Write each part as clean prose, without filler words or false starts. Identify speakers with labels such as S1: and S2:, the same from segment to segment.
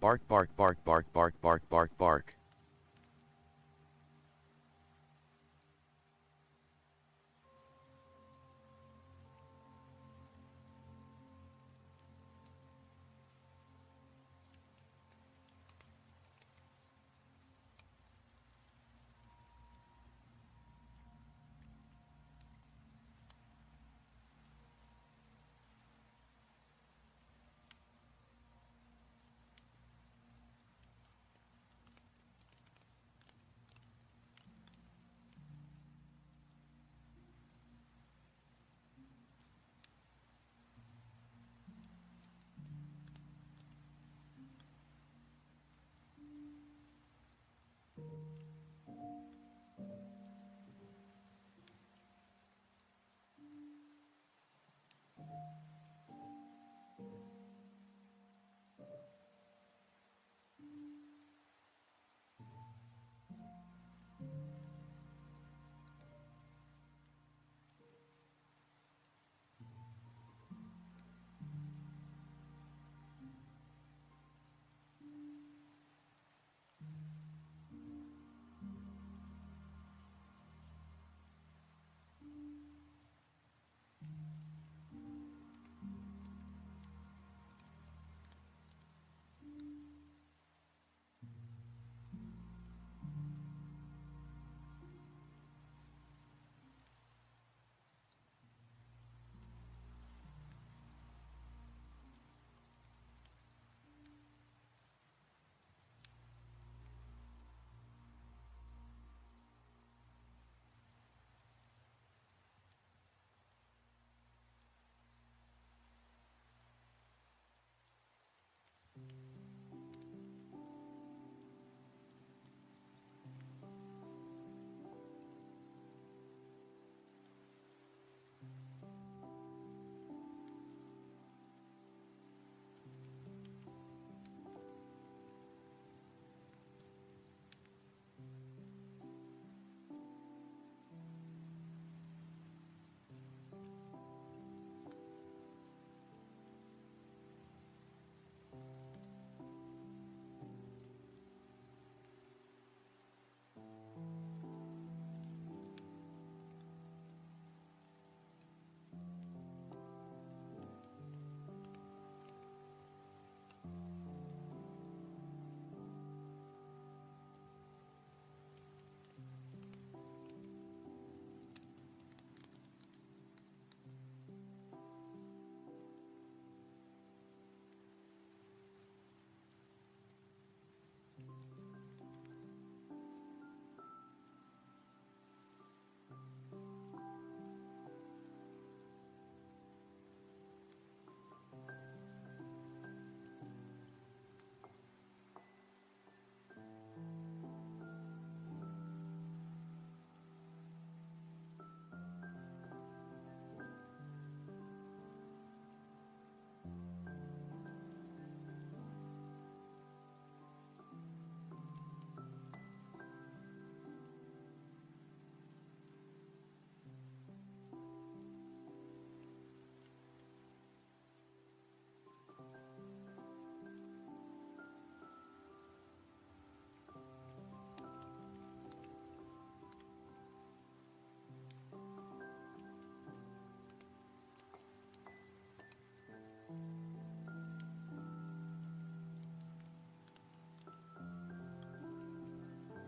S1: Bark bark bark bark bark bark bark bark.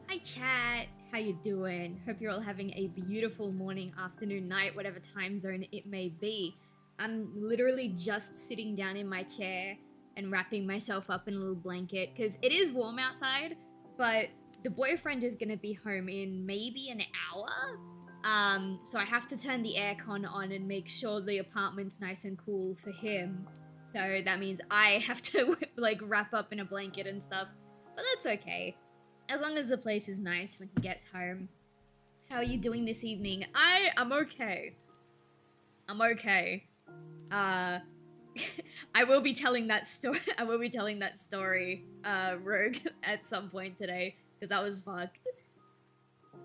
S2: Hi chat, how you doing? Hope you're all having a beautiful morning, afternoon, night, whatever time zone it may be. I'm literally just sitting down in my chair and wrapping myself up in a little blanket because it is warm outside, but the boyfriend is gonna be home in maybe an hour. So I have to turn the aircon on and make sure the apartment's nice and cool for him. So that means I have to like wrap up in a blanket and stuff, but that's okay. As long as the place is nice when he gets home. How are you doing this evening? I'm okay. I'm okay. Uh I will be telling that story Rogue, at some point today, because that was fucked.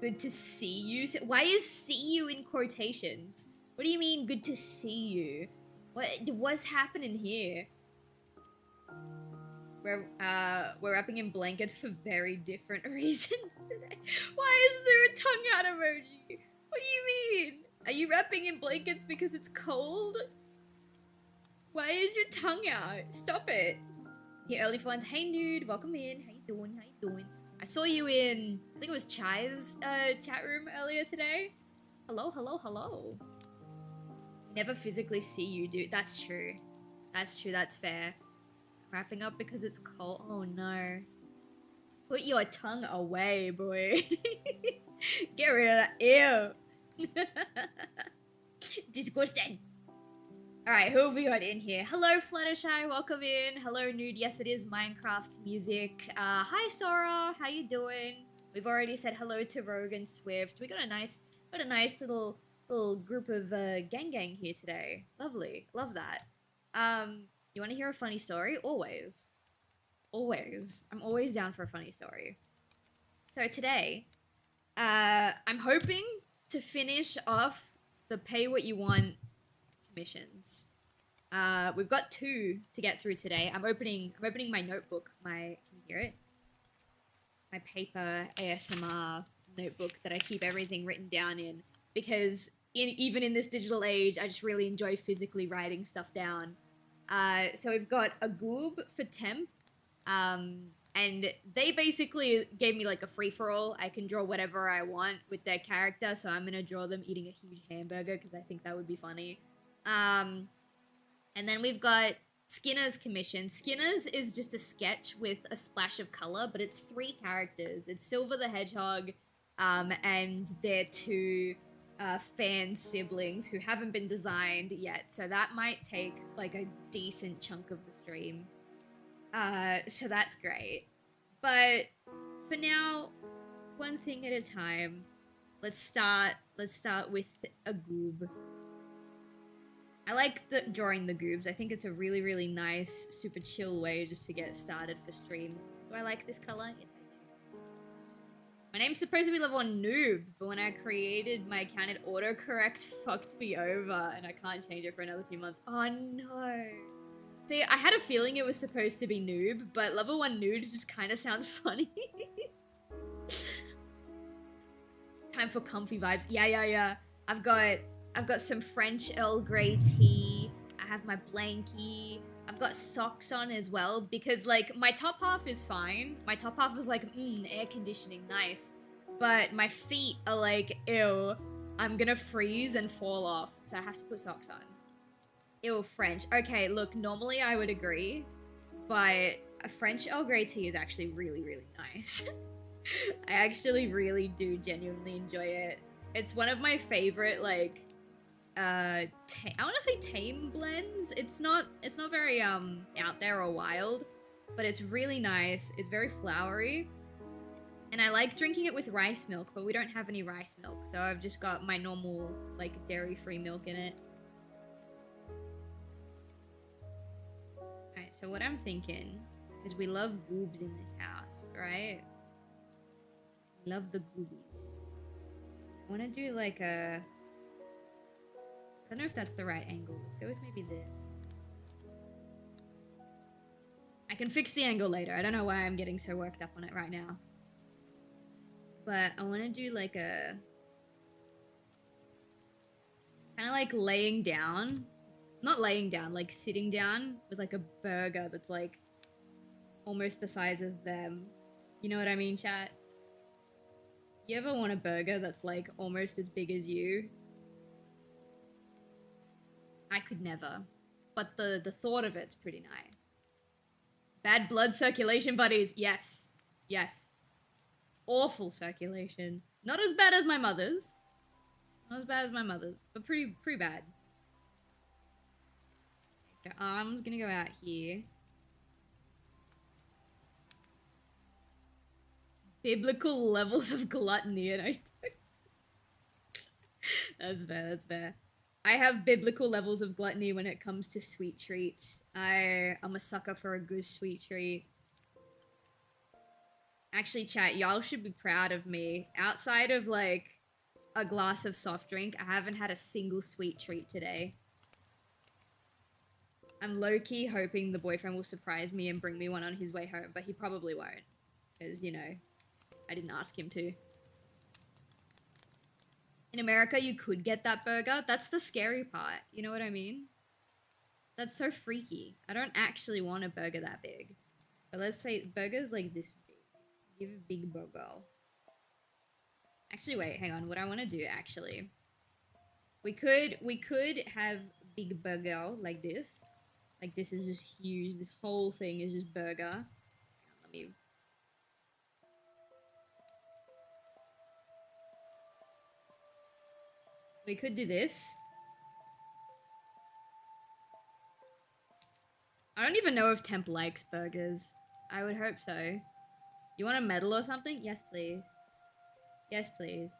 S2: Good to see you. Why is see you in quotations? What do you mean good to see you? What's happening here? We're wrapping in blankets for very different reasons today. Why is there a tongue out emoji? What do you mean? Are you wrapping in blankets because it's cold? Why is your tongue out? Stop it. Here, early for ones. Hey, Nude. Welcome in. How you doing? How you doing? I saw you in, I think it was Chai's chat room earlier today. Hello, hello, hello. Never physically see you, dude. That's true. That's true. That's fair. Wrapping up because it's cold. Oh, no. Put your tongue away, boy. Get rid of that. Ew. Disgusting. Alright, who have we got in here? Hello, Fluttershy, welcome in. Hello, Nude. Yes, it is Minecraft music. Hi, Sora. How you doing? We've already said hello to Rogue and Swift. We got a nice little group of gang here today. Lovely. Love that. You want to hear a funny story? Always. Always. I'm always down for a funny story. So today, I'm hoping to finish off the pay what you want missions. We've got 2 to get through today. I'm opening my notebook. Can you hear it? My paper ASMR notebook that I keep everything written down in, because even in this digital age, I just really enjoy physically writing stuff down. So we've got a goob for temp, and they basically gave me like a free-for-all. I can draw whatever I want with their character, so I'm gonna draw them eating a huge hamburger because I think that would be funny. And then we've got Skinner's commission. Skinner's is just a sketch with a splash of color, but it's 3 characters. It's Silver the Hedgehog, and their 2 fan siblings who haven't been designed yet, so that might take like a decent chunk of the stream. So that's great. But for now, one thing at a time. Let's start with a goob. I like drawing the goobs. I think it's a really, really nice, super chill way just to get started for stream. Do I like this color? Yes, I do. My name's supposed to be level 1 noob, but when I created my account, it autocorrect fucked me over, and I can't change it for another few months. Oh no. See, I had a feeling it was supposed to be noob, but level 1 nude just kind of sounds funny. Time for comfy vibes. Yeah. I've got some French Earl Grey tea. I have my blankie. I've got socks on as well because, like, my top half is fine. My top half is like, air conditioning, nice. But my feet are like, ew, I'm gonna freeze and fall off. So I have to put socks on. Ew, French. Okay, look, normally I would agree, but a French Earl Grey tea is actually really, really nice. I actually really do genuinely enjoy it. It's one of my favorite, like, I want to say tame blends. It's not very out there or wild, but it's really nice. It's very flowery, and I like drinking it with rice milk, but we don't have any rice milk, so I've just got my normal, like, dairy-free milk in it. Alright, so what I'm thinking is we love goobs in this house, right? We love the goobies. I want to do like a... I don't know if that's the right angle. Let's go with maybe this. I can fix the angle later. I don't know why I'm getting so worked up on it right now. But I want to do like a... kind of like laying down. Not laying down, like sitting down with like a burger that's like almost the size of them. You know what I mean, chat? You ever want a burger that's like almost as big as you? I could never. But the thought of it's pretty nice. Bad blood circulation, buddies. Yes. Yes. Awful circulation. Not as bad as my mother's. Not as bad as my mother's, but pretty bad. Okay, so arm's gonna go out here. Biblical levels of gluttony, and I don't... That's fair, that's fair. I have biblical levels of gluttony when it comes to sweet treats. I'm a sucker for a good sweet treat. Actually, chat, y'all should be proud of me. Outside of, like, a glass of soft drink, I haven't had a single sweet treat today. I'm low-key hoping the boyfriend will surprise me and bring me one on his way home, but he probably won't. Because, you know, I didn't ask him to. In America, you could get that burger. That's the scary part. You know what I mean? That's so freaky. I don't actually want a burger that big. But let's say burgers like this big. Give a big burger. Actually, wait, hang on. What I want to do, actually. We could have big burger like this. Like, this is just huge. This whole thing is just burger. Hang on, let me... We could do this. I don't even know if Temp likes burgers. I would hope so. You want a medal or something? Yes, please. Yes, please.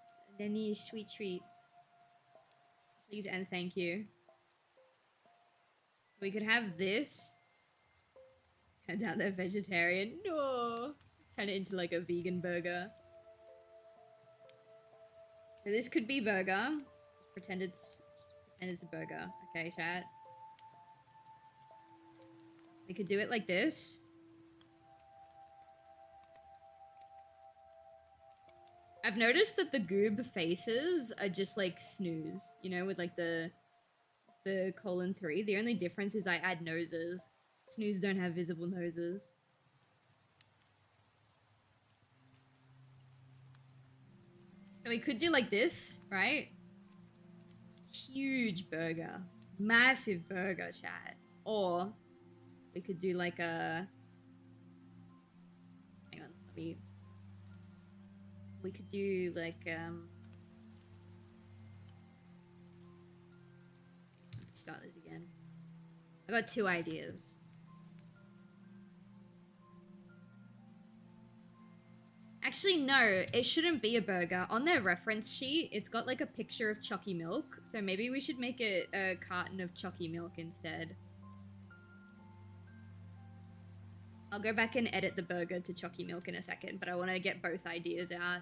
S2: Lenny, sweet treat. Please and thank you. We could have this. Turns out they're vegetarian. No. Turn it into like a vegan burger. So this could be burger. Just pretend it's a burger. Okay, chat. We could do it like this. I've noticed that the goob faces are just like snooze, you know, with like the :3. The only difference is I add noses. Snooze don't have visible noses. So we could do like this, right? Huge burger. Massive burger, chat. Or we could do like a... Hang on, let me... We could do like, let's start this again. I got 2 ideas. Actually, no, it shouldn't be a burger. On their reference sheet, it's got like a picture of chalky milk. So maybe we should make it a carton of chalky milk instead. I'll go back and edit the burger to chalky milk in a second, but I want to get both ideas out.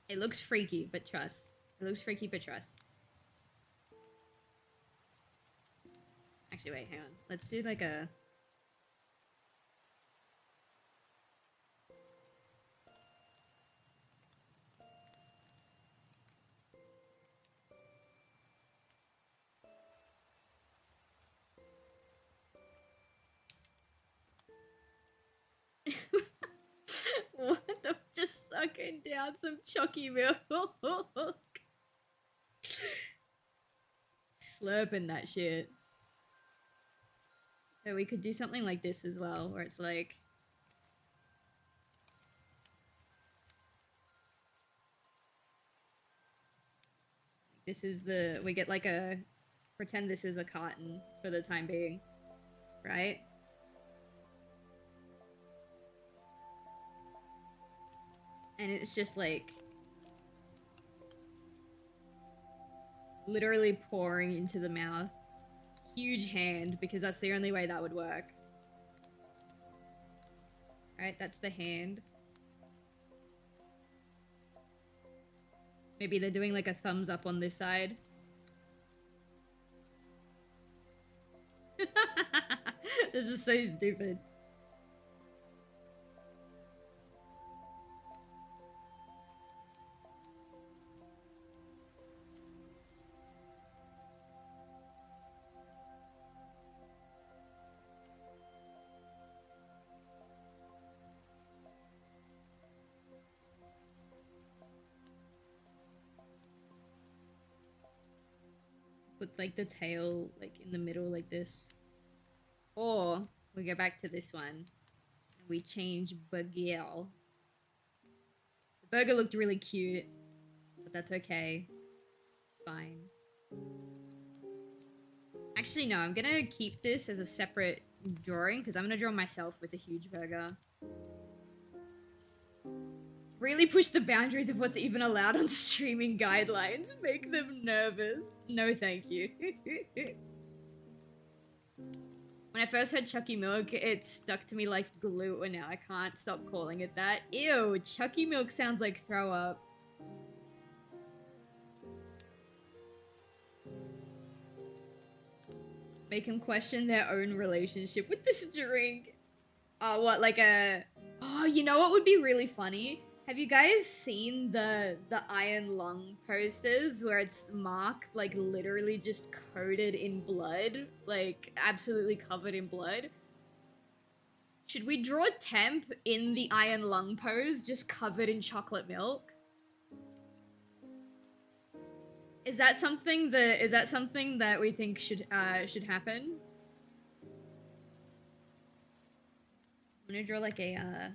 S2: It looks freaky, but trust. It looks freaky, but trust. Actually, wait, hang on. Let's do like a... What the? Just sucking down some chalky milk. Slurping that shit. So we could do something like this as well, where it's like... This is the... We get like a... Pretend this is a carton for the time being. Right? And it's just like... Literally pouring into the mouth. Huge hand, because that's the only way that would work. Right, that's the hand. Maybe they're doing like a thumbs up on this side. This is so stupid. Put like the tail like in the middle like this. Or we go back to this one. We change burger. The burger looked really cute, but that's okay. It's fine. Actually, no, I'm gonna keep this as a separate drawing because I'm gonna draw myself with a huge burger. Really push the boundaries of what's even allowed on streaming guidelines. Make them nervous. No, thank you. When I first heard Chucky Milk, it stuck to me like glue, and now I can't stop calling it that. Ew, Chucky Milk sounds like throw up. Make them question their own relationship with this drink. Oh, what, like a... Oh, you know what would be really funny? Have you guys seen the Iron Lung posters where it's Mark, like, literally just coated in blood? Like, absolutely covered in blood? Should we draw Temp in the Iron Lung pose, just covered in chocolate milk? Is that something that we think should happen? I'm gonna draw like a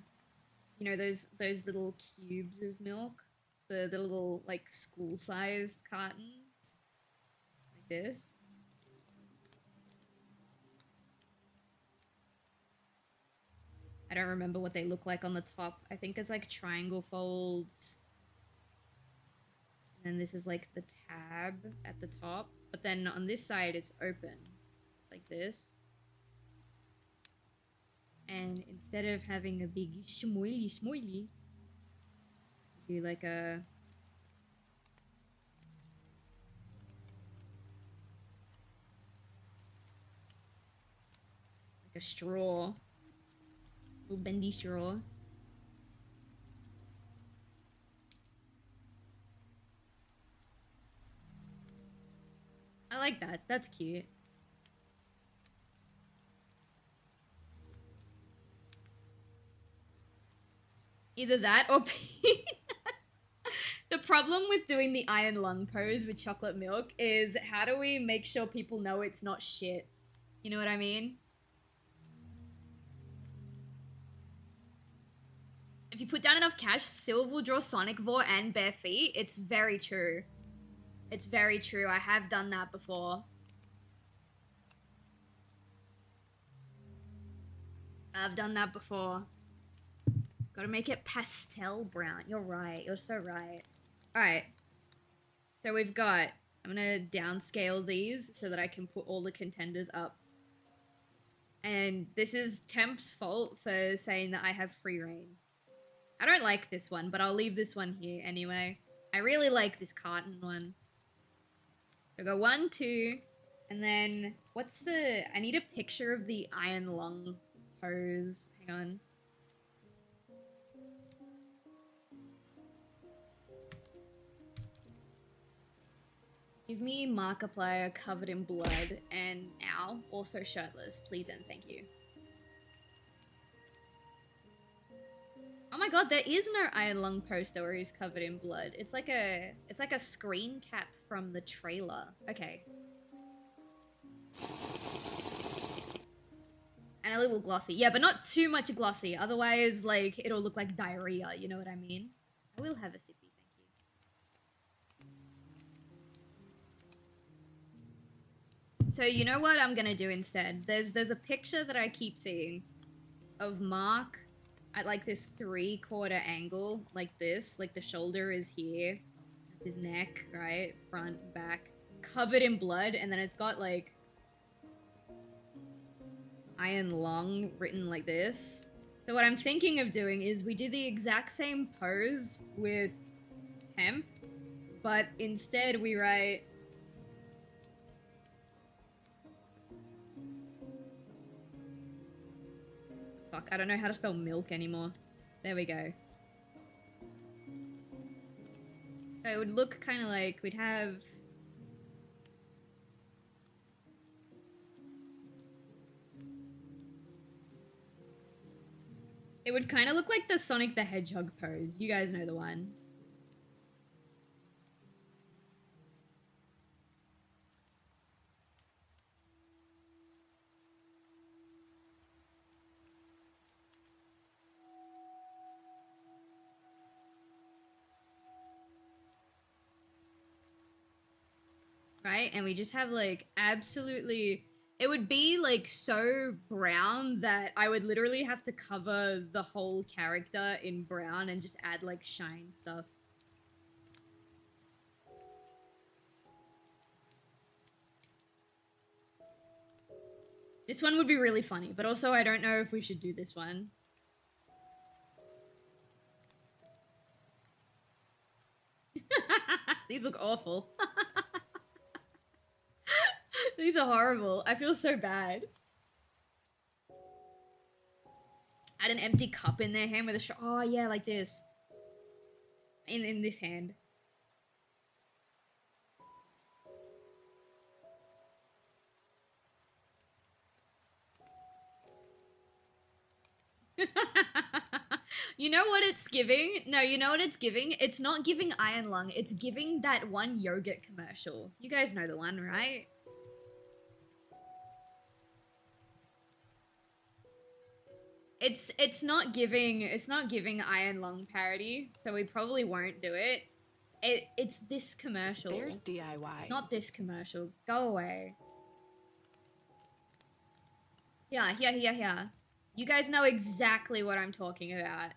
S2: you know those little cubes of milk, the little like school-sized cartons, like this. I don't remember what they look like on the top. I think it's like triangle folds. And then this is like the tab at the top. But then on this side, it's open. It's like this. And instead of having a big schmoily, do like a... like a straw. Little bendy straw. I like that. That's cute. Either that or the problem with doing the Iron Lung pose with chocolate milk is how do we make sure people know it's not shit? You know what I mean? If you put down enough cash, Silv will draw Sonic Vor and bare feet. It's very true. It's very true. I have done that before. I've done that before. Gotta make it pastel brown. You're right. You're so right. Alright. So we've got... I'm gonna downscale these so that I can put all the contenders up. And this is Temp's fault for saying that I have free reign. I don't like this one, but I'll leave this one here anyway. I really like this carton one. So go 1, 2, and then what's the... I need a picture of the Iron Lung pose. Hang on. Give me Markiplier covered in blood and ow, also shirtless, please and thank you. Oh my god, there is no Iron Lung poster where he's covered in blood. It's like a screen cap from the trailer. Okay. And a little glossy. Yeah, but not too much glossy. Otherwise, like, it'll look like diarrhea. You know what I mean? I will have a sippy, thank you. So you know what I'm gonna do instead? There's a picture that I keep seeing of Mark at like this 3/4 angle, like this. Like the shoulder is here. That's his neck, right? Front, back. Covered in blood, and then it's got like Iron Lung written like this. So what I'm thinking of doing is we do the exact same pose with Temp, but instead we write... Fuck, I don't know how to spell milk anymore. There we go. So it would look kind of like we'd have... It would kind of look like the Sonic the Hedgehog pose. You guys know the one. Right? And we just have like absolutely... It would be like so brown that I would literally have to cover the whole character in brown and just add like shine stuff. This one would be really funny, but also I don't know if we should do this one. These look awful. These are horrible. I feel so bad. Add an empty cup in their hand with a straw. Oh yeah, like this. In this hand. You know what it's giving? No, you know what it's giving? It's not giving Iron Lung. It's giving that one yogurt commercial. You guys know the one, right? It's not giving Iron Lung parody, so we probably won't do it. It's this commercial.
S3: There's DIY.
S2: Not this commercial. Go away. Yeah, here. You guys know exactly what I'm talking about.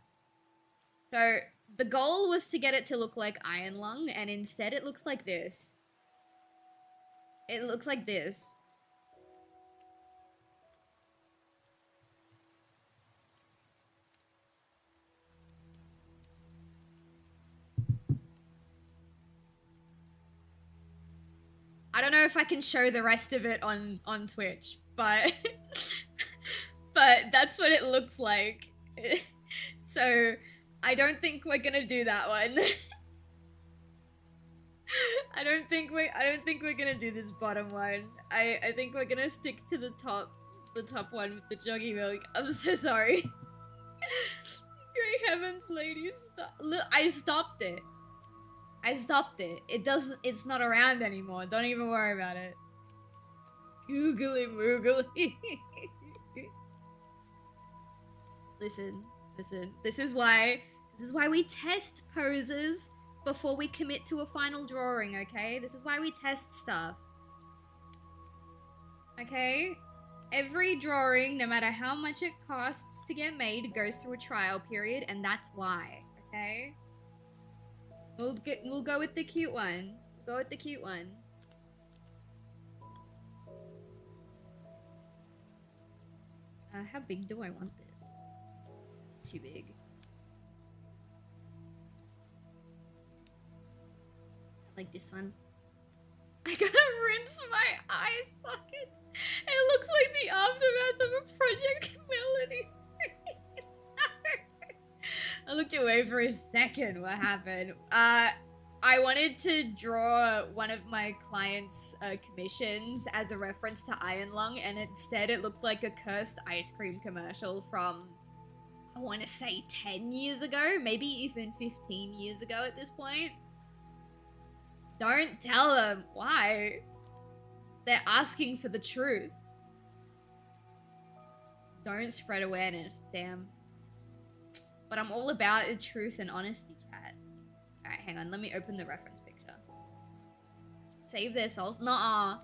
S2: So, the goal was to get it to look like Iron Lung, and instead it looks like this. It looks like this. I don't know if I can show the rest of it on Twitch, but but that's what it looks like. So I don't think we're gonna do that one. I don't think we're gonna do this bottom one. I think we're gonna stick to the top one with the joggy milk. I'm so sorry. Great heavens, ladies! Look, I stopped it. It's not around anymore. Don't even worry about it. Googly moogly. Listen. This is why we test poses before we commit to a final drawing, okay? This is why we test stuff. Okay? Every drawing, no matter how much it costs to get made, goes through a trial period, and that's why, okay? We'll go with the cute one. Go with the cute one. How big do I want this? It's too big. I like this one. I gotta rinse my eye sockets. It looks like the aftermath of a Project Melody. I looked away for a second. What happened? I wanted to draw one of my clients' commissions as a reference to Iron Lung, and instead it looked like a cursed ice cream commercial from, I want to say 10 years ago, maybe even 15 years ago at this point. Don't tell them. Why? They're asking for the truth. Don't spread awareness, damn. But I'm all about the truth and honesty, chat. Alright, hang on. Let me open the reference picture. Save their souls. Nuh-uh.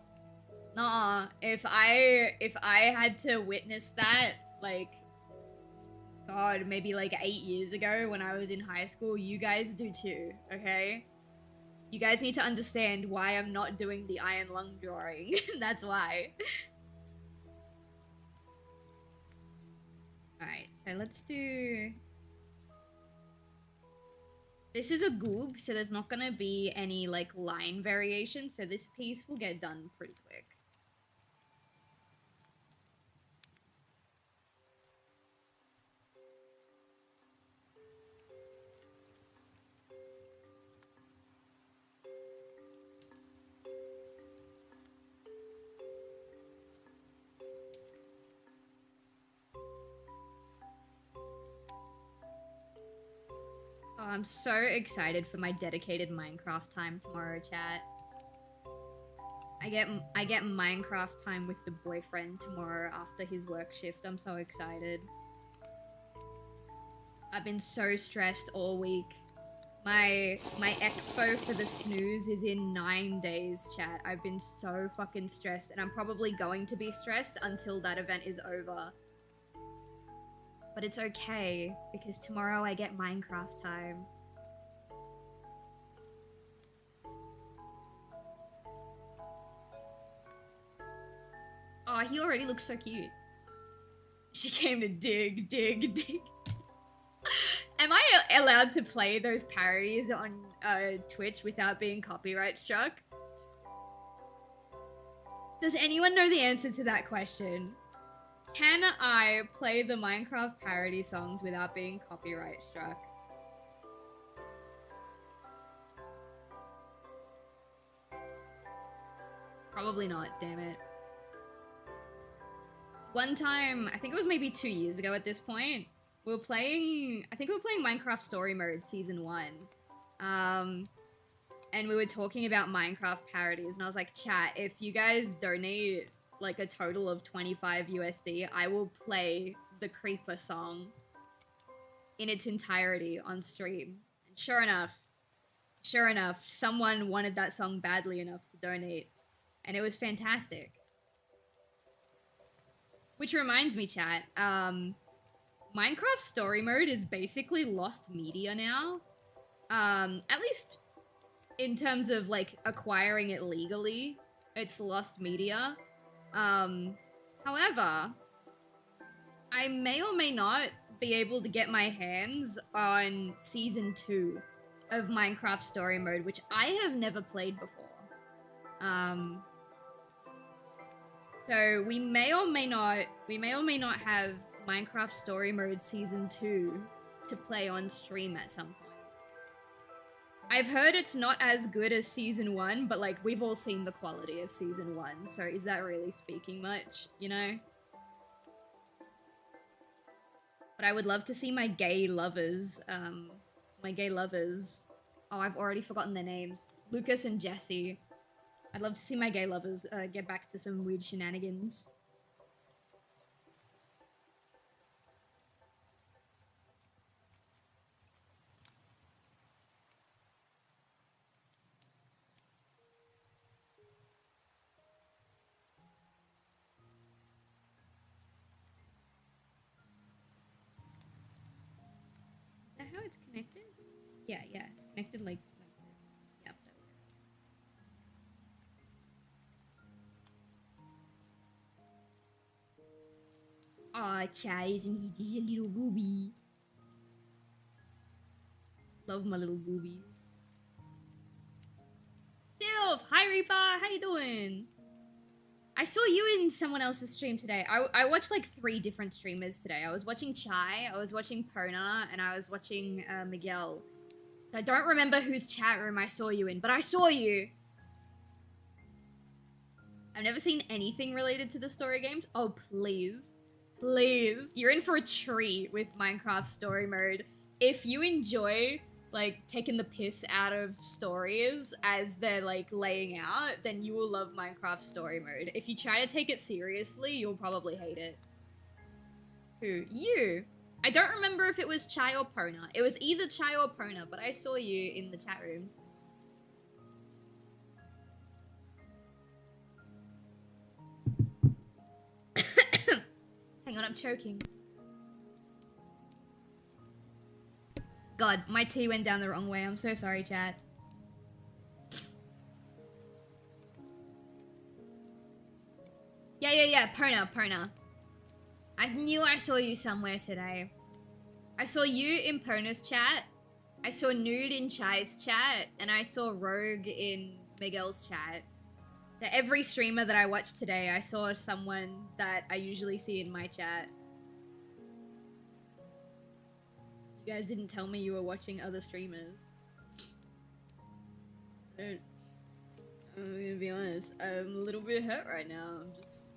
S2: Nuh-uh. If I had to witness that, like, God, maybe like 8 years ago when I was in high school, you guys do too, okay? You guys need to understand why I'm not doing the Iron Lung drawing. That's why. Alright, so let's do... This is a goob, so there's not gonna be any, like, line variation, so this piece will get done pretty quick. Oh, I'm so excited for my dedicated Minecraft time tomorrow, chat. I get Minecraft time with the boyfriend tomorrow after his work shift. I'm so excited. I've been so stressed all week. My expo for the snooze is in 9 days, chat. I've been so fucking stressed, and I'm probably going to be stressed until that event is over. But it's okay, because tomorrow I get Minecraft time. Oh Oh, he already looks so cute. She came to dig. Am I allowed to play those parodies on Twitch without being copyright struck? Does anyone know the answer to that question? Can I play the Minecraft parody songs without being copyright struck? Probably not, damn it. One time, I think it was maybe 2 years ago at this point, we were playing, I think we were playing Minecraft Story Mode Season 1. And we were talking about Minecraft parodies, and I was like, chat, if you guys donate like a total of 25 USD, I will play the Creeper song in its entirety on stream. And sure enough, someone wanted that song badly enough to donate, and it was fantastic. Which reminds me, chat, Minecraft Story Mode is basically lost media now. At least in terms of, like, acquiring it legally, it's lost media. However, I may or may not be able to get my hands on Season 2 of Minecraft Story Mode, which I have never played before. So we may or may not have Minecraft Story Mode Season 2 to play on stream at some point. I've heard it's not as good as Season 1, but like we've all seen the quality of Season 1, so is that really speaking much, you know? But I would love to see my gay lovers, oh, I've already forgotten their names. Lucas and Jesse. I'd love to see my gay lovers get back to some weird shenanigans. Is that how it's connected? Yeah, it's connected like this. Yep, there we go. Aw, Chai, isn't he just a little gooby? Love my little goobies. Silv! Hi, Reaper! How you doing? I saw you in someone else's stream today. I watched like 3 different streamers today. I was watching Chai, I was watching Pona, and I was watching Miguel. So I don't remember whose chat room I saw you in, but I saw you! I've never seen anything related to the story games. Oh, please. Please. You're in for a treat with Minecraft Story Mode. If you enjoy, like, taking the piss out of stories as they're, like, laying out, then you will love Minecraft Story Mode. If you try to take it seriously, you'll probably hate it. Who? You! I don't remember if it was Chai or Pona. It was either Chai or Pona, but I saw you in the chat rooms. Hang on, I'm choking. God, my tea went down the wrong way. I'm so sorry, chat. Yeah, Pona. I knew I saw you somewhere today. I saw you in Pona's chat. I saw Nude in Chai's chat. And I saw Rogue in Miguel's chat. Every streamer that I watched today, I saw someone that I usually see in my chat. You guys didn't tell me you were watching other streamers. I'm gonna be honest, I'm a little bit hurt right now. It's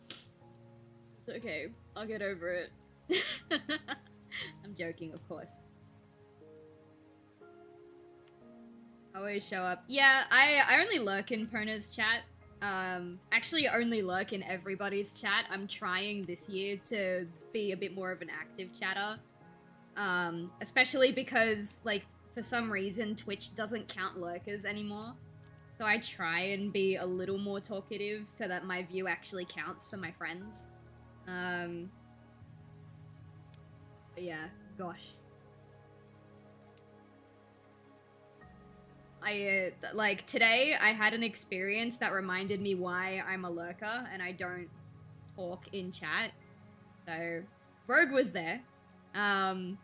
S2: okay. I'll get over it. I'm joking, of course. I always show up. Yeah, I only lurk in Pona's chat. Actually only lurk in everybody's chat. I'm trying this year to be a bit more of an active chatter. Especially because, like, for some reason, Twitch doesn't count lurkers anymore. So I try and be a little more talkative so that my view actually counts for my friends. But yeah, gosh. Like, today I had an experience that reminded me why I'm a lurker, and I don't talk in chat. So Rogue was there. So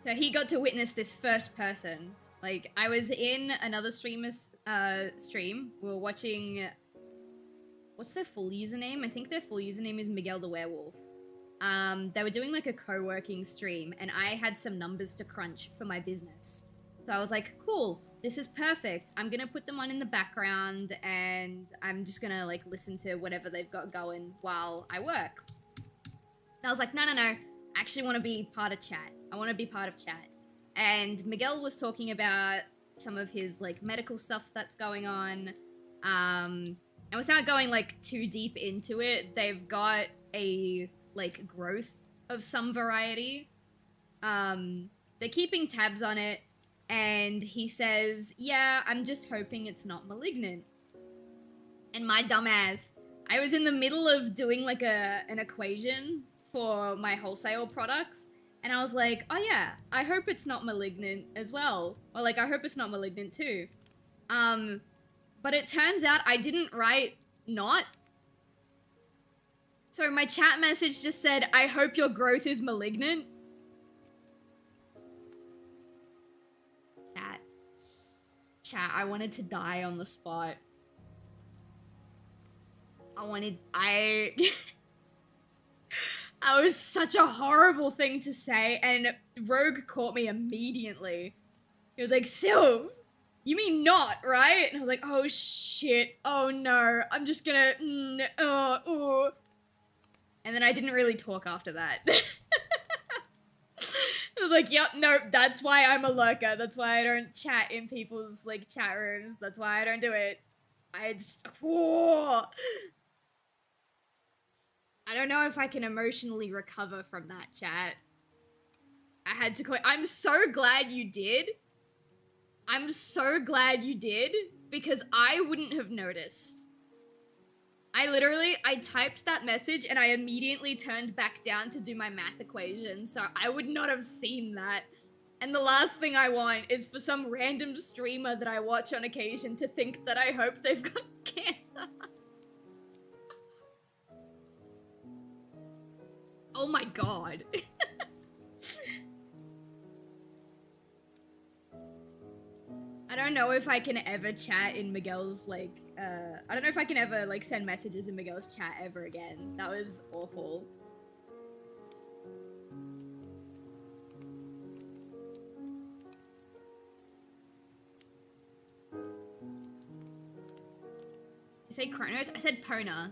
S2: he got to witness this first person. Like, I was in another streamer's stream. We were watching... What's their full username? I think their full username is Miguel the Werewolf. They were doing like a co-working stream, and I had some numbers to crunch for my business. So I was like, cool, this is perfect. I'm gonna put them on in the background, and I'm just gonna like listen to whatever they've got going while I work. And I was like, no, I actually want to be part of chat. I want to be part of chat. And Miguel was talking about some of his like medical stuff that's going on. And without going like too deep into it, they've got a like growth of some variety. They're keeping tabs on it, and he says, yeah, I'm just hoping it's not malignant. And my dumbass, I was in the middle of doing like an equation for my wholesale products, and I was like, oh yeah, I hope it's not malignant as well. Or like, I hope it's not malignant too. But it turns out I didn't write not. So my chat message just said, I hope your growth is malignant. Chat, I wanted to die on the spot. I was such a horrible thing to say, and Rogue caught me immediately. He was like, Silv, you mean not, right? And I was like, oh shit, oh no, I'm just gonna, And then I didn't really talk after that. I was like, yep, nope, that's why I'm a lurker. That's why I don't chat in people's, like, chat rooms. That's why I don't do it. I just, I don't know if I can emotionally recover from that, chat. I had to quit. I'm so glad you did. I'm so glad you did, because I wouldn't have noticed. I typed that message and I immediately turned back down to do my math equation, so I would not have seen that. And the last thing I want is for some random streamer that I watch on occasion to think that I hope they've got cancer. Oh my god. I don't know if I can ever chat in Miguel's, like, I don't know if I can ever, like, send messages in Miguel's chat ever again. That was awful. You say Chronos? I said Pona.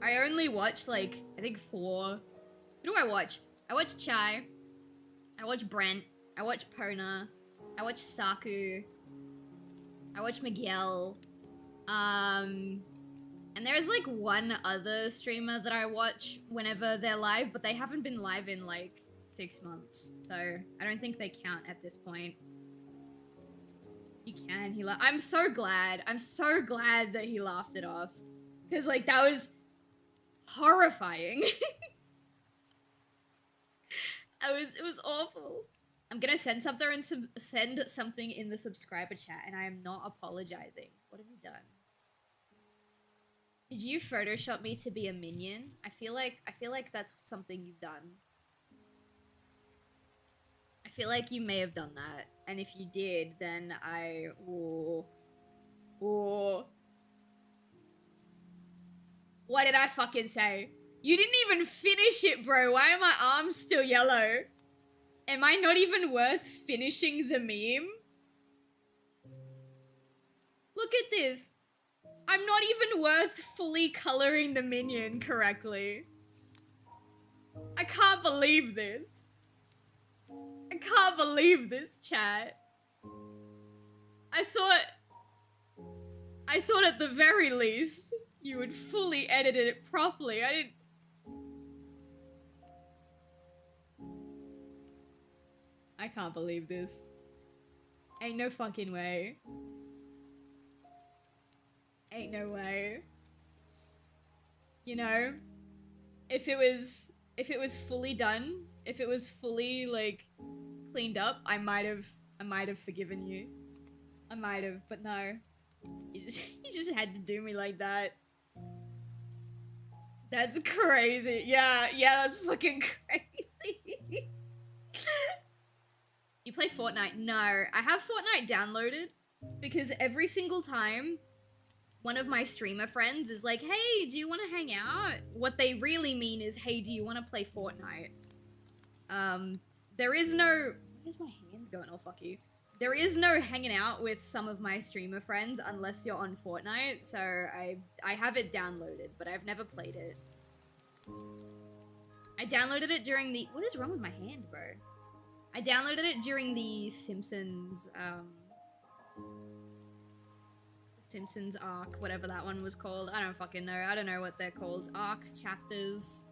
S2: I only watched, like, I think 4. Who do I watch? I watch Chai. I watch Brent. I watch Pona. I watch Saku. I watch Miguel. And there's like one other streamer that I watch whenever they're live, but they haven't been live in like 6 months. So I don't think they count at this point. You can, I'm so glad. I'm so glad that he laughed it off. Cause like that was horrifying. It was awful. I'm gonna send something in the subscriber chat, and I am not apologizing. What have you done? Did you Photoshop me to be a minion? I feel like that's something you've done. I feel like you may have done that, and if you did, then what did I fucking say? You didn't even finish it, bro. Why are my arms still yellow? Am I not even worth finishing the meme? Look at this. I'm not even worth fully coloring the minion correctly. I can't believe this. I can't believe this, chat. I thought at the very least you would fully edit it properly. I didn't... I can't believe this. Ain't no fucking way. Ain't no way. You know, if it was fully done, if it was fully like cleaned up, I might have forgiven you. I might have, but no. You just, you just had to do me like that. That's crazy. Yeah, that's fucking crazy. You play Fortnite? No, I have Fortnite downloaded because every single time one of my streamer friends is like, hey, do you want to hang out? What they really mean is, hey, do you want to play Fortnite? There is no... Where's my hand going? Oh, fuck you. There is no hanging out with some of my streamer friends unless you're on Fortnite, so I have it downloaded, but I've never played it. I downloaded it during the... What is wrong with my hand, bro? I downloaded it during the Simpsons arc, whatever that one was called. I don't fucking know. I don't know what they're called. Arcs, chapters,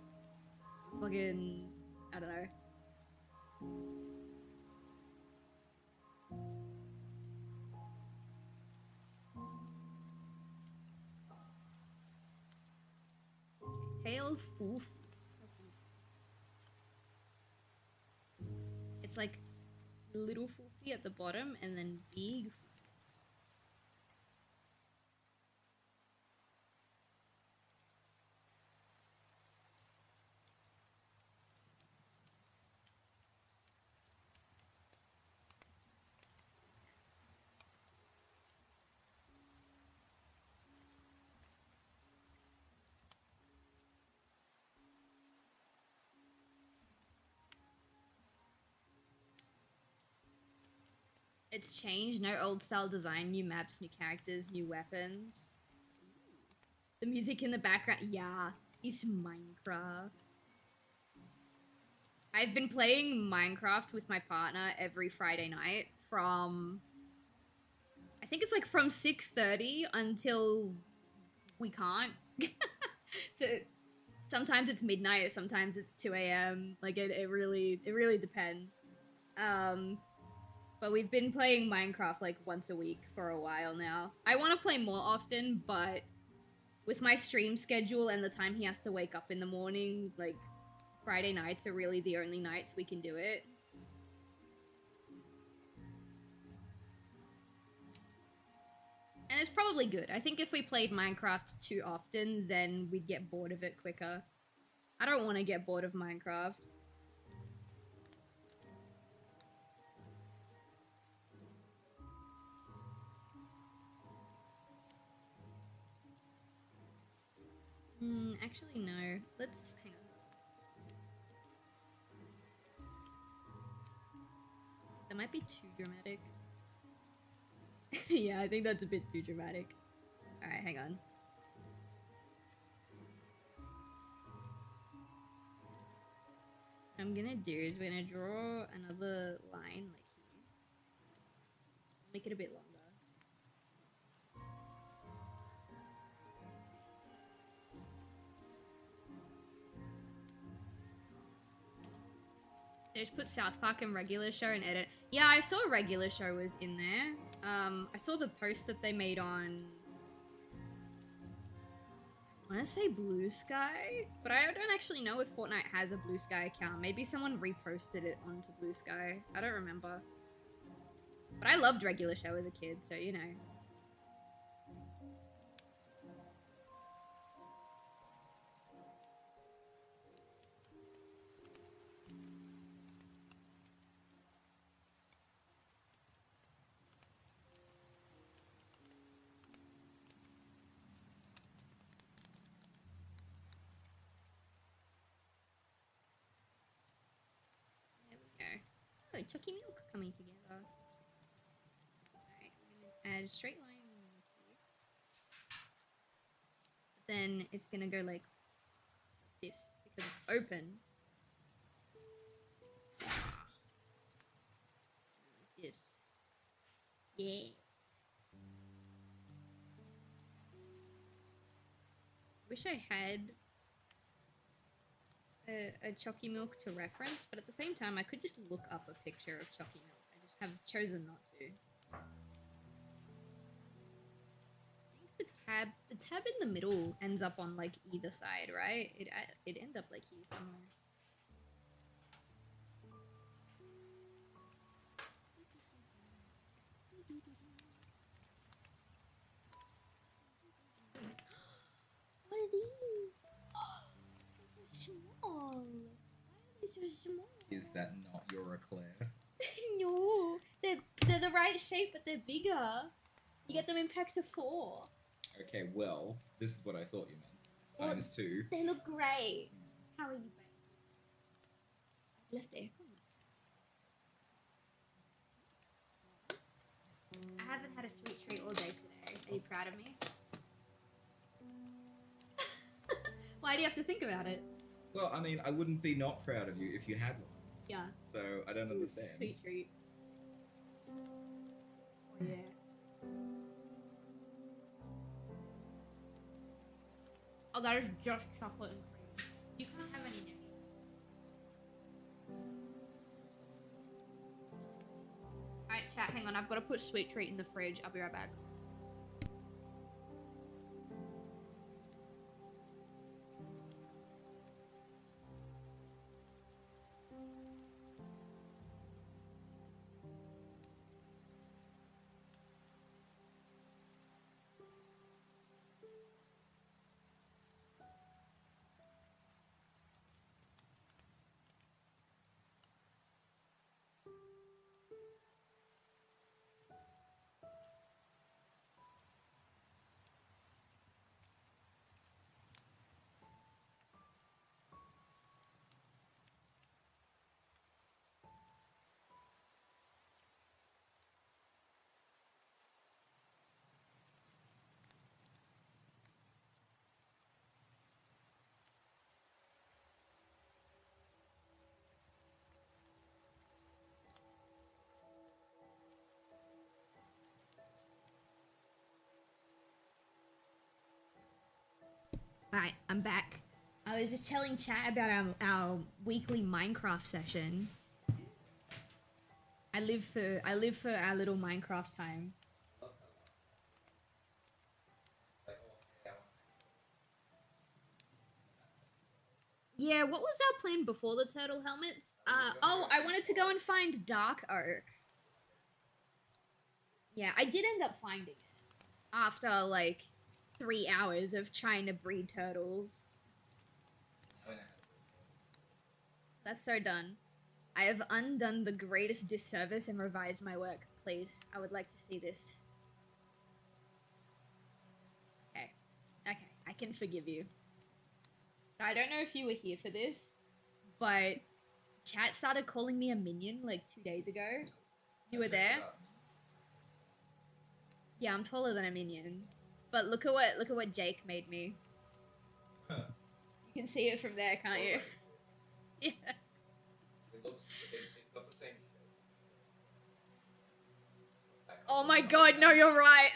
S2: fucking... I don't know. Tail foof. It's like little foofy at the bottom and then big. It's changed. No old style design, new maps, new characters, new weapons. The music in the background. Yeah, it's Minecraft. I've been playing Minecraft with my partner every Friday night from... I think it's like from 6:30 until we can't. So sometimes it's midnight, sometimes it's 2 a.m. Like it really depends. But we've been playing Minecraft like once a week for a while now. I want to play more often, but with my stream schedule and the time he has to wake up in the morning, like Friday nights are really the only nights we can do it. And it's probably good. I think if we played Minecraft too often, then we'd get bored of it quicker. I don't want to get bored of Minecraft. Actually, no. Let's... hang on. That might be too dramatic. Yeah, I think that's a bit too dramatic. Alright, hang on. What I'm gonna do is we're gonna draw another line like here. Make it a bit longer. I just put South Park and regular show and edit. Yeah, I saw regular show was in there. I saw the post that they made on... I want to say Bluesky, but I don't actually know if Fortnite has a Bluesky account. Maybe someone reposted it onto Bluesky. I don't remember. But I loved regular show as a kid, so you know. Oh, Chucky Milk coming together. Alright, I'm gonna add a straight line here. But then it's gonna go like this because it's open. Like this. Yes. Wish I had a Chucky Milk to reference, but at the same time, I could just look up a picture of Chucky Milk. I just have chosen not to. I think the tab in the middle ends up on like either side, right? It ends up like here somewhere. so small.
S3: Is that not your eclair?
S2: No, they're the right shape, but they're bigger. You get them in packs of 4.
S3: Okay, well, this is what I thought you meant.
S2: Well,
S3: Times 2.
S2: They look great. How are you, babe? I left the aircon. I haven't had a sweet treat all day today. Are you proud of me? Why do you have to think about it?
S3: Well, I mean, I wouldn't be not proud of you if you had one.
S2: Yeah.
S3: So, I don't understand.
S2: Sweet treat. Oh, yeah. Oh, that is just chocolate and cream. You can't have any now. Alright, chat, hang on. I've got to put sweet treat in the fridge. I'll be right back. Alright, I'm back. I was just telling chat about our weekly Minecraft session. I live for our little Minecraft time. Yeah, what was our plan before the turtle helmets? Oh, I wanted to go and find Dark Oak. Yeah, I did end up finding it. After, like, 3 hours of trying to breed turtles. That's so done. I have undone the greatest disservice and revised my work. Please, I would like to see this. Okay. Okay, I can forgive you. I don't know if you were here for this, but chat started calling me a minion like 2 days ago. You were there? Yeah, I'm taller than a minion. But look at what Jake made me. You can see it from there, can't you? Yeah.
S3: It's got the same shape.
S2: Oh my god, no, you're right.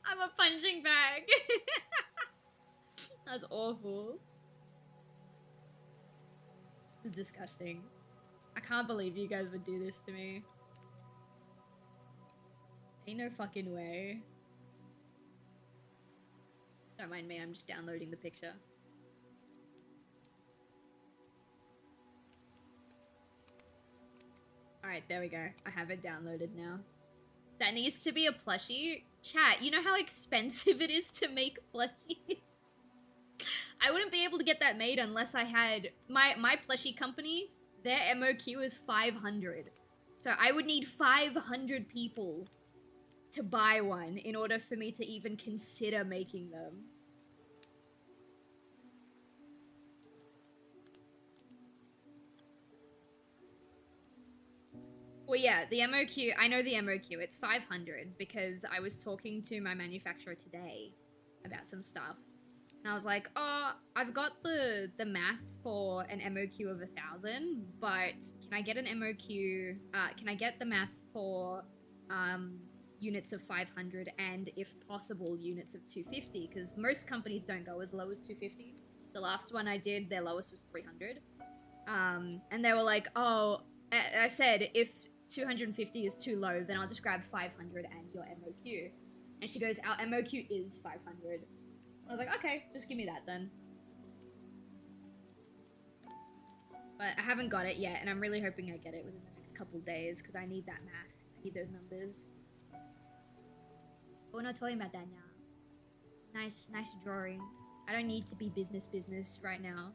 S2: I'm a punching bag. That's awful. This is disgusting. I can't believe you guys would do this to me. Ain't no fucking way. Don't mind me, I'm just downloading the picture. Alright, there we go. I have it downloaded now. That needs to be a plushie. Chat, you know how expensive it is to make plushies? I wouldn't be able to get that made unless I had... My plushie company, their MOQ is 500. So I would need 500 people to buy one in order for me to even consider making them. Well, yeah, the MOQ, I know the MOQ, it's 500 because I was talking to my manufacturer today about some stuff. And I was like, oh, I've got the math for an MOQ of 1,000, but can I get an MOQ, can I get the math for units of 500 and, if possible, units of 250? Because most companies don't go as low as 250. The last one I did, their lowest was 300. And they were like, oh, I said, if 250 is too low, then I'll just grab 500 and your MOQ. And she goes, our MOQ is 500. I was like, okay, just give me that then. But I haven't got it yet, and I'm really hoping I get it within the next couple days, because I need that math. I need those numbers. But we're not talking about that now. Nice drawing. I don't need to be business right now.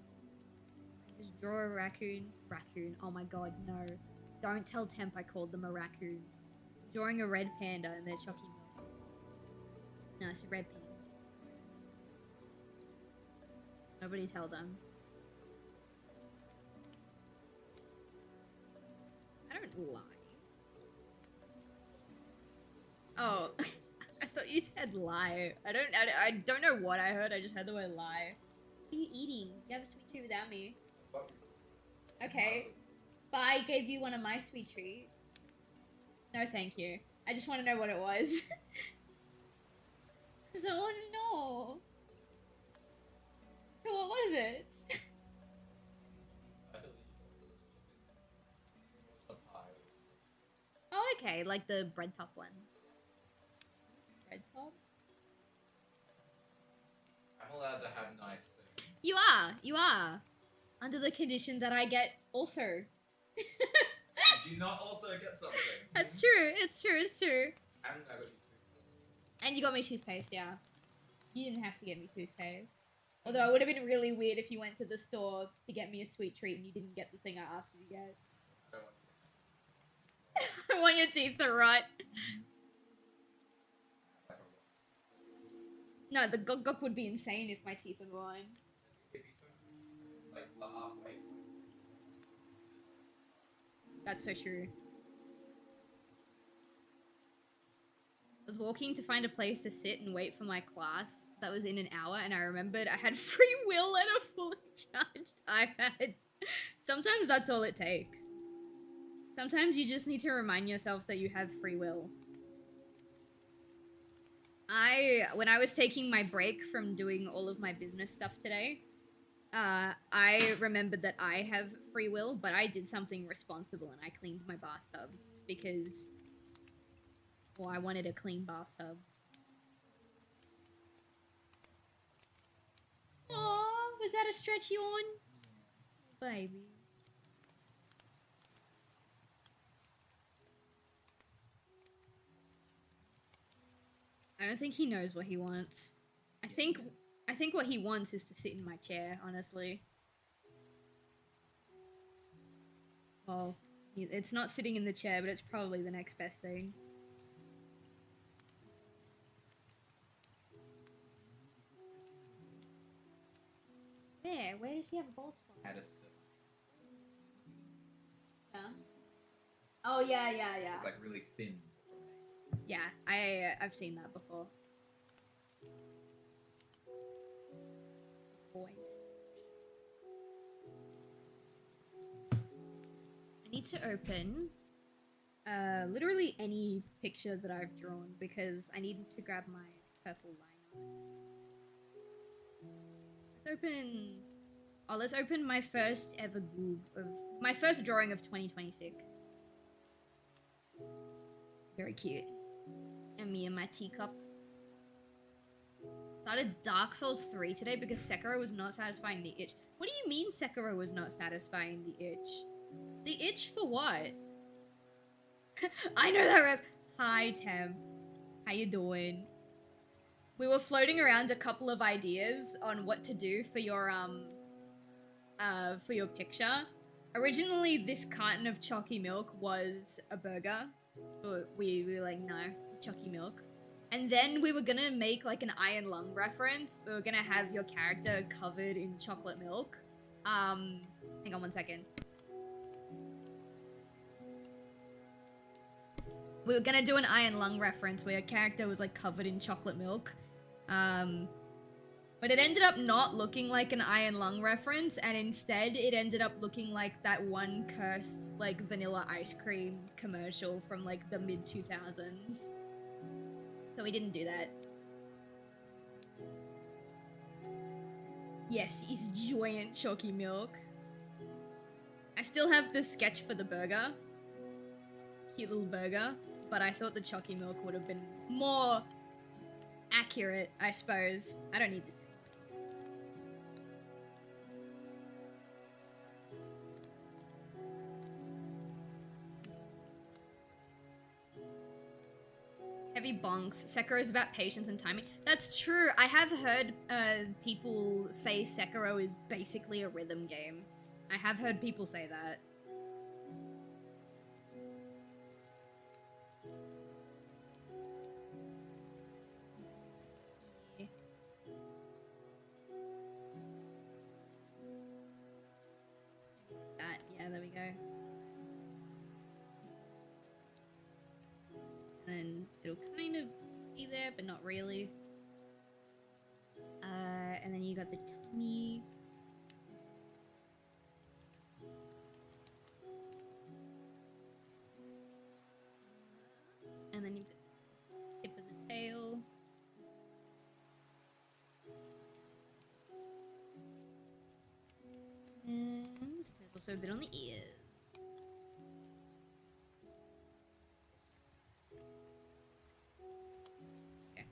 S2: Just draw a raccoon. Raccoon. Oh my god, no. Don't tell Temp I called them a raccoon. Drawing a red panda and they're Chucky milk. No, it's a red panda. Nobody tell them. I don't lie. Oh, I thought you said lie. I don't know what I heard. I just heard the word lie. What are you eating? You have a sweet treat without me. Okay. But I gave you one of my sweet treats. No, thank you. I just want to know what it was. Because I want to know. So what was it? Oh, okay. Like the bread top ones. Bread top?
S3: I'm allowed to have nice things.
S2: You are. Under the condition that I get also.
S3: Did you not also get something?
S2: That's true. It's true.
S3: And I got you too.
S2: And you got me toothpaste, yeah. You didn't have to get me toothpaste. Although it would have been really weird if you went to the store to get me a sweet treat and you didn't get the thing I asked you to get. I want your teeth to rot. No, the guk would be insane if my teeth were gone.
S3: Like the halfway point.
S2: That's so true. I was walking to find a place to sit and wait for my class that was in an hour, and I remembered I had free will and a fully charged iPad. Sometimes that's all it takes. Sometimes you just need to remind yourself that you have free will. When I was taking my break from doing all of my business stuff today, I remembered that I have free will, but I did something responsible and I cleaned my bathtub because, well, I wanted a clean bathtub. Aww, was that a stretch yawn? Baby. I don't think he knows what he wants. I think what he wants is to sit in my chair, honestly. Well, it's not sitting in the chair, but it's probably the next best thing. Where does he have a ball spot?
S3: Had a sip.
S2: Yeah. Oh yeah.
S3: It's like really thin.
S2: Yeah, I've seen that before. Point. I need to open literally any picture that I've drawn because I need to grab my purple liner. Let's open my first ever goob of my first drawing of 2026. Very cute. And me and my teacup. Started Dark Souls 3 today because Sekiro was not satisfying the itch. What do you mean Sekiro was not satisfying the itch? The itch for what? I know that ref. Hi, Tem. How you doing? We were floating around a couple of ideas on what to do for your picture. Originally, this carton of chalky milk was a burger, but we were like, no, chalky milk. And then we were gonna make like an Iron Lung reference. We were gonna have your character covered in chocolate milk. Hang on one second. We were gonna do an Iron Lung reference where your character was like covered in chocolate milk. But it ended up not looking like an Iron Lung reference, and instead it ended up looking like that one cursed like vanilla ice cream commercial from like the mid-2000s. So we didn't do that. Yes, it's giant chalky milk. I still have the sketch for the burger. Cute little burger. But I thought the chalky milk would have been more accurate, I suppose. I don't need this. Heavy bonks. Sekiro is about patience and timing. That's true. I have heard people say Sekiro is basically a rhythm game. I have heard people say that. That, yeah, there we go. And then it'll kind of be there, but not really. And then you got the tummy. And then you've got the tip of the tail. And there's also a bit on the ears. Okay.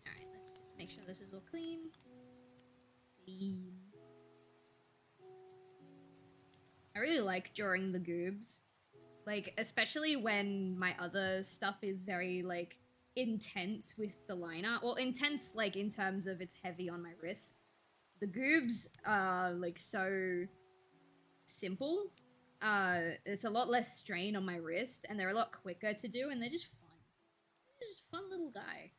S2: Alright, let's just make sure this is all clean. Clean. I really like drawing the goobs. Like, especially when my other stuff is very, like, intense with the liner. Well, intense, like, in terms of it's heavy on my wrist. The goobs are, like, so simple. It's a lot less strain on my wrist, and they're a lot quicker to do, and they're just fun. They're just a fun little guy.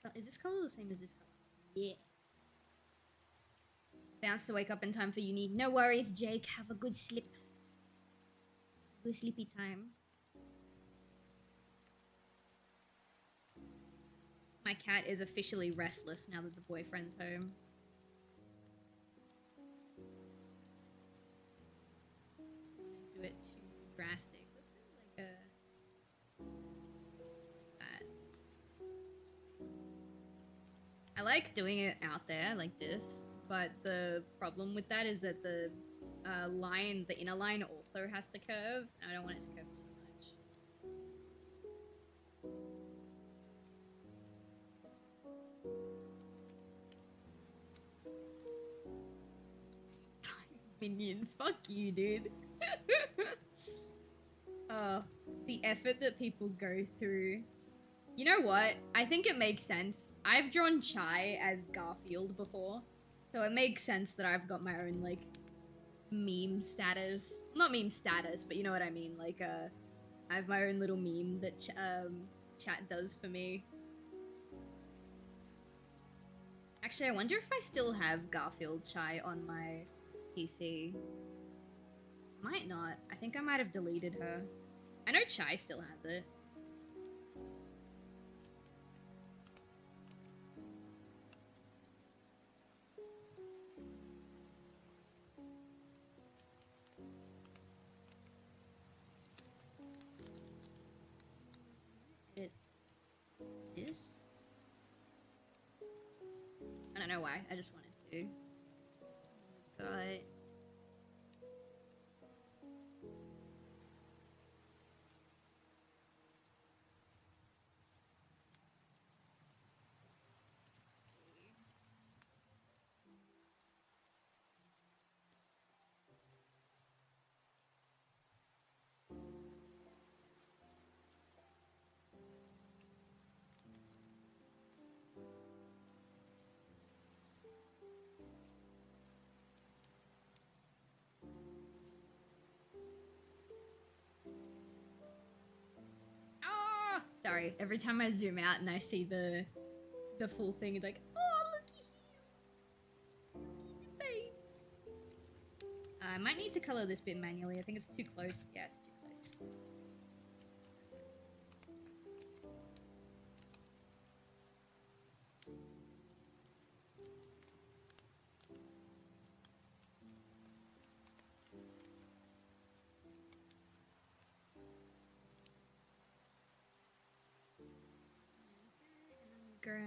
S2: Alright, is this color the same as this color? Yes. Bounce to wake up in time for uni. No worries, Jake. Have a good sleep. Good sleepy time. My cat is officially restless now that the boyfriend's home. Do it too drastic. Let's do like that. I like doing it out there like this, but the problem with that is that the line, the inner line also has to curve. I don't want it to curve too much. Minion, fuck you, dude. The effort that people go through. You know what? I think it makes sense. I've drawn Chai as Garfield before, so it makes sense that I've got my own, like, meme status. Not meme status, but you know what I mean. Like, I have my own little meme that chat does for me. Actually, I wonder if I still have Garfield Chai on my PC. Might not. I think I might have deleted her. I know Chai still has it. This? I don't know why. I just wanted to. Got sorry, every time I zoom out and I see the full thing, it's like, oh, looky here. Looky babe. I might need to color this bit manually. I think it's too close. Yeah, it's too close. Grab.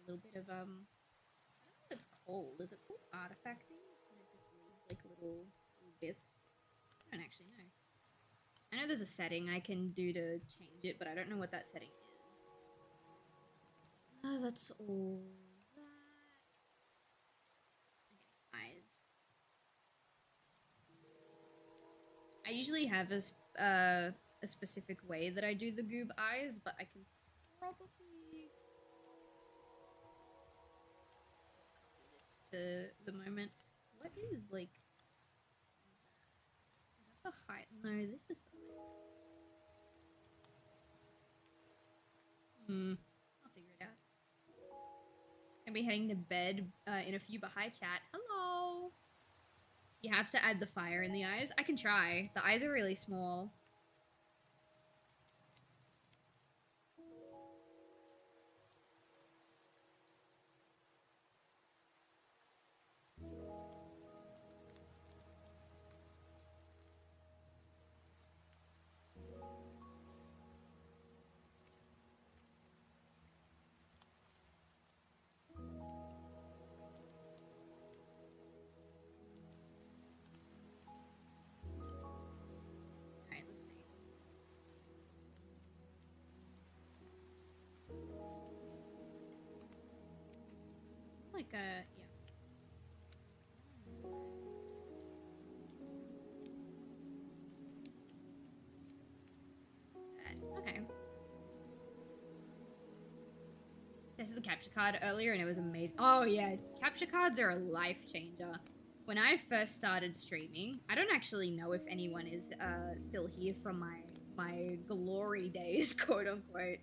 S2: little bit of I don't know what it's called. Is it called artifacting? And it just leaves like little bits. I don't actually know. I know there's a setting I can do to change it, but I don't know what that setting is. That's all that. Okay, eyes. I usually have a specific way that I do the goob eyes, but I can probably just copy this for the moment. What is like that? Is that the height? No, this is the height. I'll figure it out. Gonna be heading to bed in a few, but hi chat. Hello. You have to add the fire in the eyes. I can try. The eyes are really small. Alright, let's see. Like a, yeah. Okay. Tested the capture card earlier and it was amazing. Oh yeah, capture cards are a life changer. When I first started streaming, I don't actually know if anyone is still here from my glory days, quote unquote.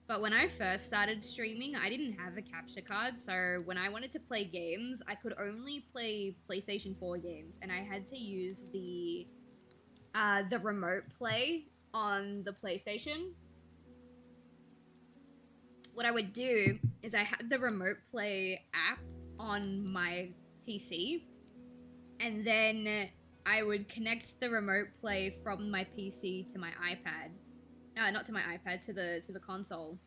S2: But when I first started streaming, I didn't have a capture card, so when I wanted to play games, I could only play PlayStation 4 games, and I had to use the remote play on the PlayStation. What I would do is I had the remote play app on my PC, and then I would connect the remote play from my PC to my iPad. Not to my iPad, to the console.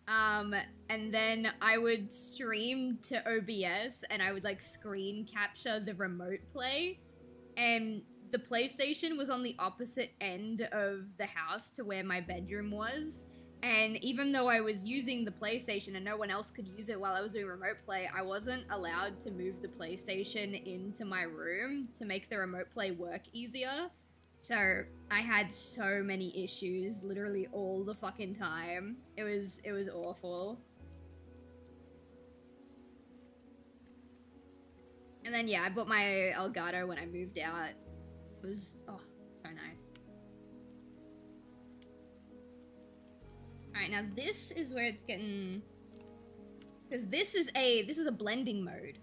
S2: And then I would stream to OBS, and I would like screen capture the remote play, and the PlayStation was on the opposite end of the house to where my bedroom was. And even though I was using the PlayStation and no one else could use it while I was doing remote play, I wasn't allowed to move the PlayStation into my room to make the remote play work easier. So I had so many issues literally all the fucking time. It was awful. And then yeah, I bought my Elgato when I moved out. It was, oh, so nice. Alright, now this is where it's getting... Because this is a blending mode.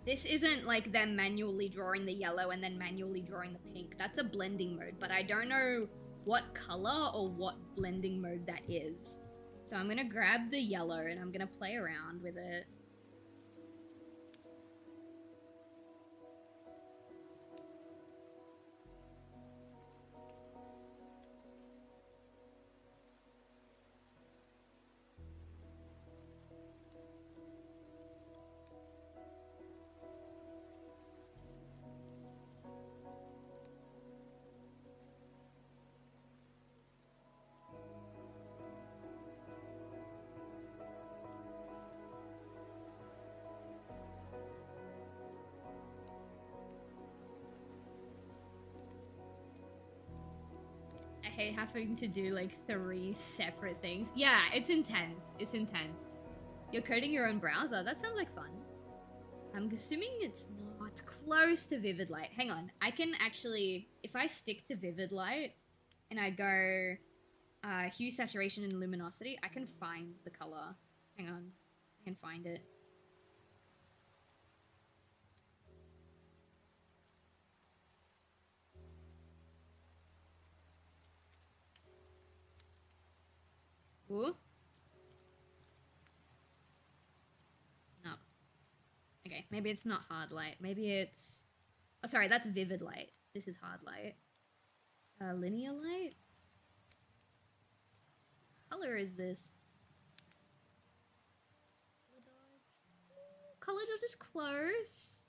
S2: This isn't like them manually drawing the yellow and then manually drawing the pink. That's a blending mode, but I don't know what color or what blending mode that is. So I'm gonna grab the yellow and I'm gonna play around with it. I hate having to do like 3 separate things. Yeah, it's intense. It's intense. You're coding your own browser? That sounds like fun. I'm assuming it's not close to Vivid Light. Hang on. I can actually, if I stick to Vivid Light and I go hue, saturation, and luminosity, I can find the color. Hang on. I can find it. Ooh. No. Okay, maybe it's not hard light. Maybe it's... Oh, sorry, that's vivid light. This is hard light. Linear light? What color is this? little just close.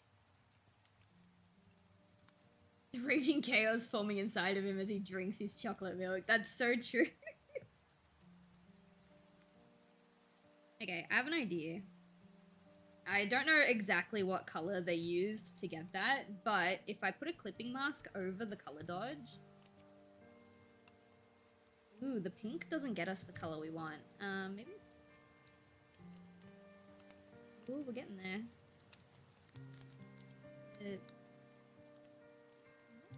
S2: The raging chaos forming inside of him as he drinks his chocolate milk. That's so true. Okay, I have an idea. I don't know exactly what color they used to get that, but if I put a clipping mask over the color dodge... Ooh, the pink doesn't get us the color we want. Maybe it's... Ooh, we're getting there.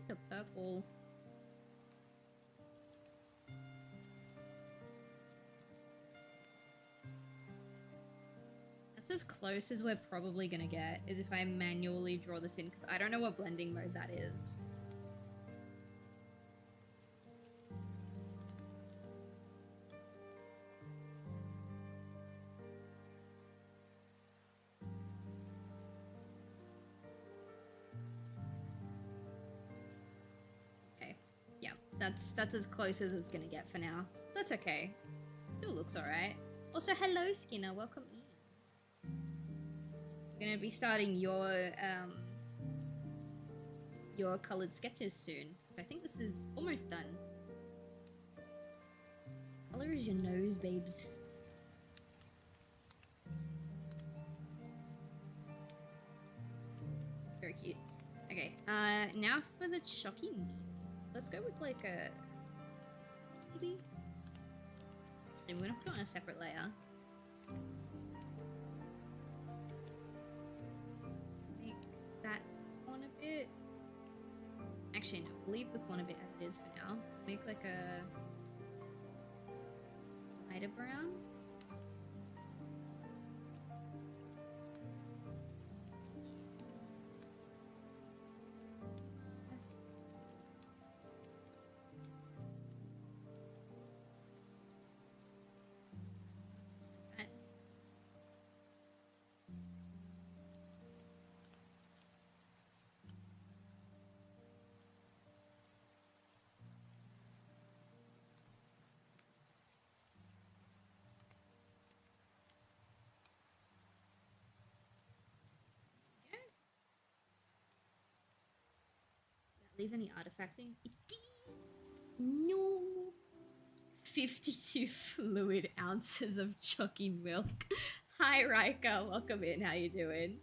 S2: The purple... As close as we're probably gonna get is if I manually draw this in, because I don't know what blending mode that is. Okay, yeah, that's as close as it's gonna get for now. That's okay. Still looks alright. Also, hello Skinner, welcome in. Gonna be starting your colored sketches soon. I think this is almost done. What color is your nose, babes? Very cute. Okay, now for the chalky meat. Let's go with like a... maybe? Actually, we're gonna put it on a separate layer. That corner bit. Actually, no, we'll leave the corner bit as it is for now. Make like a lighter brown. Leave any artifacting? No. 52 fluid ounces of chalky milk. Hi Rika, welcome in. How you doing?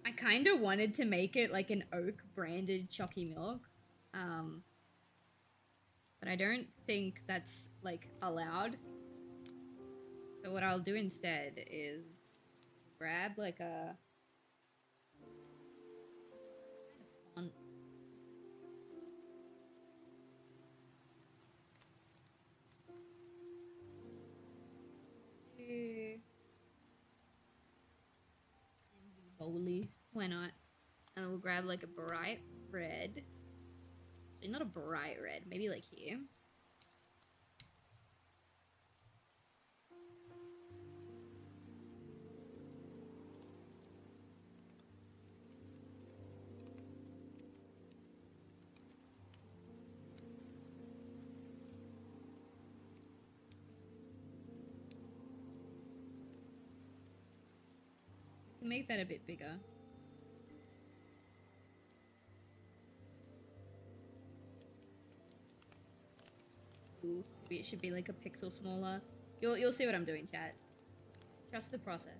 S2: I kind of wanted to make it like an oak branded chalky milk, but I don't think that's like allowed. So what I'll do instead is grab like a font. Let's do MV Bowley. Why not? And we'll grab like a bright red. Actually, not a bright red. Maybe like here. Make that a bit bigger. Ooh, maybe it should be like a pixel smaller. You'll see what I'm doing, chat. Trust the process.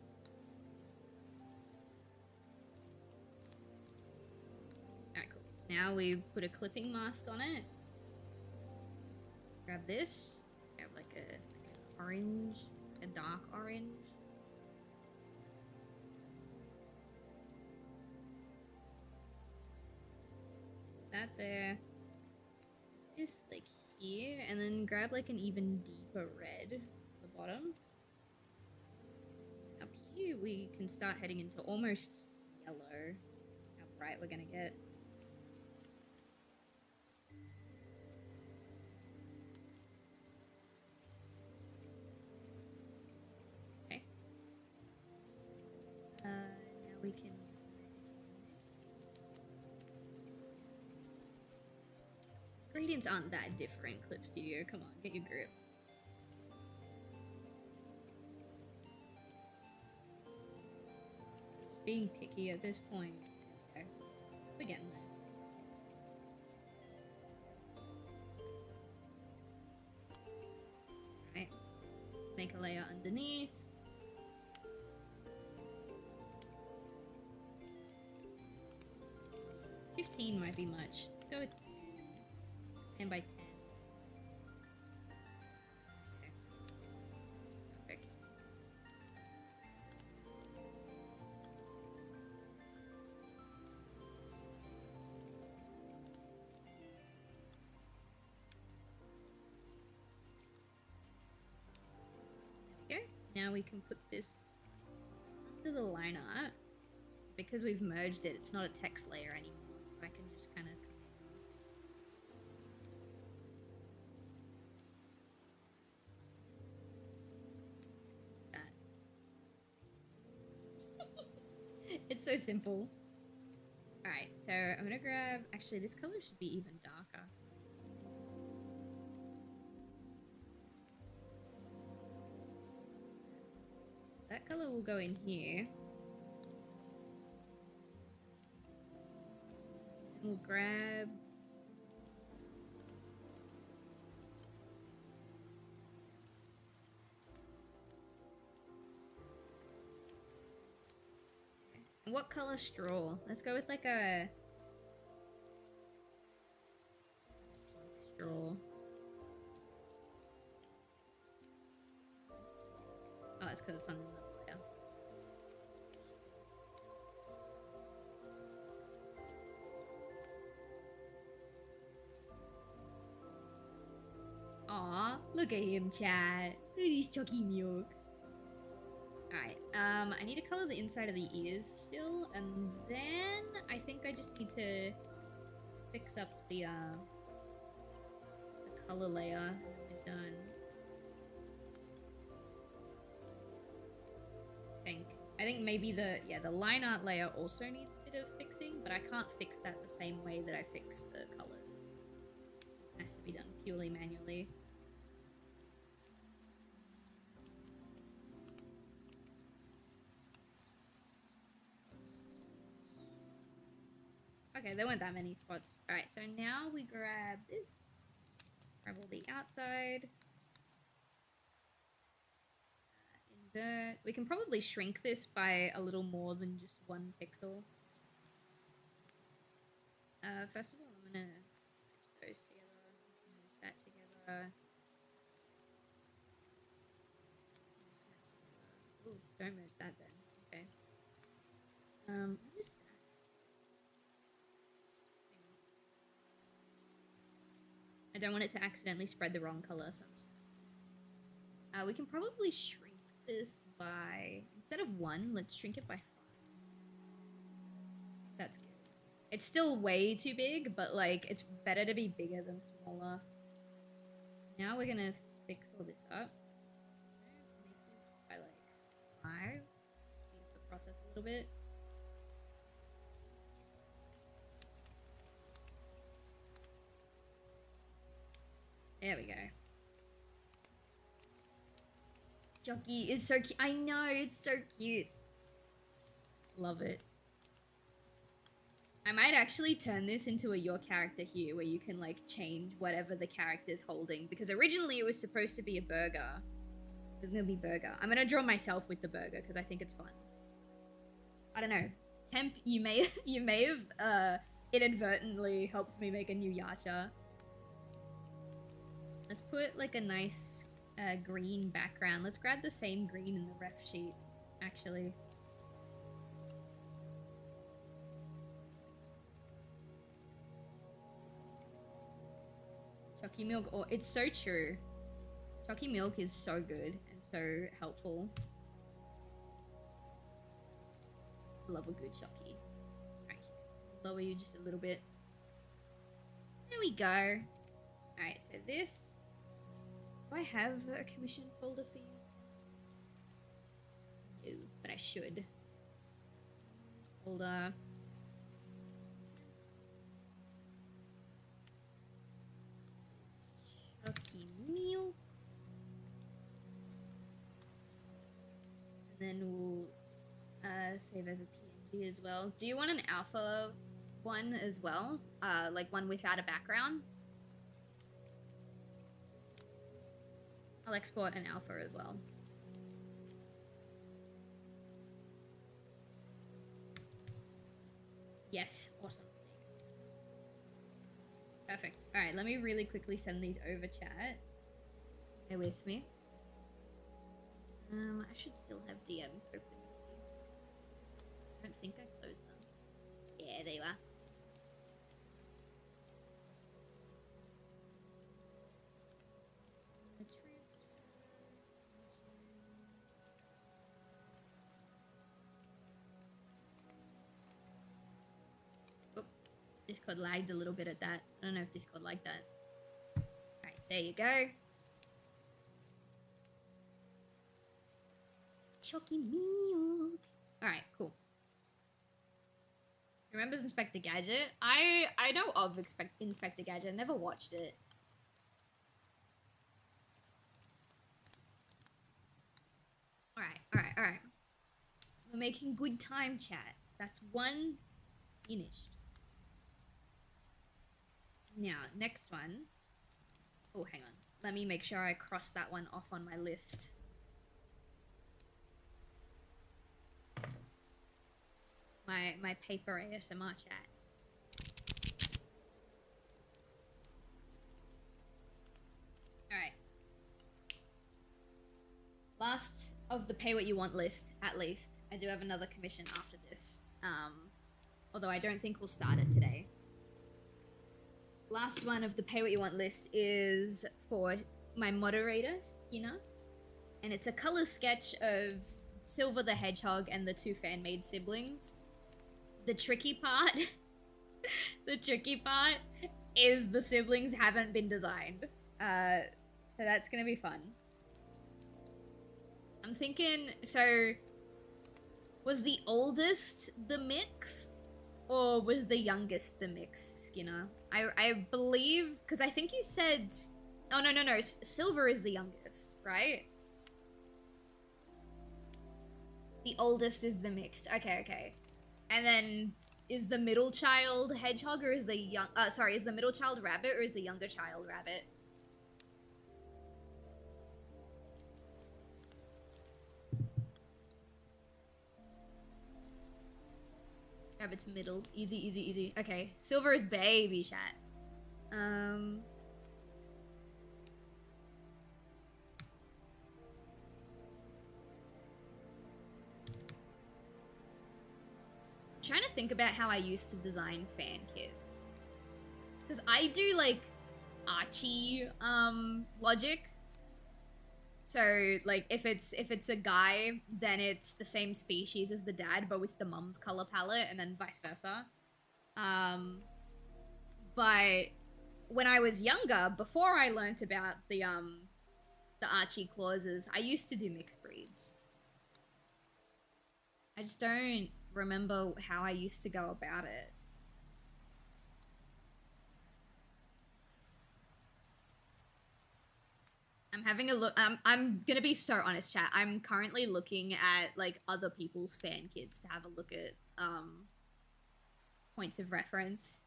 S2: Alright, cool. Now we put a clipping mask on it. Grab this. Grab like an orange, a dark orange. That there. Just like here, and then grab like an even deeper red at the bottom. Up here we can start heading into almost yellow. How bright we're gonna get. Okay. Now we can Ingredients aren't that different, Clip Studio. Come on, get your grip. Being picky at this point. Okay. We're getting there. Right. Make a layer underneath. $15 might be much. Let's go with 10 by 10. Okay. Perfect. There we go. Now we can put this under the line art. Because we've merged it, it's not a text layer anymore. So I can just kind of that. It's so simple. Alright, so I'm gonna grab, actually this color should be even darker. That color will go in here. We'll grab and what color straw? Let's go with like a straw. Oh, it's because it's on another layer. Aw, look at him, chat. Look at his chalky milk. Alright, I need to color the inside of the ears still, and then I think I just need to fix up the color layer, and we're done. I think maybe the line art layer also needs a bit of fixing, but I can't fix that the same way that I fixed the colors. This has to be done purely manually. Okay, there weren't that many spots. Alright, so now we grab this. Grab all the outside. Invert. We can probably shrink this by a little more than just 1 pixel. First of all, I'm gonna merge those together. Merge that together. Ooh, don't merge that then. Okay. What is that? I don't want it to accidentally spread the wrong color, so I'm just... we can probably shrink this by... Instead of 1, let's shrink it by 5. That's good. It's still way too big, but, like, it's better to be bigger than smaller. Now we're gonna fix all this up. Make this by, like, 5. Speed up the process a little bit. There we go. Jockey is so cute. I know, it's so cute. Love it. I might actually turn this into a your character here where you can like change whatever the character's holding, because originally it was supposed to be a burger. It was gonna be burger. I'm gonna draw myself with the burger because I think it's fun. I don't know. Temp, you may have inadvertently helped me make a new Yacha. Let's put like a nice green background. Let's grab the same green in the ref sheet, actually. Chalky milk, oh, it's so true. Chalky milk is so good and so helpful. Love a good chalky. Right, lower you just a little bit. There we go. Alright, so this... Do I have a commission folder for you? No, but I should. Folder. Cookie milk. And then we'll save as a PNG as well. Do you want an alpha one as well? Like one without a background? I'll export an alpha as well. Yes, awesome. Perfect. All right, let me really quickly send these over chat. Bear with me. I should still have DMs open with you. I don't think I closed them. Yeah, there you are. Discord lagged a little bit at that. I don't know if Discord liked that. Alright, there you go. Chalky milk. Alright, cool. Remembers Inspector Gadget? I know of Inspector Gadget. I never watched it. Alright. We're making good time, chat. That's one finished. Now, next one. Oh, hang on. Let me make sure I cross that one off on my list. My paper ASMR chat. Alright. Last of the pay what you want list, at least. I do have another commission after this. Although I don't think we'll start it today. Last one of the pay what you want list is for my moderator, Skinner. And it's a color sketch of Silver the Hedgehog and the two fan-made siblings. The tricky part, is the siblings haven't been designed. So that's gonna be fun. I'm thinking, so was the oldest the mix? Or was the youngest the mix, Skinner? I believe, because I think you said... Oh, no. Silver is the youngest, right? The oldest is the mixed. Okay. And then, is the middle child hedgehog, or is the young... sorry, is the middle child rabbit, or is the younger child rabbit? Rabbit's middle. Easy. Okay. Silver is baby chat. Trying to think about how I used to design fan kids. Because I do, like, Archie, logic. So, like, if it's a guy, then it's the same species as the dad, but with the mum's color palette, and then vice versa. But when I was younger, before I learnt about the Archie clauses, I used to do mixed breeds. I just don't remember how I used to go about it. I'm having a look. I'm gonna be so honest, chat. I'm currently looking at like other people's fan kids to have a look at points of reference.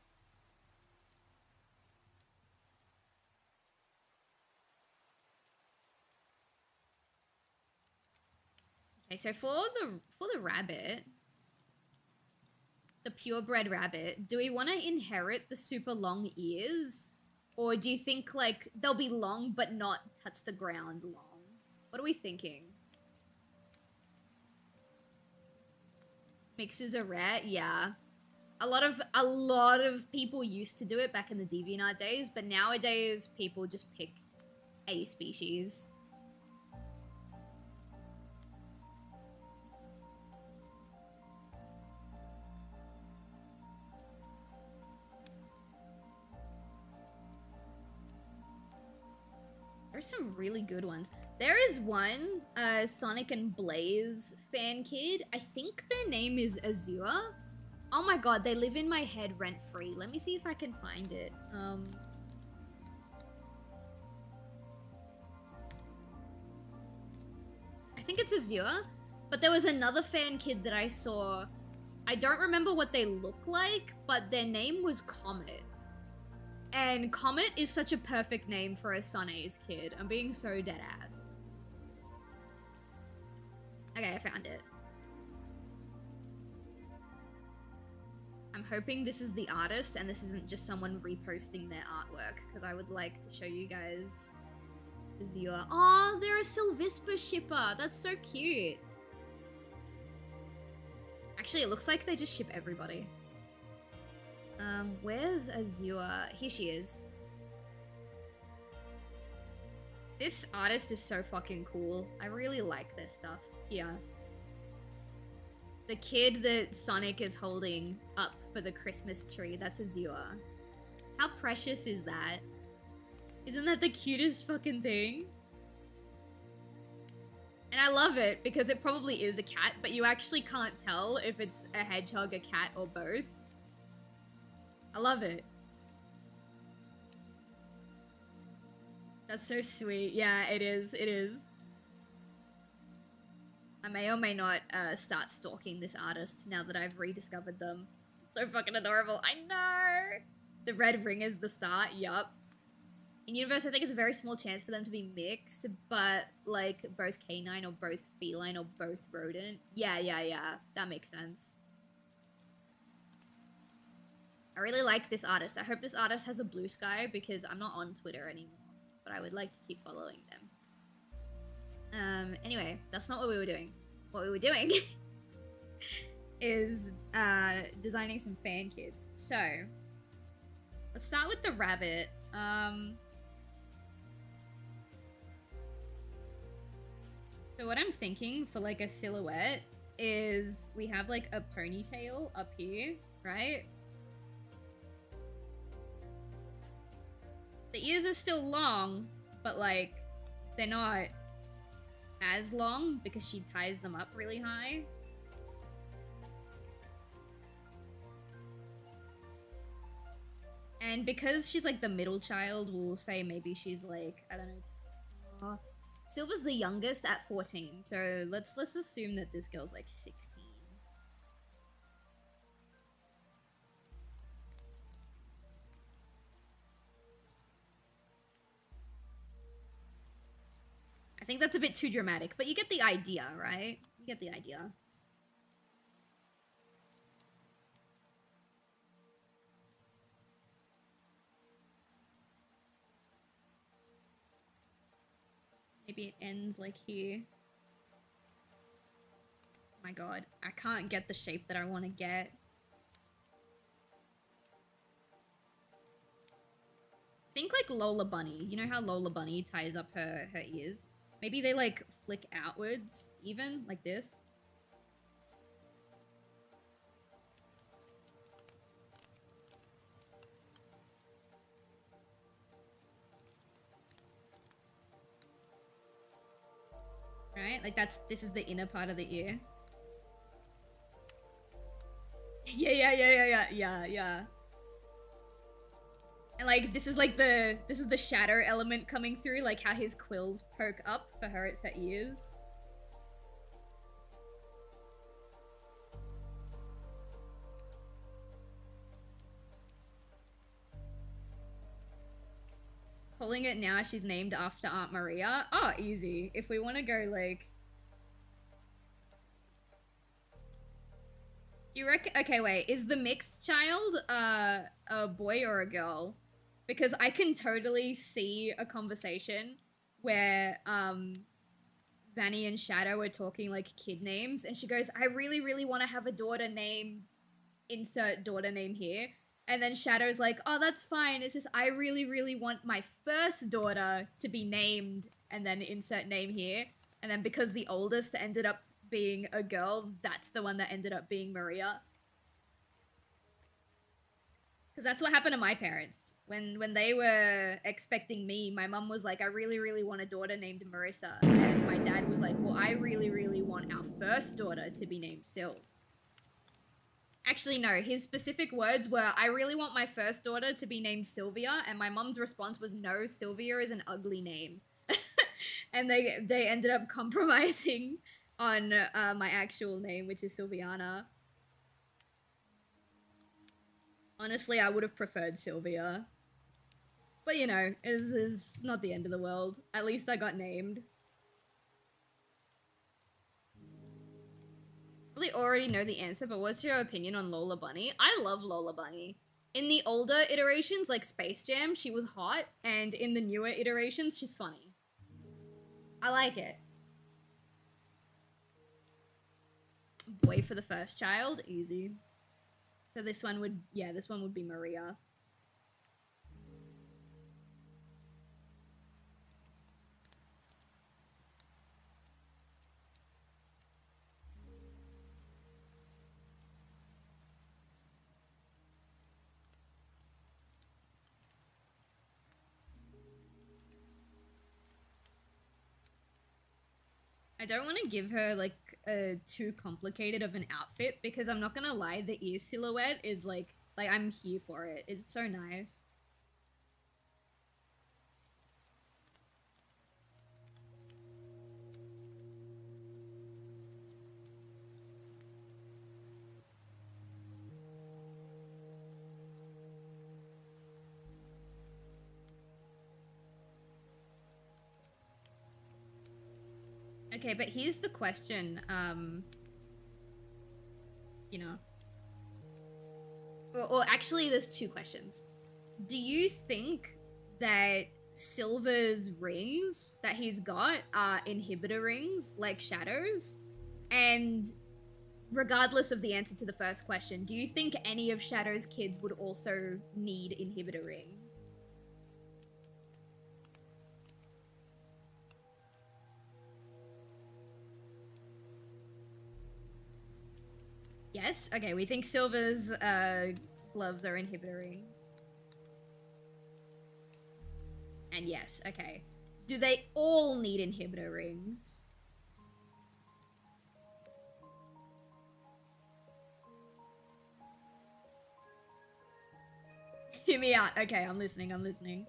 S2: Okay, so for the rabbit, the purebred rabbit, do we want to inherit the super long ears? Or do you think, like, they'll be long but not touch the ground long? What are we thinking? Mixes are rare? Yeah. A lot of people used to do it back in the DeviantArt days, but nowadays people just pick a species. There's some really good ones. There is one, Sonic and Blaze fan kid. I think their name is Azure. Oh my god, they live in my head rent-free. Let me see if I can find it. think it's Azure, but there was another fan kid that I saw. I don't remember what they look like, but their name was Comet. And Comet is such a perfect name for a Sunny's kid. I'm being so dead ass. Okay, I found it. I'm hoping this is the artist and this isn't just someone reposting their artwork, because I would like to show you guys Azure. Oh, they're a Sylvisper shipper. That's so cute. Actually, it looks like they just ship everybody. Where's Azure? Here she is. This artist is so fucking cool. I really like their stuff. Here. The kid that Sonic is holding up for the Christmas tree, that's Azure. How precious is that? Isn't that the cutest fucking thing? And I love it because it probably is a cat, but you actually can't tell if it's a hedgehog, a cat, or both. I love it. That's so sweet. Yeah, it is. It is. I may or may not start stalking this artist now that I've rediscovered them. So fucking adorable. I know! The red ring is the start. Yup. In universe, I think it's a very small chance for them to be mixed, but like both canine or both feline or both rodent. Yeah. That makes sense. I really like this artist. I hope this artist has a Bluesky because I'm not on Twitter anymore, but I would like to keep following them. Anyway, that's not what we were doing. What we were doing is designing some fan kids. So, let's start with the rabbit. So what I'm thinking for like a silhouette is we have like a ponytail up here, right? The ears are still long, but like they're not as long because she ties them up really high. And because she's like the middle child, we'll say maybe she's like, I don't know. Silver's the youngest at 14, so let's assume that this girl's like 16. I think that's a bit too dramatic, but you get the idea, right? You get the idea. Maybe it ends like here. Oh my god, I can't get the shape that I want to get. Think like Lola Bunny. You know how Lola Bunny ties up her ears? Maybe they like flick outwards, even, like this. Right? Like this is the inner part of the ear. Yeah. And like this is the shadow element coming through, like how his quills poke up. For her, it's her ears. Calling it now, she's named after Aunt Maria. Oh, easy. If we want to go like... Do you reckon... Okay, wait. Is the mixed child a boy or a girl? Because I can totally see a conversation where Vanny and Shadow are talking like kid names, and she goes, I really, really want to have a daughter named... Insert daughter name here. And then Shadow's like, oh, that's fine. It's just I really, really want my first daughter to be named, and then insert name here. And then because the oldest ended up being a girl, that's the one that ended up being Maria. Because that's what happened to my parents. When they were expecting me, my mum was like, I really, really want a daughter named Marissa. And my dad was like, well, I really, really want our first daughter to be named Silv. Actually, no. His specific words were, I really want my first daughter to be named Sylvia, and my mum's response was, no, Sylvia is an ugly name. and they ended up compromising on my actual name, which is Sylviana. Honestly, I would have preferred Sylvia. But you know, is not the end of the world. At least I got named. Probably already know the answer, but what's your opinion on Lola Bunny? I love Lola Bunny. In the older iterations, like Space Jam, she was hot, and in the newer iterations, she's funny. I like it. Boy for the first child, easy. So this one would, yeah, this one would be Maria. I don't want to give her like too complicated of an outfit because I'm not gonna lie, the ear silhouette is like I'm here for it. It's so nice. Okay, but here's the question, you know. Or actually, there's two questions. Do you think that Silver's rings that he's got are inhibitor rings, like Shadow's? And regardless of the answer to the first question, do you think any of Shadow's kids would also need inhibitor rings? Yes? Okay, we think Silver's gloves are inhibitor rings. And yes, okay. Do they all need inhibitor rings? Hear me out. Okay, I'm listening, I'm listening.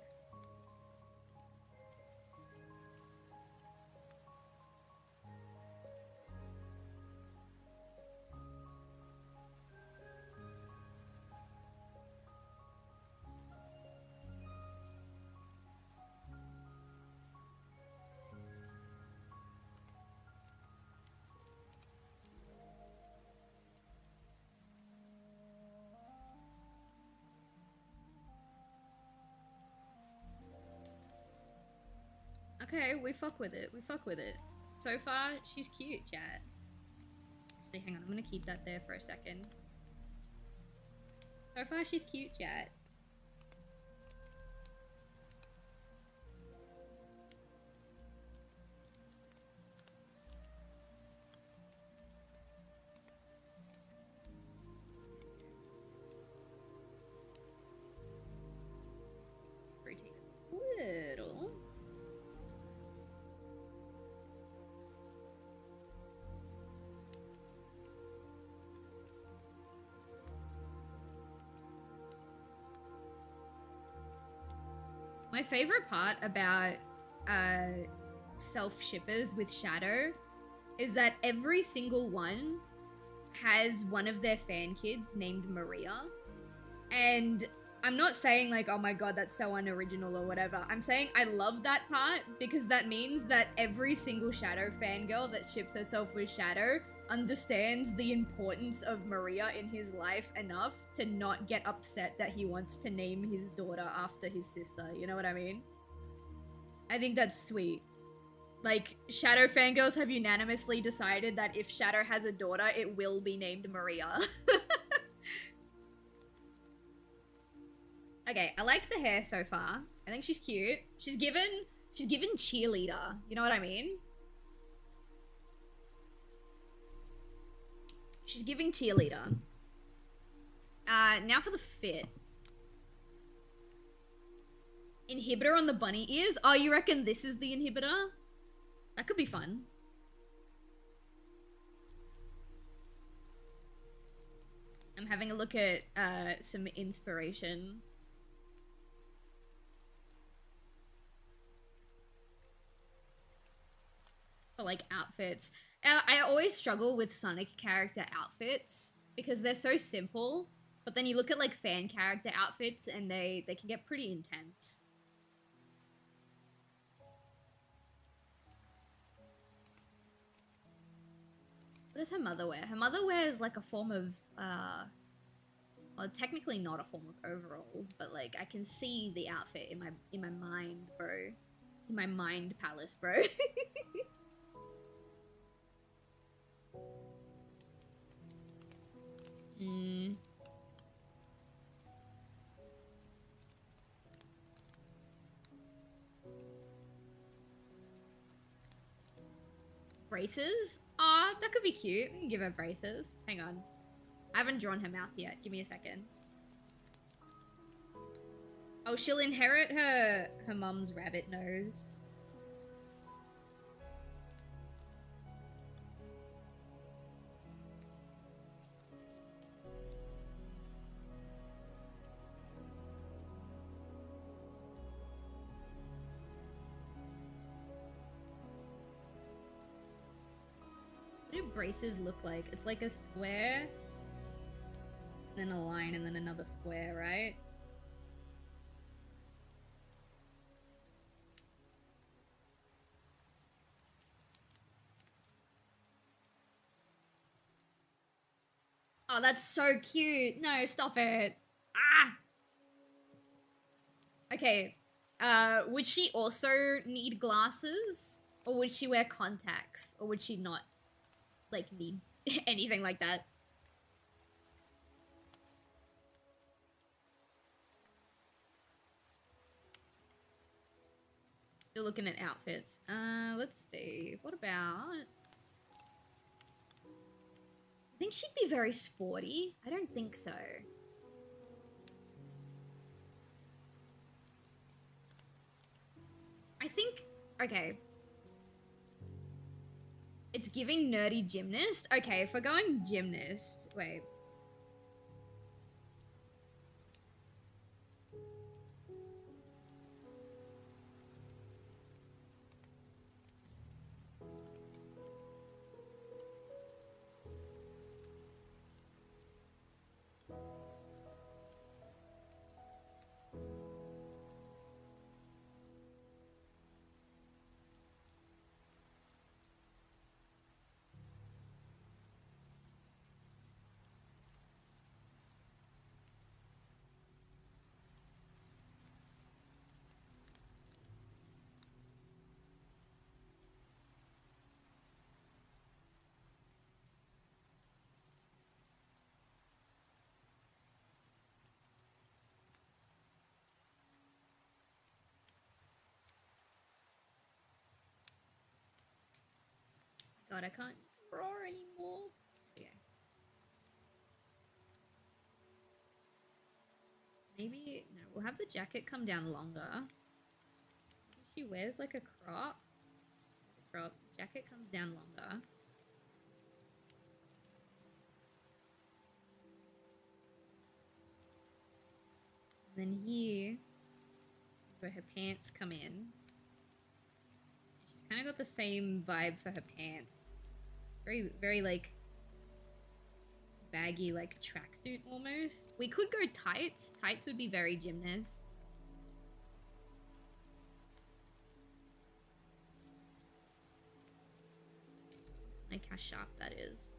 S2: Okay, we fuck with it. We fuck with it. So far, she's cute, chat. Actually, hang on. I'm gonna keep that there for a second. So far, she's cute, chat. Rotate a little. My favorite part about self-shippers with Shadow is that every single one has one of their fan kids named Maria. And I'm not saying like, oh my god, that's so unoriginal or whatever. I'm saying I love that part because that means that every single Shadow fangirl that ships herself with Shadow understands the importance of Maria in his life enough to not get upset that he wants to name his daughter after his sister. You know what I mean? I think that's sweet. Like, Shadow fangirls have unanimously decided that if Shadow has a daughter, it will be named Maria. Okay, I like the hair so far. I think she's cute. She's given cheerleader. You know what I mean? She's giving cheerleader. Now for the fit. Inhibitor on the bunny ears? Oh, you reckon this is the inhibitor? That could be fun. I'm having a look at some inspiration. for like outfits. I always struggle with Sonic character outfits because they're so simple, but then you look at like fan character outfits and they can get pretty intense. What does her mother wear? Her mother wears like a form of well, technically not a form of overalls, but like I can see the outfit in my mind, bro. In my mind palace, bro. Braces? Aw, that could be cute. We can give her braces. Hang on. I haven't drawn her mouth yet. Give me a second. Oh, she'll inherit her mum's rabbit nose. What do braces look like? It's like a square, then a line, and then another square, right? Oh, that's so cute. No, stop it. Ah! Okay. Would she also need glasses? Or would she wear contacts? Or would she not, like, need anything like that? Still looking at outfits. Let's see. What about... I think she'd be very sporty. I don't think so. I think... Okay. It's giving nerdy gymnast? Okay, if we're going gymnast... Wait. God, I can't draw anymore. Okay. Maybe, no, we'll have the jacket come down longer. She wears like a crop. Crop. Jacket comes down longer. And then here, where her pants come in. She's kind of got the same vibe for her pants. Very, very like baggy, like tracksuit almost. We could go tights. Tights would be very gymnast. Like how sharp that is.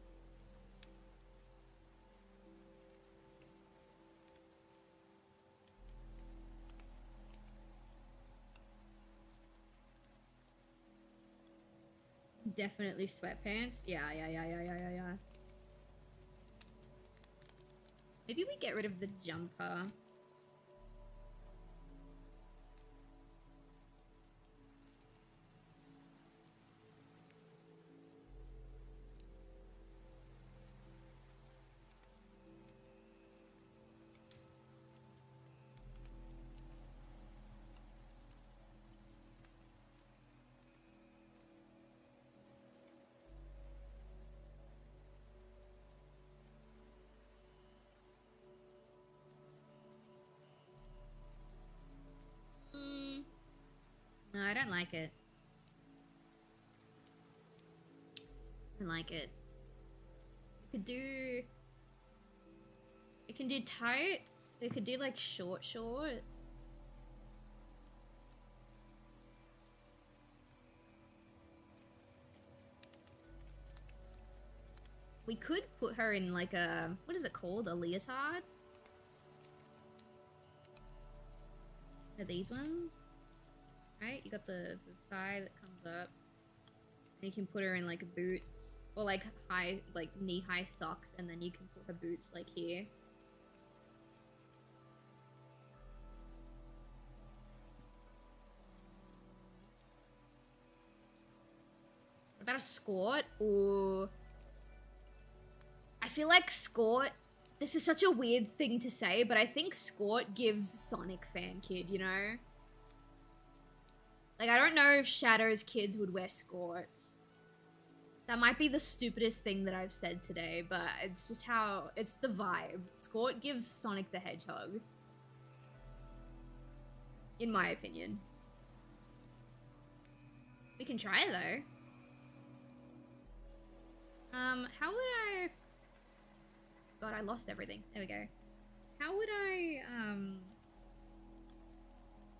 S2: Definitely sweatpants. Yeah. Maybe we get rid of the jumper. No, I don't like it. I like it. It can do tights. It could do like short shorts. We could put her in like a, what is it called? A leotard? Are these ones? Right? You got the thigh that comes up. And you can put her in like boots. Or like high, like knee-high socks, and then you can put her boots like here. What about a skirt? Or I feel like skirt. This is such a weird thing to say, but I think skirt gives Sonic fan kid, you know? Like, I don't know if Shadow's kids would wear skirts. That might be the stupidest thing that I've said today, but it's just how, it's the vibe. Skirt gives Sonic the Hedgehog. In my opinion. We can try though. How would I... God, I lost everything. There we go. How would I,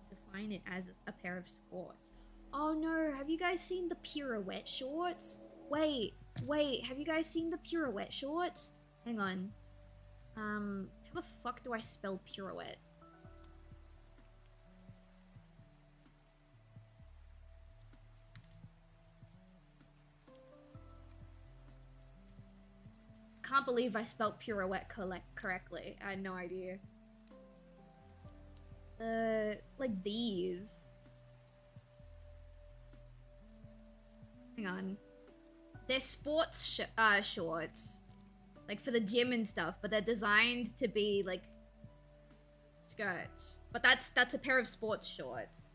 S2: define it as a pair of skirts? Oh no, have you guys seen the pirouette shorts? Wait, have you guys seen the pirouette shorts? Hang on. How the fuck do I spell pirouette? Can't believe I spelled pirouette correctly. I had no idea. Like these. Hang on. They're sports shorts. Like for the gym and stuff, but they're designed to be like skirts. But that's a pair of sports shorts.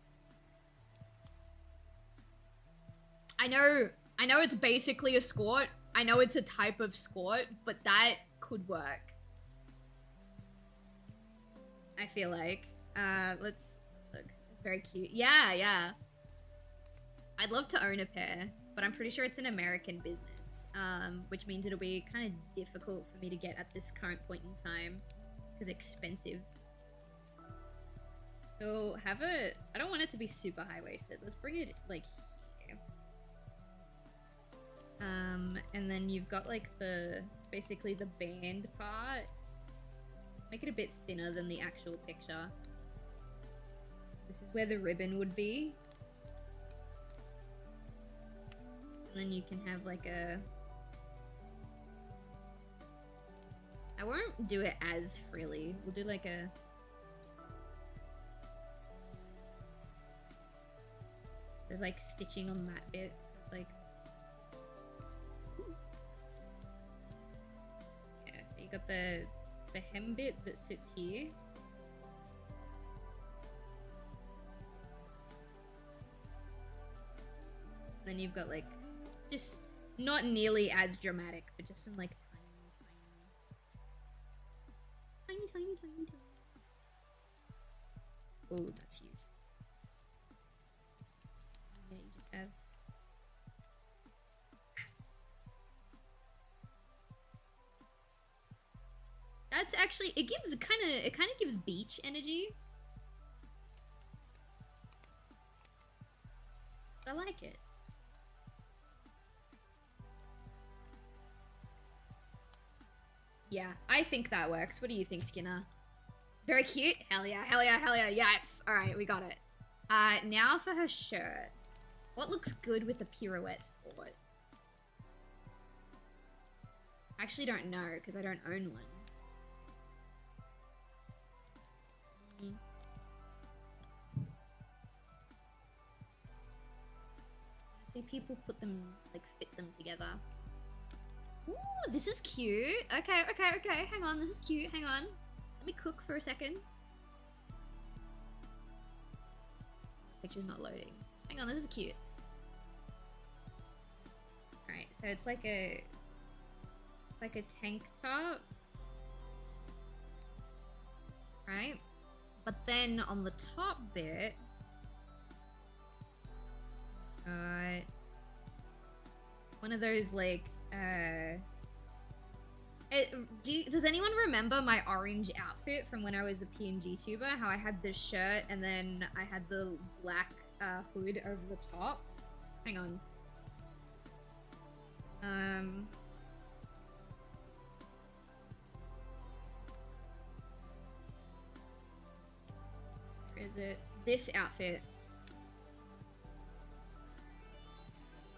S2: I know it's basically a skirt. I know it's a type of skirt, but that could work. I feel like. Let's look. It's very cute. Yeah. I'd love to own a pair, but I'm pretty sure it's an American business, which means it'll be kind of difficult for me to get at this current point in time, because expensive. So have a, I don't want it to be super high-waisted. Let's bring it like here. And then you've got like basically the band part. Make it a bit thinner than the actual picture. This is where the ribbon would be. And then you can have like a... I won't do it as frilly. We'll do like a... There's like stitching on that bit. So it's like... Yeah, so you got the hem bit that sits here. Then you've got like, just not nearly as dramatic, but just some like tiny. Oh, that's huge. Yeah, you just have. That's actually, it kind of gives beach energy. But I like it. Yeah, I think that works. What do you think, Skinner? Very cute. Hell yeah. Yes. All right, we got it. Now for her shirt. What looks good with a pirouette skirt? I actually don't know because I don't own one. I see people put them, like, fit them together. Ooh, this is cute. Okay. Hang on, this is cute. Hang on. Let me cook for a second. Picture's not loading. Hang on, this is cute. Alright, so it's like a tank top. Right? But then on the top bit, one of those like Does anyone remember my orange outfit from when I was a PNG tuber? How I had the shirt and then I had the black hood over the top? Hang on. Where is it? This outfit.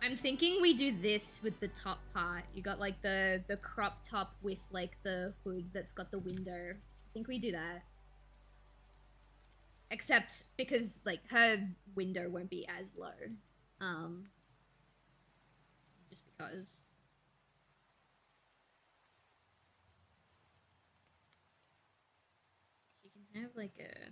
S2: I'm thinking we do this with the top part. You got like the crop top with like the hood that's got the window. I think we do that. Except because like her window won't be as low. Just because. She can have like a...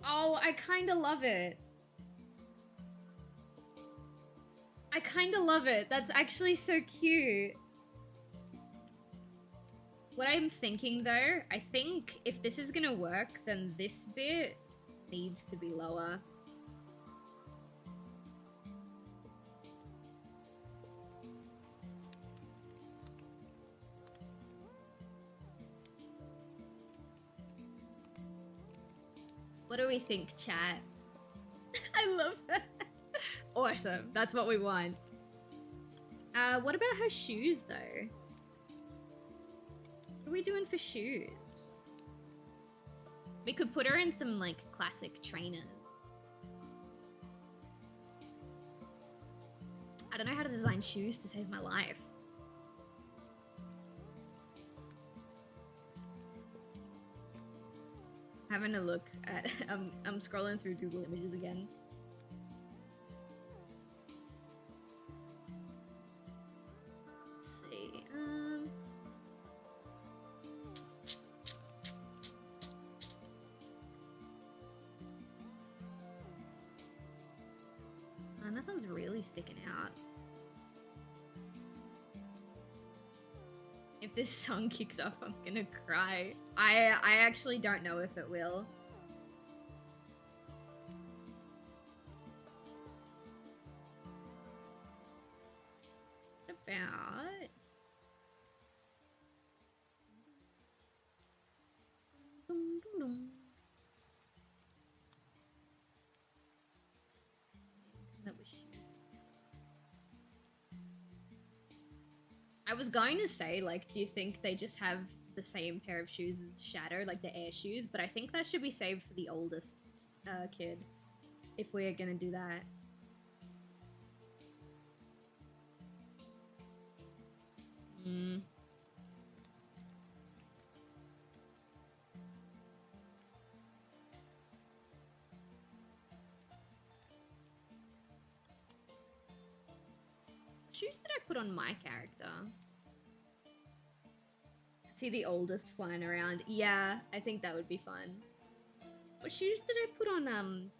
S2: Oh, I kind of love it. I kind of love it. That's actually so cute. What I'm thinking though, I think if this is gonna work, then this bit needs to be lower. What do we think, chat? I love her. Awesome. That's what we want. What about her shoes, though? What are we doing for shoes? We could put her in some, like, classic trainers. I don't know how to design shoes to save my life. Having a look at... I'm scrolling through Google Images again. Let's see. Oh, nothing's really sticking out. If this song kicks off, I'm gonna cry. I actually don't know if it will. What about... Dum, dum, dum. That was shoes. I was going to say, like, do you think they just have the same pair of shoes as Shadow, like the air shoes? But I think that should be saved for the oldest kid, if we're gonna do that. What shoes did I put on my character? See the oldest flying around. Yeah, I think that would be fun. What shoes did I put on,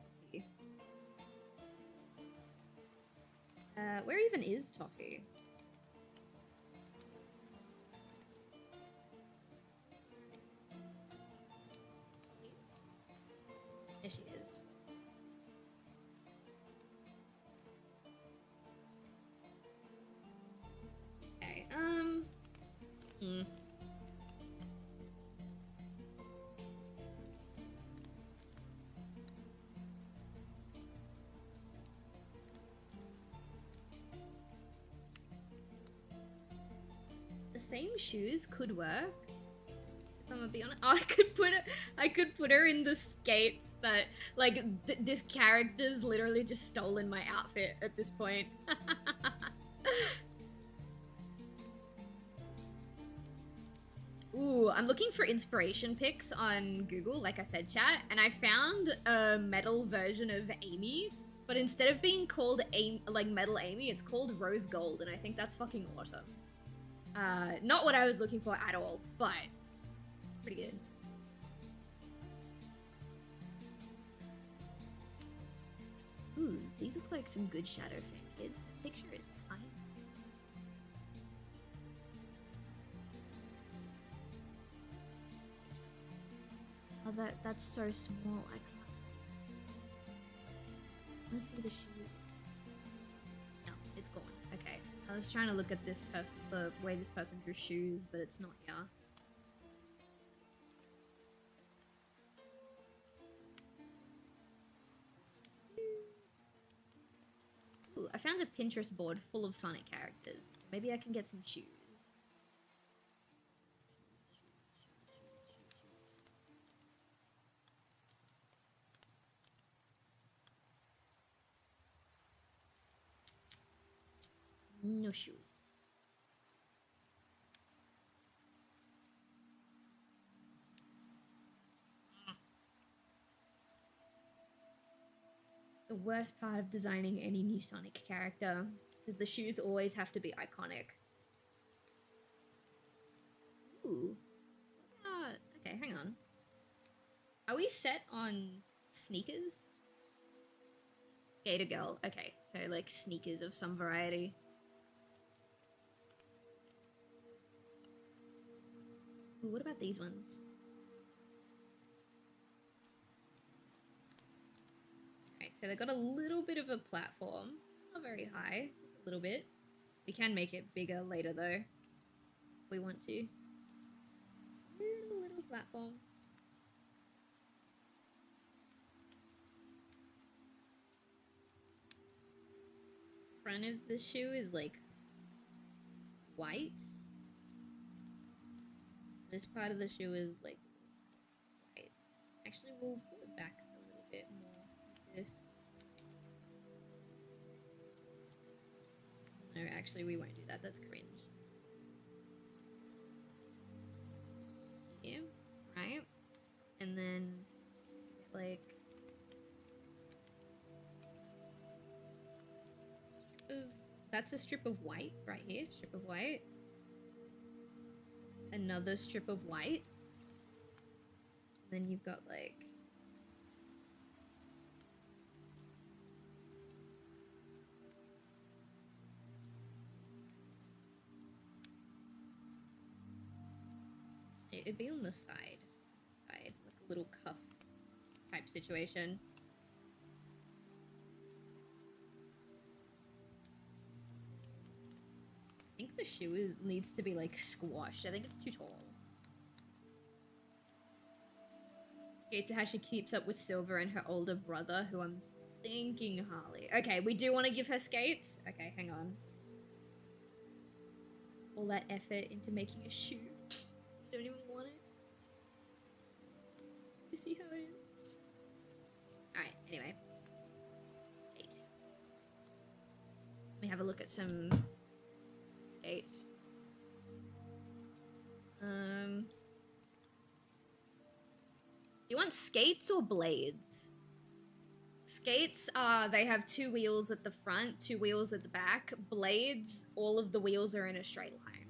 S2: where even is Toffee? There she is. Okay, same shoes could work. If I'm gonna be honest, oh, I could put her in the skates that like this character's literally just stolen my outfit at this point. Ooh, I'm looking for inspiration pics on Google, like I said, chat, and I found a metal version of Amy, but instead of being called Metal Amy, it's called Rose Gold, and I think that's fucking awesome. Not what I was looking for at all, but pretty good. Ooh, these look like some good shadow fan kids. The picture is tiny. Oh, that's so small. I can't see. Let's see the shoes. No, it's gone. Okay. I was trying to look at this person, the way this person drew shoes, but it's not here. Ooh, I found a Pinterest board full of Sonic characters. Maybe I can get some shoes. No shoes. The worst part of designing any new Sonic character is the shoes always have to be iconic. Ooh. Okay, hang on. Are we set on sneakers? Skater girl. Okay, so like sneakers of some variety. Ooh, what about these ones? Okay, so they've got a little bit of a platform. Not very high, just a little bit. We can make it bigger later though, if we want to. Little platform. Front of the shoe is like white. This part of the shoe is like white. Actually, we'll put it back a little bit more like this. No, actually, we won't do that. That's cringe. Yeah, right? And then, like, that's a strip of white right here. Strip of white. Another strip of white. And then you've got like it'd be on the side, like a little cuff type situation. I think the shoe needs to be like squashed. I think it's too tall. Skates how she keeps up with Silver and her older brother, who I'm thinking Harley. Okay, we do want to give her skates. Okay, hang on. All that effort into making a shoe. Don't even want it. You see how it is? Alright, anyway. Skate. Let me have a look at some skates. Do you want skates or blades? Skates they have 2 wheels at the front, 2 wheels at the back. Blades, all of the wheels are in a straight line.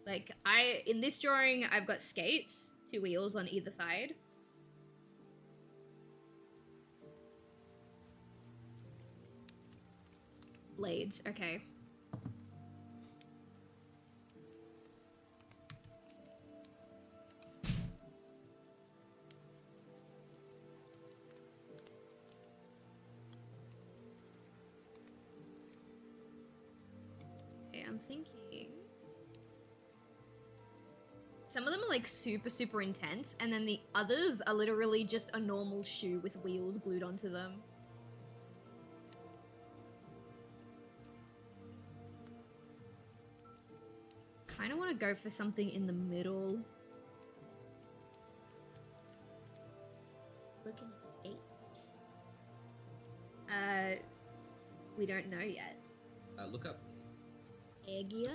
S2: Like, in this drawing, I've got skates, 2 wheels on either side. Blades, okay. Okay, I'm thinking... Some of them are like super intense, and then the others are literally just a normal shoe with wheels glued onto them. kind of want to go for something in the middle. Looking at skates. We don't know yet.
S4: Look up
S2: Air gear?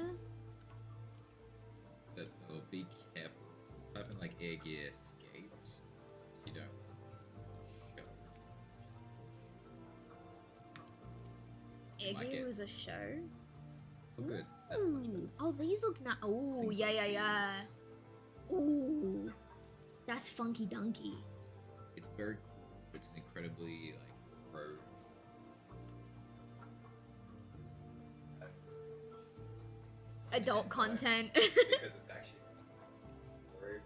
S4: or be careful. Just type in like air gear skates. You don't. Go.
S2: Air
S4: Like
S2: gear
S4: it.
S2: was a show.
S4: Oh, good. That's much better.
S2: Ooh. Oh, these look nice. Oh,
S4: Things
S2: yeah,
S4: like
S2: yeah, yeah.
S4: these.
S2: Ooh. That's funky dunky.
S4: It's very cool. It's an incredibly like pro.
S2: Adult content.
S3: Because it's actually.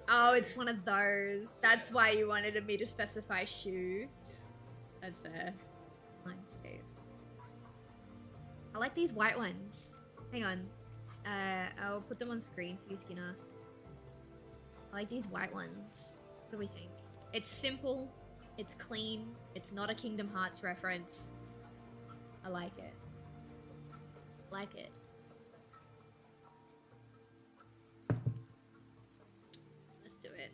S2: Oh, it's one of those. That's why you wanted me to specify shoe. That's fair. Line skates. I like these white ones. Hang on. I'll put them on screen for you, Skinner. I like these white ones. What do we think? It's simple. It's clean. It's not a Kingdom Hearts reference. I like it. Like it. Let's do it.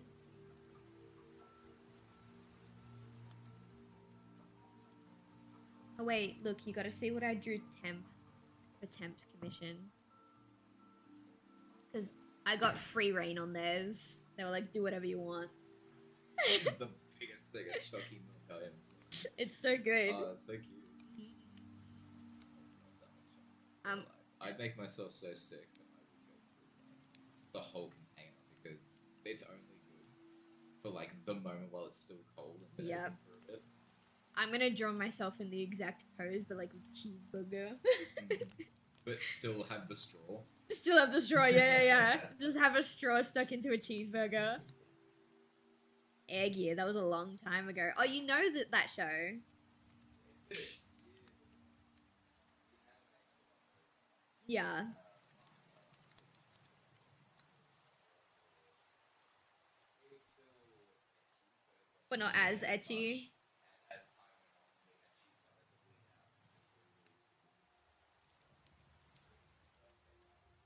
S2: Oh wait, look, you gotta see what I drew temp for Temp's commission. Because I got free reign on theirs. They were like, do whatever you want.
S4: This is the biggest thing at Shocky Milk I am.
S2: It's so good.
S4: Oh, it's so cute. I make myself so sick that I would go through the whole container because it's only good for like the moment while it's still cold and then
S2: Yep.
S4: open for a bit.
S2: I'm gonna draw myself in the exact pose, but like with cheeseburger.
S4: But still have the straw.
S2: Still have the straw, yeah. Just have a straw stuck into a cheeseburger. Egg year, that was a long time ago. Oh, you know that show? Yeah. But not as etchy.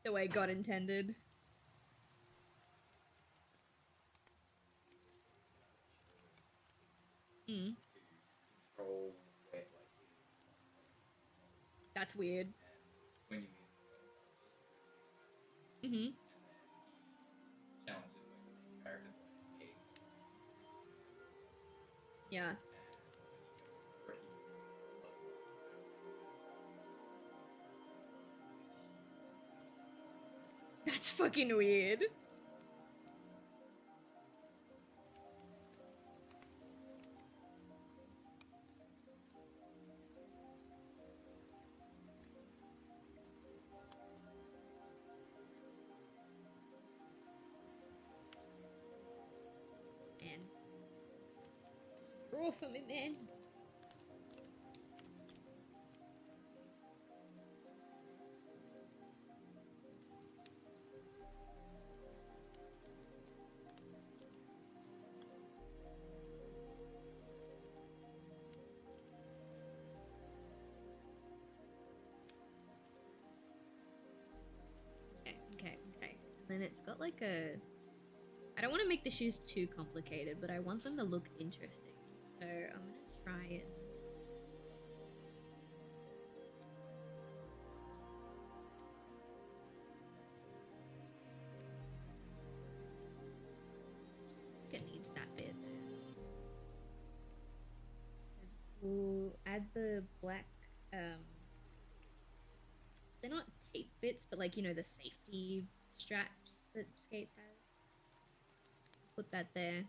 S2: The way God intended. Mm.
S4: Control where, like,
S2: That's weird.
S4: when you
S2: Mm-hmm.
S4: challenges like characters like escape
S2: Yeah. That's fucking weird. Man. Draw for me, man. Okay. And then it's got like a... I don't want to make the shoes too complicated, but I want them to look interesting. So I'm going to try it. I think it needs that bit. We'll add the black... they're not tape bits, but like, you know, the safety straps that skates have. Put that there.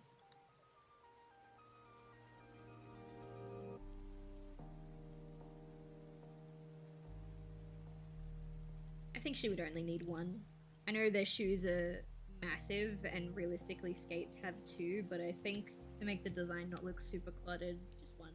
S2: I think she would only need one. I know their shoes are massive and realistically skates have two, but I think to make the design not look super cluttered, just one.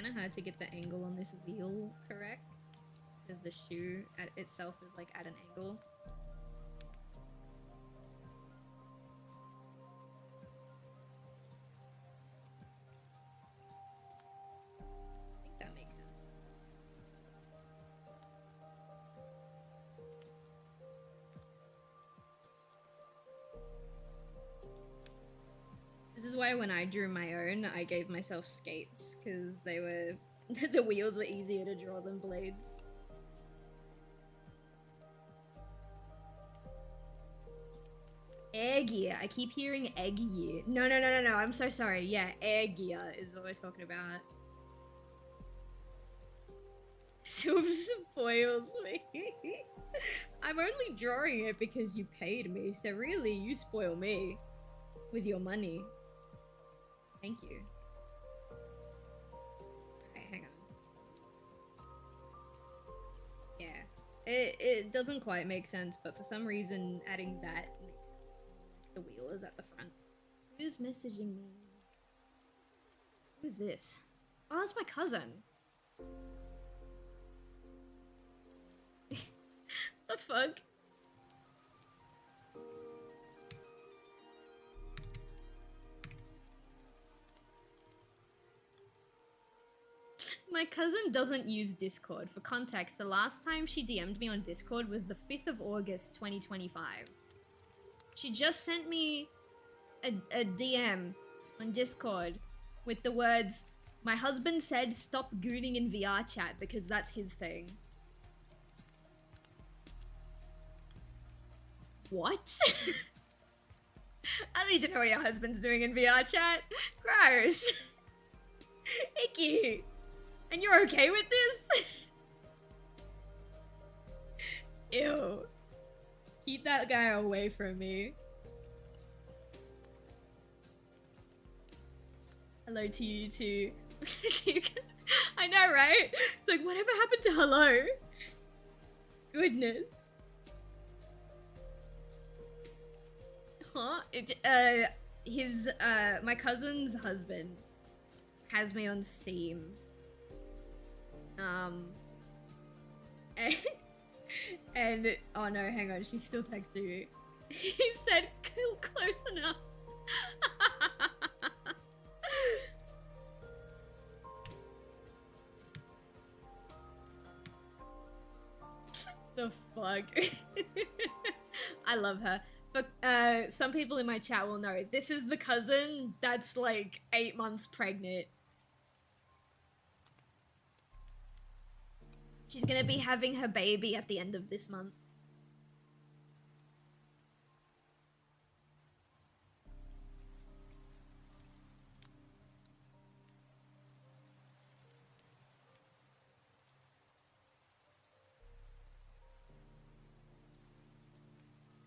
S2: kind of hard to get the angle on this wheel correct, because the shoe itself is like at an angle. I think that makes sense. This is why when I drew my own, I gave myself skates, because they were the wheels were easier to draw than blades. Air gear. I keep hearing egg gear. No. I'm so sorry. Yeah, air gear is what we're talking about. Silv spoils me. I'm only drawing it because you paid me, so really, you spoil me with your money. Thank you. Alright, hang on. Yeah. It doesn't quite make sense, but for some reason adding that makes sense. The wheel is at the front. Who's messaging me? Who's this? Oh, that's my cousin. The fuck? My cousin doesn't use Discord. For context, the last time she DM'd me on Discord was the 5th of August, 2025. She just sent me a DM on Discord with the words, "My husband said stop gooning in VR chat because that's his thing." What? I don't need to know what your husband's doing in VR chat. Gross. Icky. And you're okay with this? Ew. Keep that guy away from me. Hello to you too. I know, right? It's like, whatever happened to hello? Goodness. Huh? My cousin's husband has me on Steam. And oh no, hang on, she's still texting me. He said, close enough. The fuck? I love her. But some people in my chat will know, this is the cousin that's like 8 months pregnant. She's gonna be having her baby at the end of this month.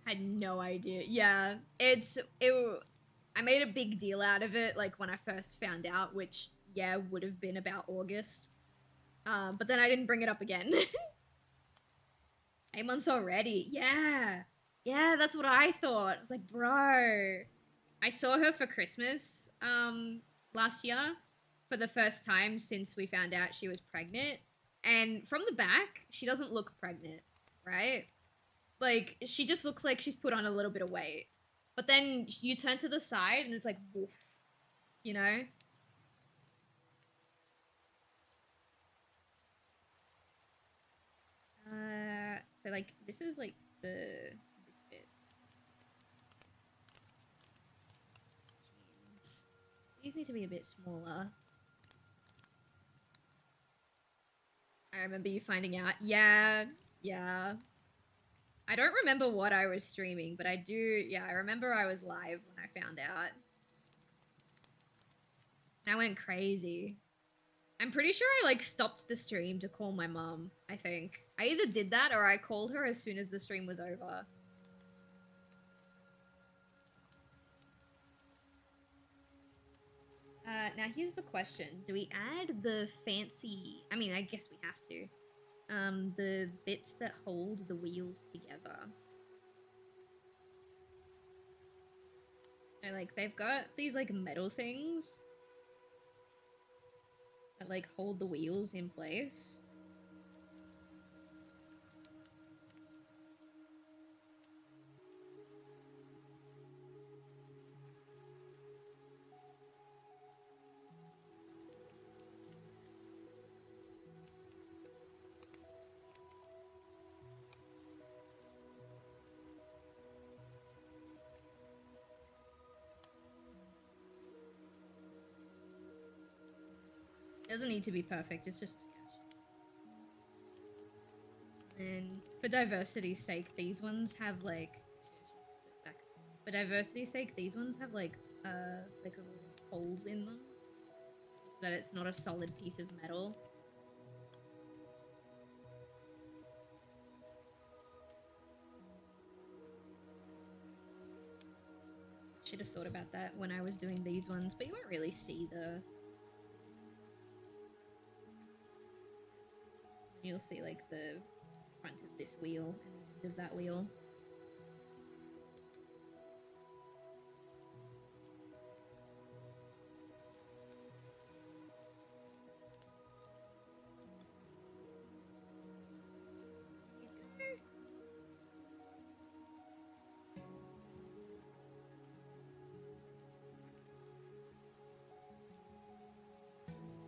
S2: I had no idea. Yeah, I made a big deal out of it, like when I first found out, which, yeah, would have been about August. But then I didn't bring it up again. 8 months already. Yeah. Yeah, that's what I thought. I was like, bro. I saw her for Christmas last year for the first time since we found out she was pregnant. And from the back, she doesn't look pregnant, right? Like, she just looks like she's put on a little bit of weight. But then you turn to the side and it's like, woof. You know? So like, this is like this bit. Which means these need to be a bit smaller. I remember you finding out. Yeah. I don't remember what I was streaming, but I do, yeah, I remember I was live when I found out. And I went crazy. I'm pretty sure I, like, stopped the stream to call my mom, I think. I either did that or I called her as soon as the stream was over. Now here's the question. Do we add the fancy... I mean, I guess we have to. The bits that hold the wheels together. So, like, they've got these, like, metal things. that like hold the wheels in place. It doesn't need to be perfect, it's just a sketch. And for diversity's sake, these ones have like for diversity's sake, these ones have like little holes in them. So that it's not a solid piece of metal. Should have thought about that when I was doing these ones, but you won't really see the... You'll see like the front of this wheel and the end of that wheel.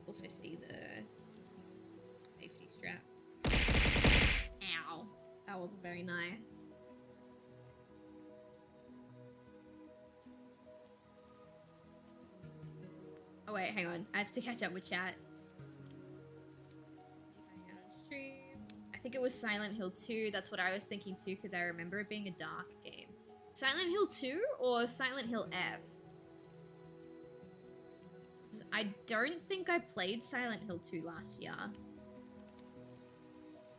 S2: Also see the safety strap. Ow. That wasn't very nice. Oh wait, hang on. I have to catch up with chat. I think it was Silent Hill 2. That's what I was thinking too, because I remember it being a dark game. Silent Hill 2 or Silent Hill F? I don't think I played Silent Hill 2 last year.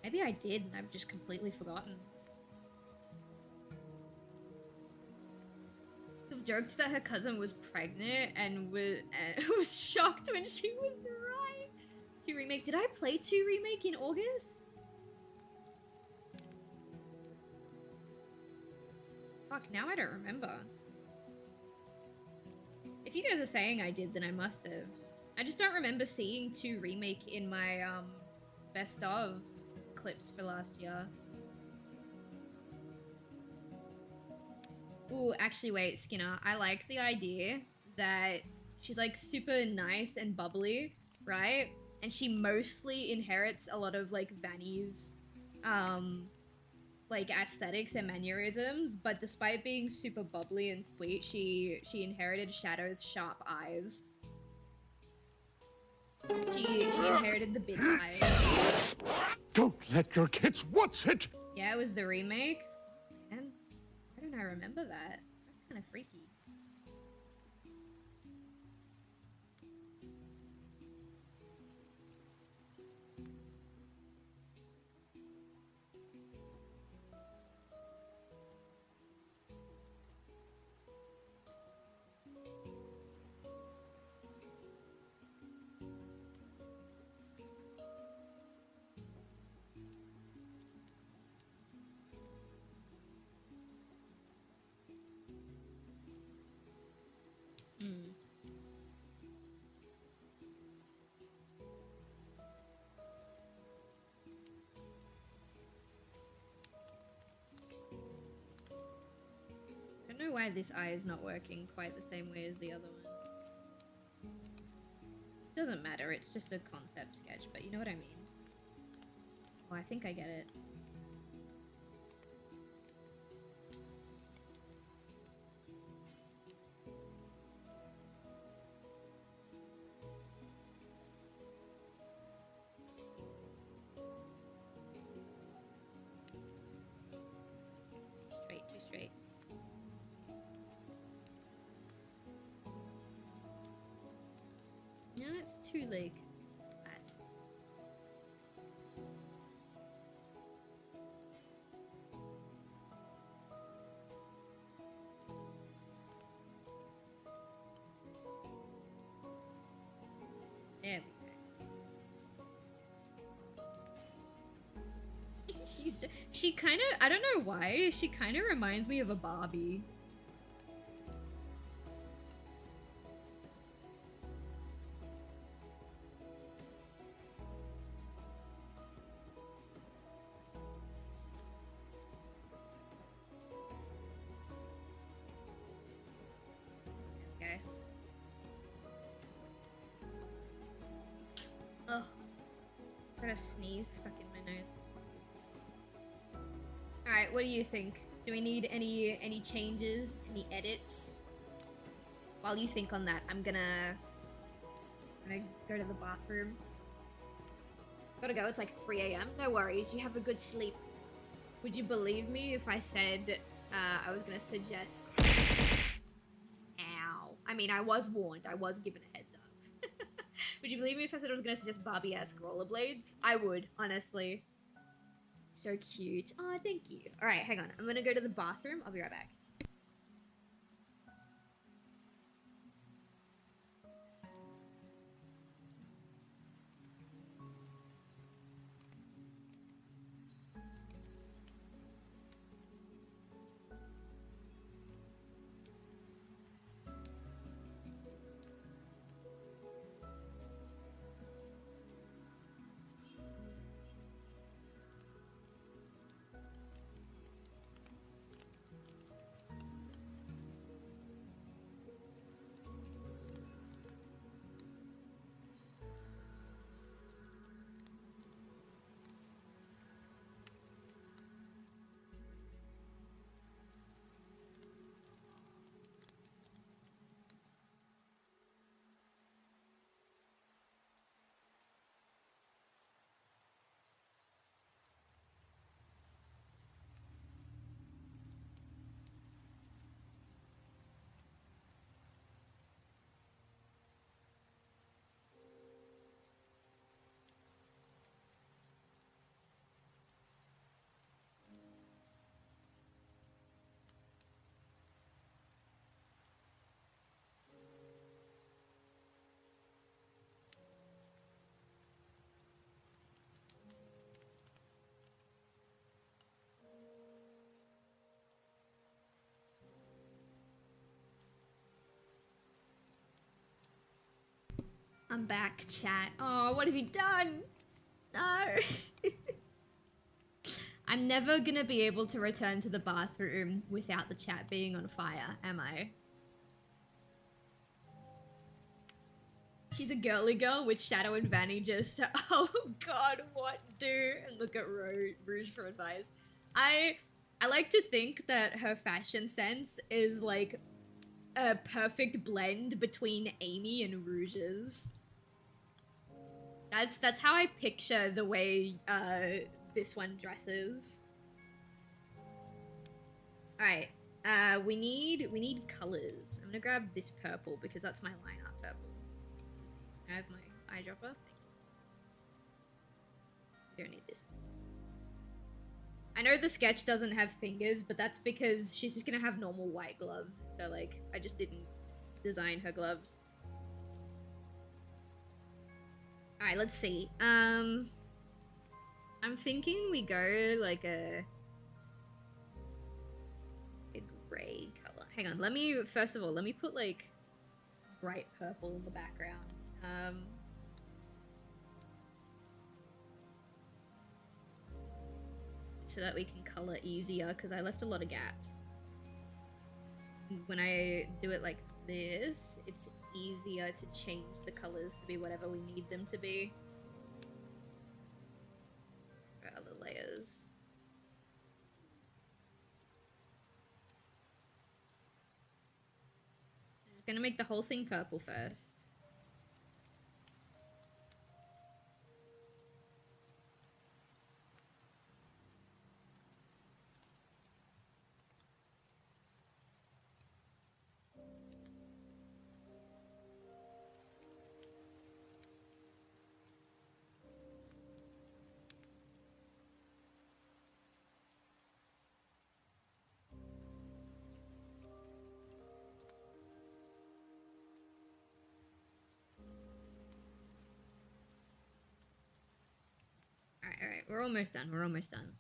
S2: Maybe I did and I've just completely forgotten. So joked that her cousin was pregnant and was shocked when she was right. 2 Remake. Did I play 2 Remake in August? Fuck, now I don't remember. If you guys are saying I did, then I must have. I just don't remember seeing 2 Remake in my best of clips for last year. Ooh, actually wait, Skinner. I like the idea that she's like super nice and bubbly, right? And she mostly inherits a lot of like Vanny's like aesthetics and mannerisms, but despite being super bubbly and sweet, she inherited Shadow's sharp eyes. She inherited the bitch eyes.
S5: Don't let your kids watch it!
S2: Yeah, it was the remake. Man, why don't I remember that? That's kind of freaky. I don't know why this eye is not working quite the same way as the other one. Doesn't matter, it's just a concept sketch, but you know what I mean. Oh, I think I get it. Straight, too straight. No, it's too like flat. There we go. She kind of, I don't know why, she kind of reminds me of a Barbie. Got a sneeze stuck in my nose. Alright, what do you think? Do we need any changes? Any edits? While you think on that, I'm gonna go to the bathroom. Gotta go, it's like 3 a.m. No worries, you have a good sleep. Would you believe me if I said I was gonna suggest... Ow. I mean, I was warned. I was given a heads up. Would you believe me if I said I was gonna suggest Barbie-esque rollerblades? I would, honestly. So cute. Oh, thank you. Alright, hang on. I'm gonna go to the bathroom. I'll be right back. I'm back, chat. Oh, what have you done? No. I'm never gonna be able to return to the bathroom without the chat being on fire, am I? She's a girly girl with Shadow and Vanny just... Oh god, what do? And look at Rouge for advice. I like to think that her fashion sense is like a perfect blend between Amy and Rouge's. That's how I picture the way this one dresses. Alright, we need colors. I'm gonna grab this purple because that's my line art purple. I have my eyedropper. Thank you. You don't need this. I know the sketch doesn't have fingers, but that's because she's just gonna have normal white gloves. So like, I just didn't design her gloves. Alright, let's see. I'm thinking we go like a gray color. Hang on, first of all, let me put like bright purple in the background. So that we can color easier, because I left a lot of gaps. When I do it like this, it's easier to change the colors to be whatever we need them to be. Other layers. I'm gonna make the whole thing purple first. Alright, we're almost done, we're almost done.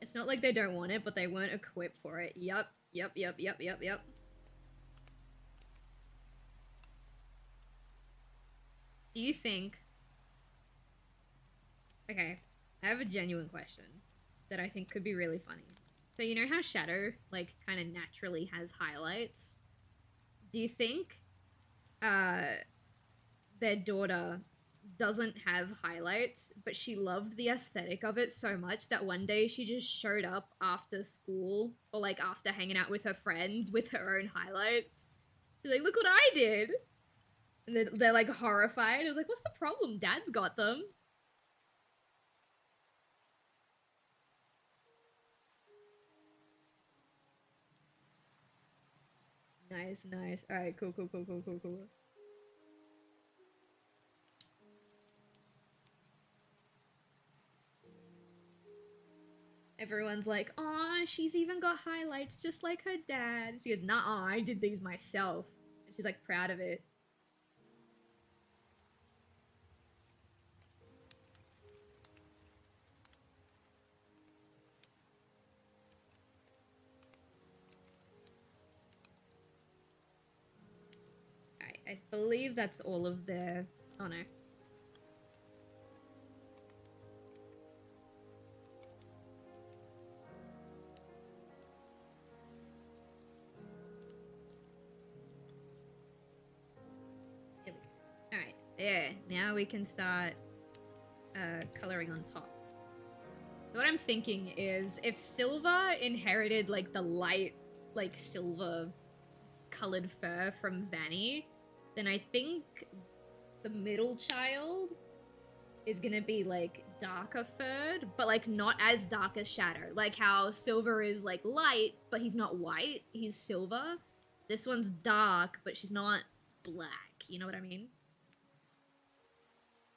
S2: It's not like they don't want it, but they weren't equipped for it. Yep. Do you think... Okay, I have a genuine question that I think could be really funny. So you know how Shadow, like, kind of naturally has highlights? Do you think, their daughter doesn't have highlights, but she loved the aesthetic of it so much that one day she just showed up after school or like after hanging out with her friends with her own highlights. She's like, look what I did. And they're like horrified. I was like, what's the problem? Dad's got them. Nice, nice. All right, cool. Everyone's like, aw, she's even got highlights just like her dad. She goes, nah, I did these myself. And she's like proud of it. Alright, I believe that's all of their... Oh no. Alright, yeah, now we can start coloring on top. So what I'm thinking is, if Silver inherited, like, the light, like, silver colored fur from Vanny, then I think the middle child is gonna be, like, darker furred, but, like, not as dark as Shadow. Like how Silver is, like, light, but he's not white, he's silver. This one's dark, but she's not black, you know what I mean?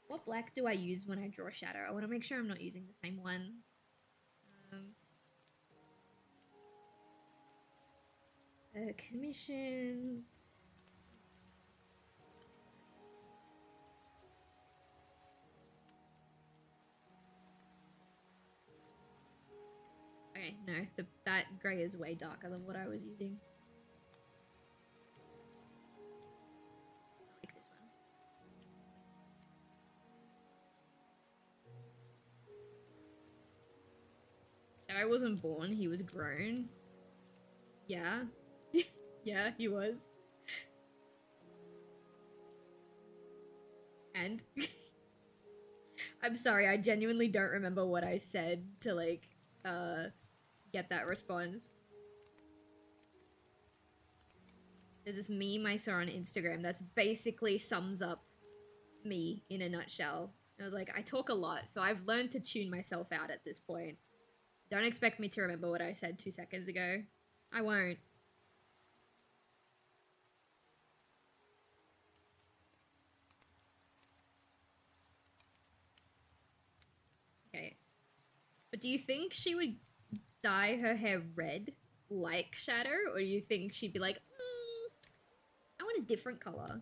S2: What black do I use when I draw Shadow? I want to make sure I'm not using the same one. Commissions. Okay, no, that grey is way darker than what I was using. I like this one. Shadow wasn't born, he was grown. Yeah. Yeah, he was. And I'm sorry, I genuinely don't remember what I said to, like, get that response. There's this meme I saw on Instagram that's basically sums up me in a nutshell. I was like, I talk a lot, so I've learned to tune myself out at this point. Don't expect me to remember what I said 2 seconds ago. I won't. Okay. But do you think she would dye her hair red like Shadow? Or do you think she'd be like, I want a different color?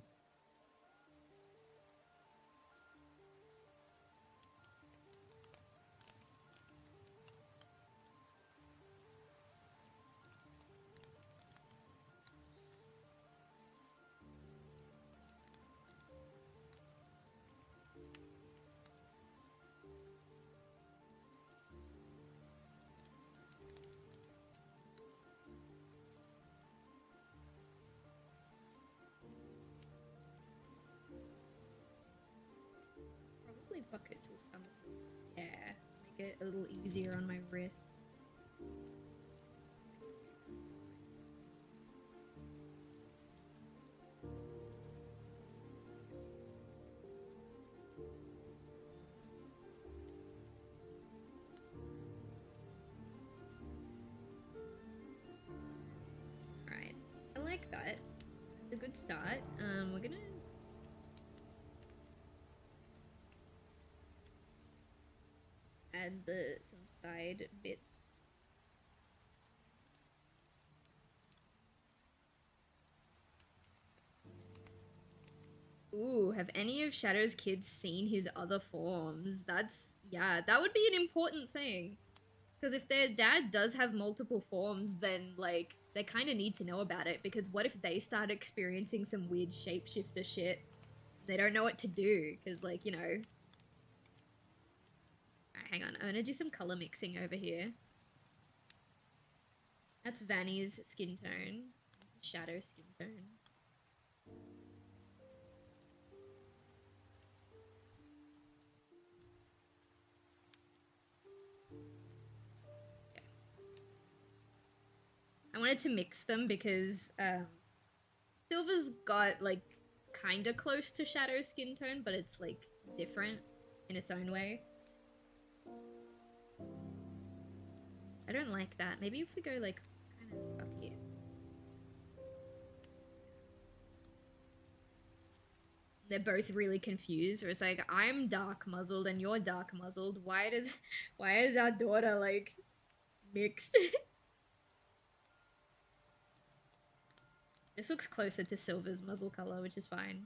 S2: Probably buckets with some of these. Yeah, make it a little easier on my wrist. Alright, I like that. It's a good start. We're gonna add some side bits. Ooh, have any of Shadow's kids seen his other forms? Yeah, that would be an important thing. Because if their dad does have multiple forms, then, like, they kind of need to know about it. Because what if they start experiencing some weird shapeshifter shit? They don't know what to do, because, like, you know... Alright, hang on, I'm gonna do some color mixing over here. That's Vanny's skin tone. This is Shadow's skin tone. I wanted to mix them because Silver's got like kind of close to Shadow skin tone, but it's like different in its own way. I don't like that. Maybe if we go like kind of up here. They're both really confused, or it's like, I'm dark muzzled and you're dark muzzled. Why is our daughter like mixed? This looks closer to Silver's muzzle color, which is fine.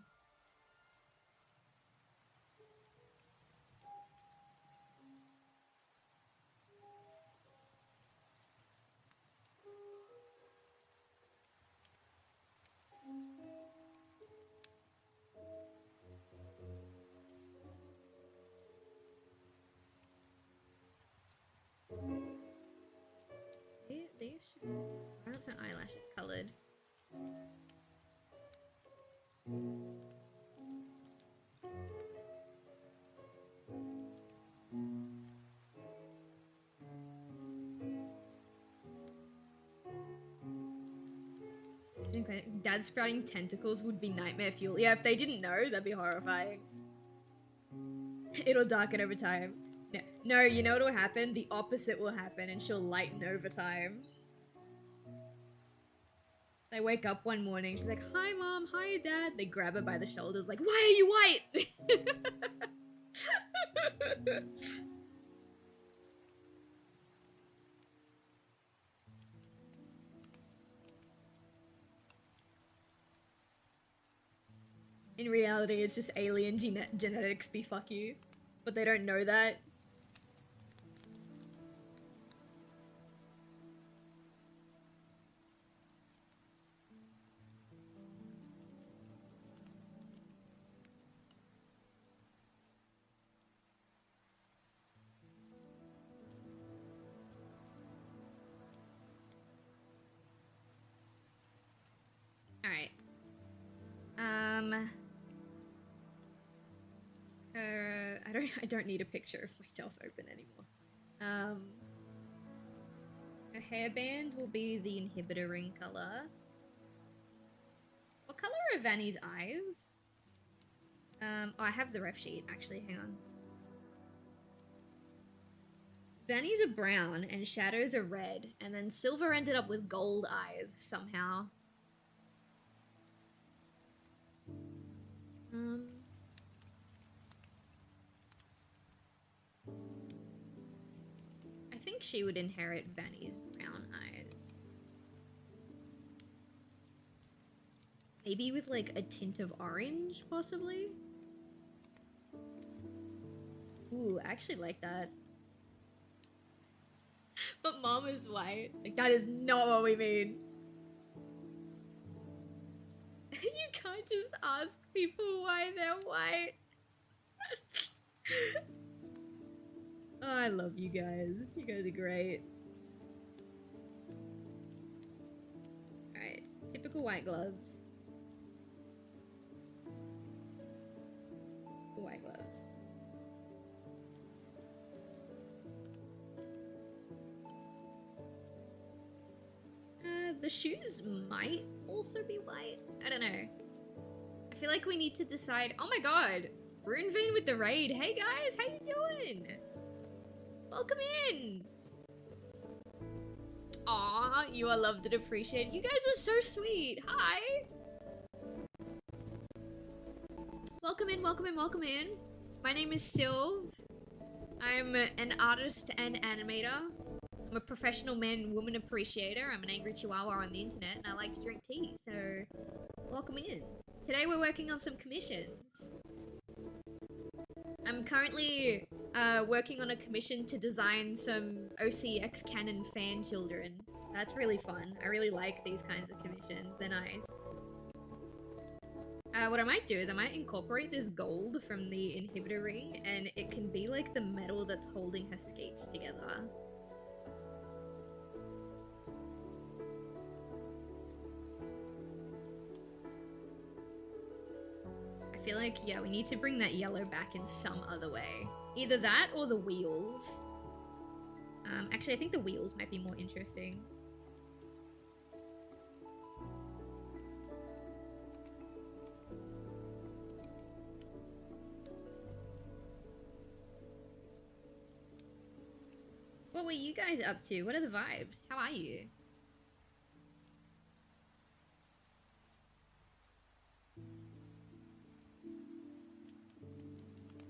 S2: These should... Why aren't her eyelashes colored? Dad sprouting tentacles would be nightmare fuel. Yeah, if they didn't know, that'd be horrifying. It'll darken over time. No, you know what'll happen? The opposite will happen and she'll lighten over time. They wake up one morning, she's like, hi mom, hi dad. They grab her by the shoulders like, why are you white? In reality, it's just alien genetics be fuck you. But they don't know that. Alright. I don't need a picture of myself open anymore. Her hairband will be the inhibitor ring color. What color are Vanny's eyes? Oh, I have the ref sheet, actually, hang on. Vanny's are brown and Shadow's are red, and then Silver ended up with gold eyes somehow. I think she would inherit Vanny's brown eyes. Maybe with like a tint of orange, possibly? Ooh, I actually like that. But mom is white. Like, that is not what we mean. You can't just ask people why they're white. Oh, I love you guys. You guys are great. Alright, typical white gloves. White gloves. The shoes might also be white. I don't know. I feel like we need to decide. Oh my god, Rune Vein with the raid. Hey guys, how you doing? Welcome in. Aw, you are loved and appreciated. You guys are so sweet. Hi. Welcome in, welcome in, welcome in. My name is Silv. I'm an artist and animator. I'm a professional man and woman appreciator. I'm an angry chihuahua on the internet and I like to drink tea, so welcome in. Today we're working on some commissions. I'm currently working on a commission to design some OCX canon fan children. That's really fun. I really like these kinds of commissions. They're nice. What I might do is I might incorporate this gold from the inhibitor ring and it can be like the metal that's holding her skates together. I feel like, yeah, we need to bring that yellow back in some other way. Either that or the wheels. Actually, I think the wheels might be more interesting. What were you guys up to? What are the vibes? How are you?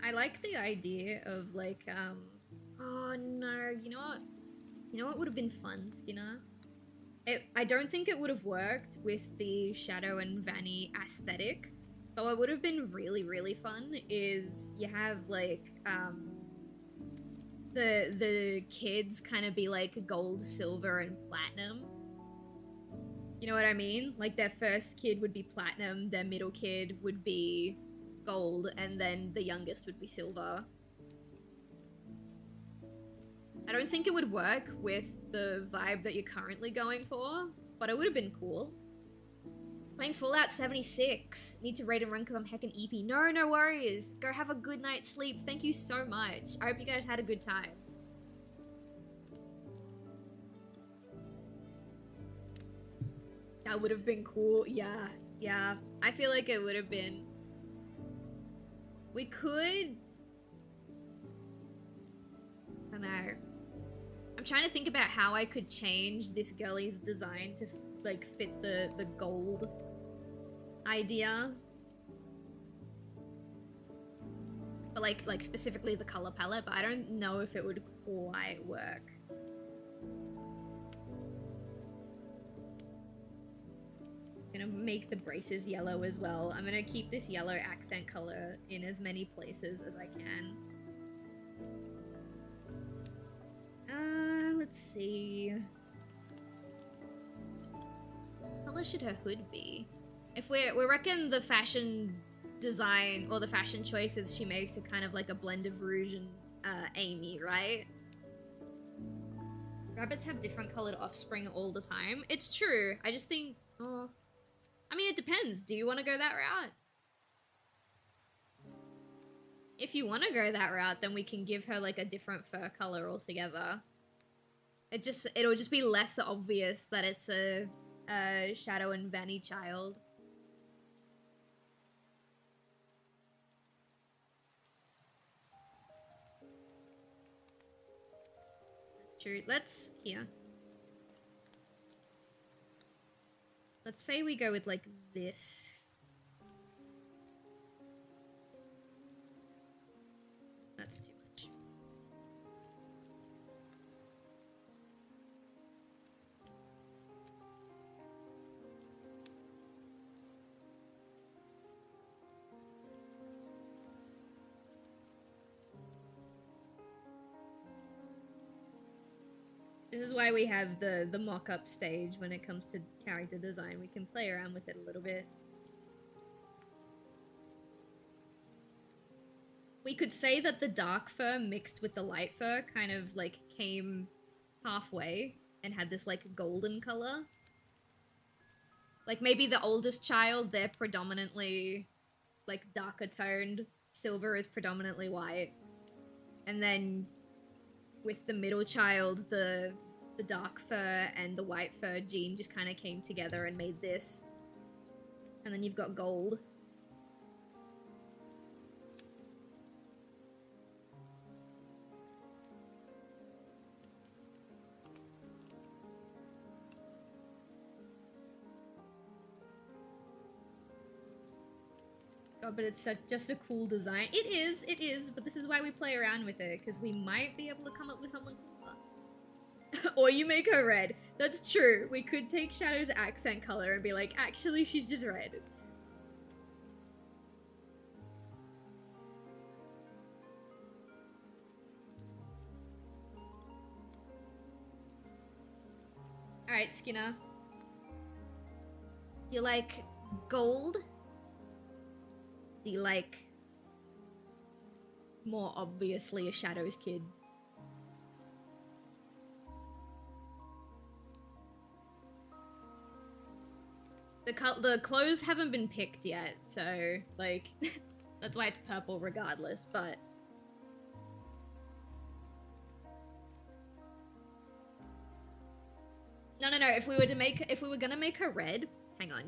S2: I like the idea of like, oh no, you know what? You know what would have been fun, Skinner? I don't think it would have worked with the Shadow and Vanny aesthetic, but what would have been really, really fun is you have like, the kids kind of be like gold, silver, and platinum. You know what I mean? Like their first kid would be platinum, their middle kid would be gold, and then the youngest would be silver. I don't think it would work with the vibe that you're currently going for, but it would have been cool. Playing Fallout 76. Need to raid and run because I'm heckin' EP. No, no worries. Go have a good night's sleep. Thank you so much. I hope you guys had a good time. That would have been cool. Yeah, yeah. I feel like it would have been. We could... I don't know. I'm trying to think about how I could change this girlie's design to like fit the gold idea. But like specifically the color palette, but I don't know if it would quite work. I'm gonna make the braces yellow as well. I'm gonna keep this yellow accent color in as many places as I can. Let's see. What color should her hood be? If we reckon the fashion design or the fashion choices she makes are kind of like a blend of Rouge and Amy, right? Rabbits have different colored offspring all the time. It's true. I just think, oh, I mean, it depends. Do you want to go that route? If you want to go that route, then we can give her like a different fur color altogether. It'll just be less obvious that it's a Shadow and Vanny child. That's true. Let's say we go with like this. That's too much. This is why we have the mock-up stage when it comes to character design. We can play around with it a little bit. We could say that the dark fur mixed with the light fur kind of like came halfway and had this like golden color. Like maybe the oldest child, they're predominantly like darker toned. Silver is predominantly white. And then with the middle child, the dark fur and the white fur gene just kind of came together and made this. And then you've got gold. God, but it's just a cool design. It is, but this is why we play around with it, because we might be able to come up with something cooler. Or you make her red. That's true. We could take Shadow's accent color and be like, actually, she's just red. Alright, Skinner. You like gold? Do you like more obviously a Shadow's kid? The clothes haven't been picked yet, so like that's why it's purple regardless, but no, if we were gonna make her red, hang on.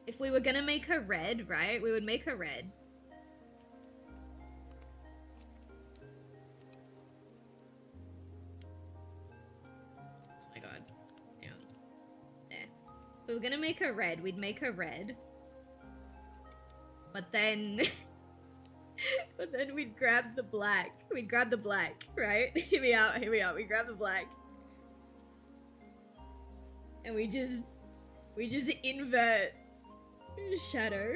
S2: If we were gonna make her red, right? We would make her red. we were gonna make her red, we'd make her red. But then... but then we'd grab the black. We'd grab the black, right? Hear me out, hear me out. We grab the black. And we just invert Shadow.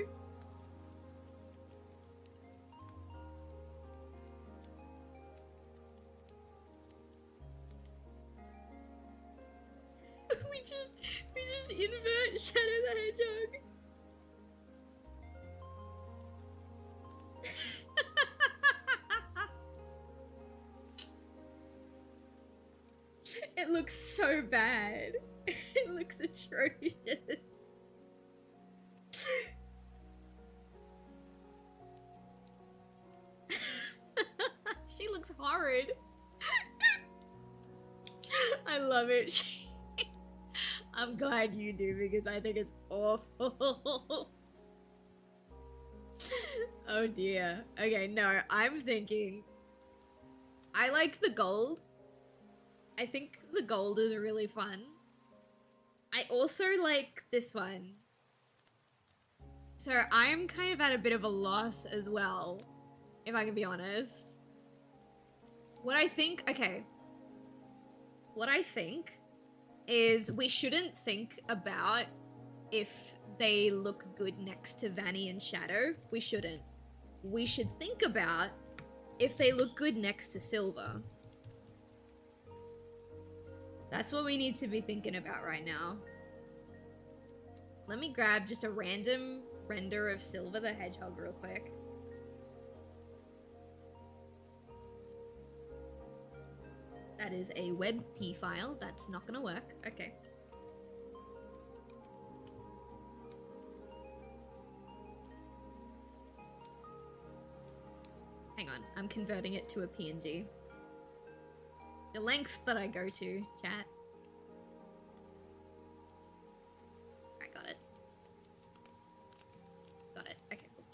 S2: we just invert Shadow the Hedgehog. It looks so bad. It looks atrocious. She looks horrid. I love it. I'm glad you do because I think it's awful. Oh dear. Okay, no, I'm thinking I like the gold. I think the gold is really fun. I also like this one. So I'm kind of at a bit of a loss as well, if I can be honest. What I think is we shouldn't think about if they look good next to Vanny and Shadow. We shouldn't. We should think about if they look good next to Silver. That's what we need to be thinking about right now. Let me grab just a random render of Silver the Hedgehog real quick. That is a WebP file. That's not gonna work. Okay. Hang on, I'm converting it to a PNG. The lengths that I go to, chat. I got it. Got it. Okay, cool.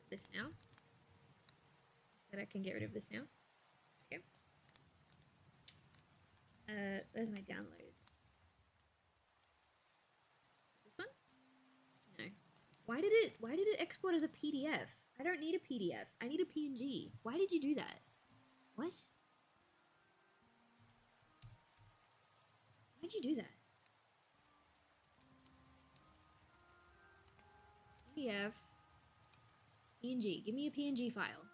S2: This now. That I can get rid of this now. Okay. Where's my downloads? This one? No. Why did it export as a PDF? I don't need a PDF. I need a PNG. Why did you do that? What? Why'd you do that? PDF. PNG. Give me a PNG file.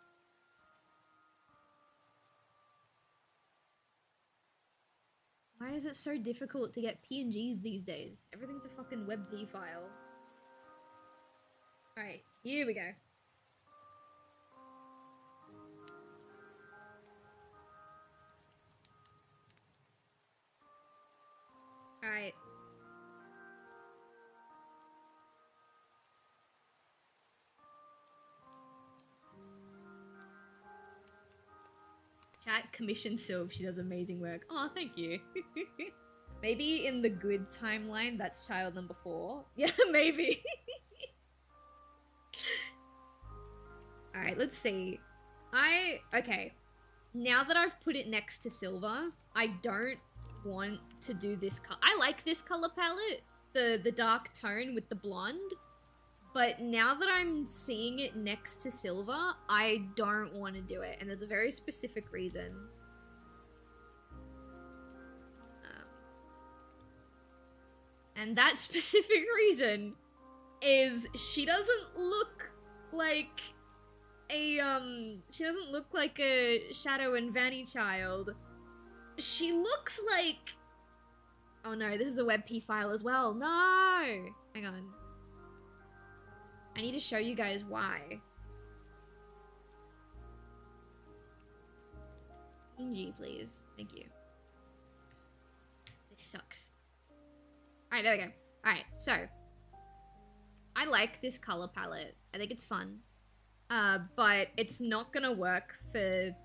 S2: Why is it so difficult to get PNGs these days? Everything's a fucking WebP file. Alright, here we go. Alright. Chat commission Silv, she does amazing work. Oh, thank you. Maybe in the good timeline, that's child number 4. Yeah, maybe. Alright, let's see. Okay. Now that I've put it next to Silver, I don't want to do this color. I like this color palette, the dark tone with the blonde, but now that I'm seeing it next to Silver, I don't want to do it, and there's a very specific reason. And that specific reason is she doesn't look like a Shadow and Vanny child. She looks like... Oh no, this is a WebP file as well. No! Hang on. I need to show you guys why. PNG, please. Thank you. This sucks. Alright, there we go. Alright, so. I like this color palette. I think it's fun. But it's not gonna work for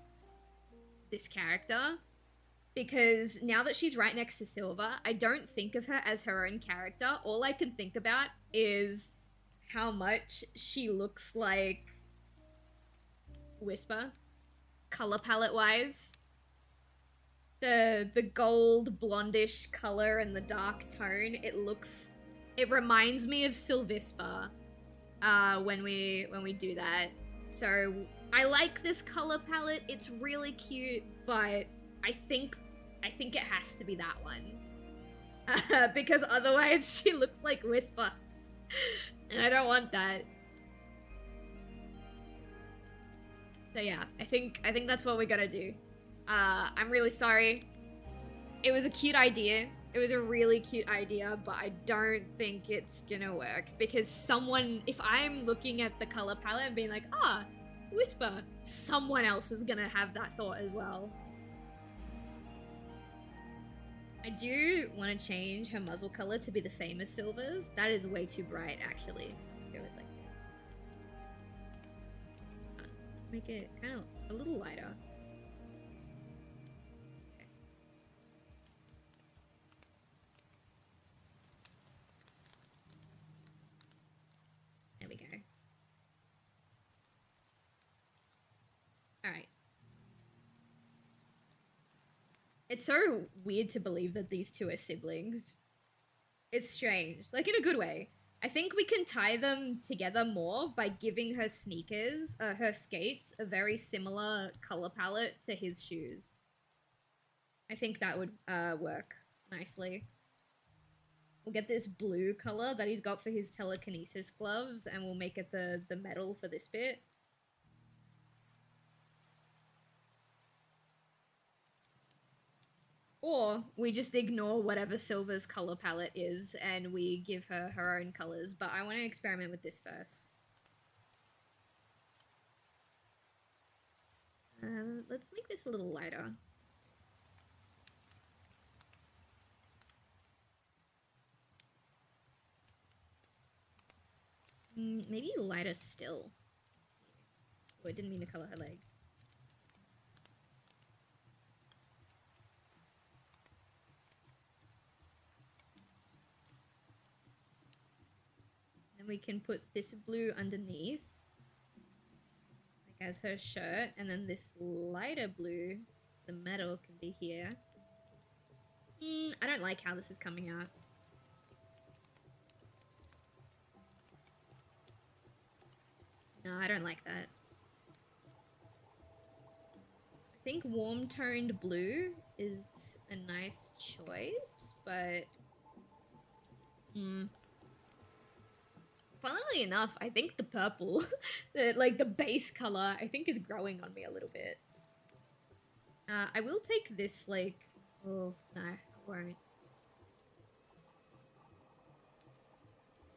S2: this character. Because now that she's right next to Silver, I don't think of her as her own character. All I can think about is how much she looks like Whisper, color palette wise. the gold blondish color and the dark tone, it reminds me of Sylvispa when we do that. So I like this color palette. It's really cute, but I think it has to be that one. Because otherwise she looks like Whisper. And I don't want that. So yeah, I think that's what we're gonna do. I'm really sorry. It was a cute idea. It was a really cute idea, but I don't think it's gonna work because if I'm looking at the color palette and being like, ah, Whisper, someone else is gonna have that thought as well. I do want to change her muzzle color to be the same as Silver's. That is way too bright, actually. Let's go with like this. Make it kind of a little lighter. Okay. There we go. All right. It's so weird to believe that these two are siblings. It's strange, like in a good way. I think we can tie them together more by giving her sneakers, her skates, a very similar color palette to his shoes. I think that would work nicely. We'll get this blue color that he's got for his telekinesis gloves, and we'll make it the metal for this bit. Or we just ignore whatever Silver's color palette is and we give her her own colors, but I want to experiment with this first. Let's make this a little lighter. Maybe lighter still. Oh, I didn't mean to color her legs. Then we can put this blue underneath, like as her shirt, and then this lighter blue, the metal, can be here. I don't like how this is coming out. No, I don't like that. I think warm-toned blue is a nice choice, but... Funnily enough, I think the purple, the base color, I think is growing on me a little bit. I will take this, like... Oh, no, I won't.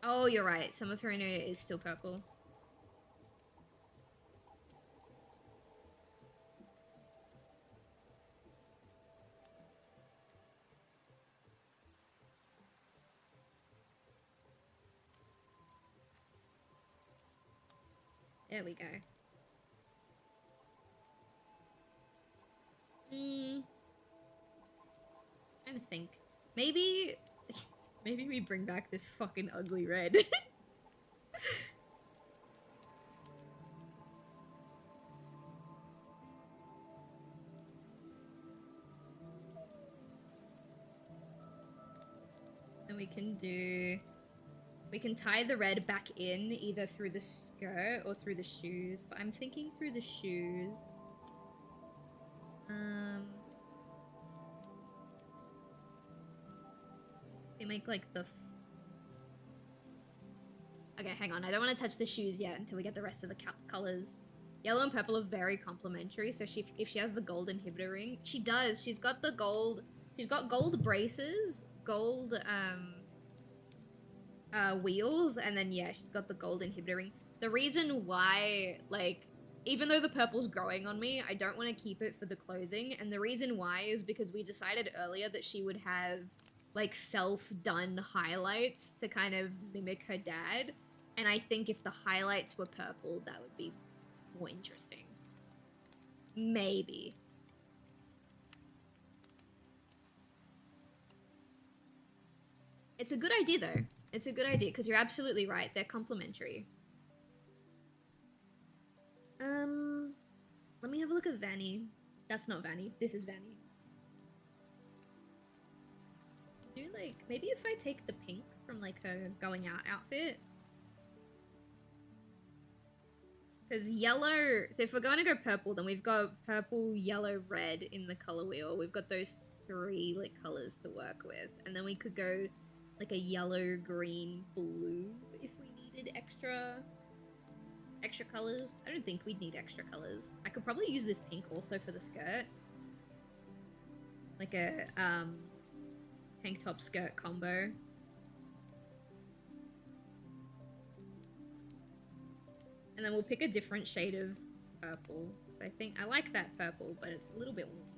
S2: Oh, you're right. Some of her inner is still purple. There we go. Trying to think. Maybe we bring back this fucking ugly red. And we can tie the red back in either through the skirt or through the shoes, but I'm thinking through the shoes. We make like the... Okay, hang on. I don't want to touch the shoes yet until we get the rest of the colors. Yellow and purple are very complementary, so if she has the gold inhibitor ring... She does. She's got the gold... She's got gold braces, gold, wheels, and then, yeah, she's got the gold inhibitor ring. The reason why, like, even though the purple's growing on me, I don't want to keep it for the clothing, and the reason why is because we decided earlier that she would have, like, self-done highlights to kind of mimic her dad, and I think if the highlights were purple, that would be more interesting. Maybe. It's a good idea, though. It's a good idea, because you're absolutely right. They're complementary. Let me have a look at Vanny. That's not Vanny. This is Vanny. Do like, maybe if I take the pink from like her going out outfit. Because yellow, so if we're going to go purple, then we've got purple, yellow, red in the color wheel. We've got those 3 like colors to work with. And then we could go like a yellow, green, blue if we needed extra colors. I don't think we'd need extra colors. I could probably use this pink also for the skirt. Like a tank top skirt combo. And then we'll pick a different shade of purple. I think I like that purple, but it's a little bit warm.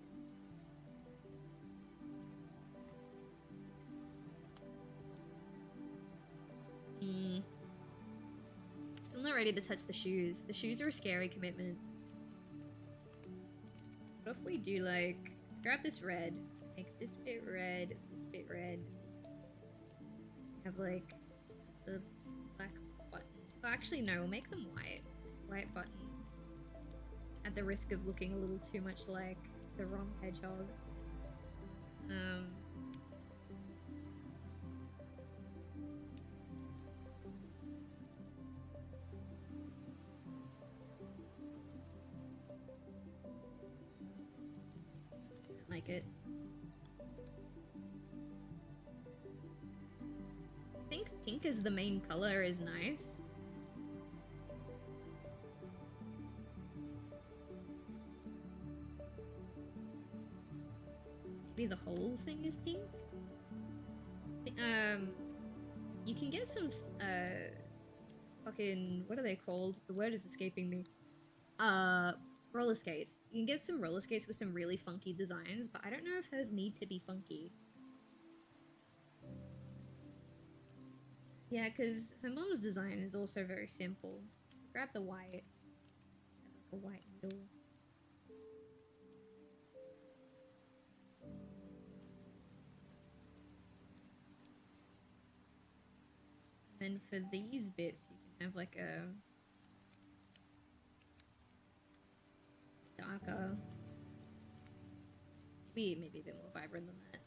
S2: Still not ready to touch the shoes. The shoes are a scary commitment. What if we do like, grab this red, make this bit red, this bit red, have like the black buttons. Oh, actually no, we'll make them white. White buttons. At the risk of looking a little too much like the wrong hedgehog. Like it. I think pink as the main color is nice. Maybe the whole thing is pink? You can get some, fucking, what are they called? The word is escaping me. Roller skates. You can get some roller skates with some really funky designs, but I don't know if hers need to be funky. Yeah, because her mom's design is also very simple. Grab the white. Have like a white middle. Then for these bits, you can have like a darker, maybe a bit more vibrant than that.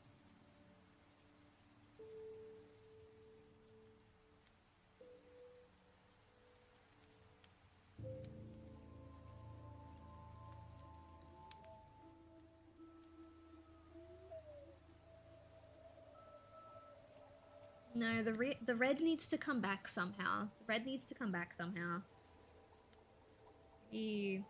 S2: No, the red needs to come back somehow. The red needs to come back somehow. Ew.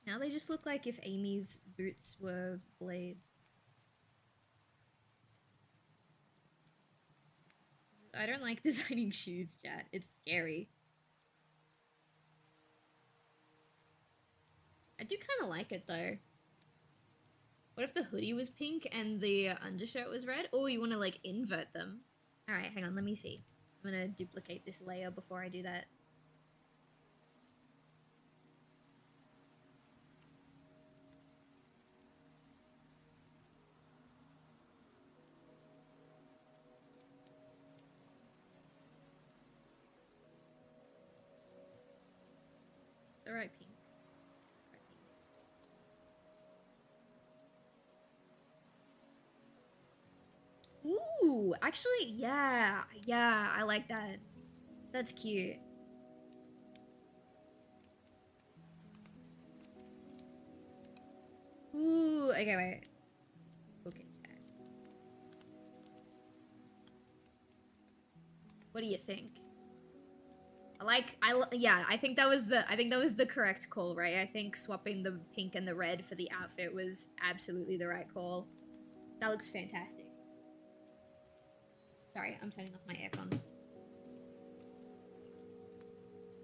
S2: Now they just look like if Amy's boots were blades. I don't like designing shoes, chat. It's scary. I do kind of like it though. What if the hoodie was pink and the undershirt was red? Oh, you want to like invert them? All right, hang on, let me see. I'm gonna duplicate this layer before I do that. The right pink. Ooh, actually, yeah, I like that. That's cute. Ooh, okay, wait. Okay, chat. What do you think? Yeah, I think that was the correct call, right? I think swapping the pink and the red for the outfit was absolutely the right call. That looks fantastic. Sorry, I'm turning off my aircon.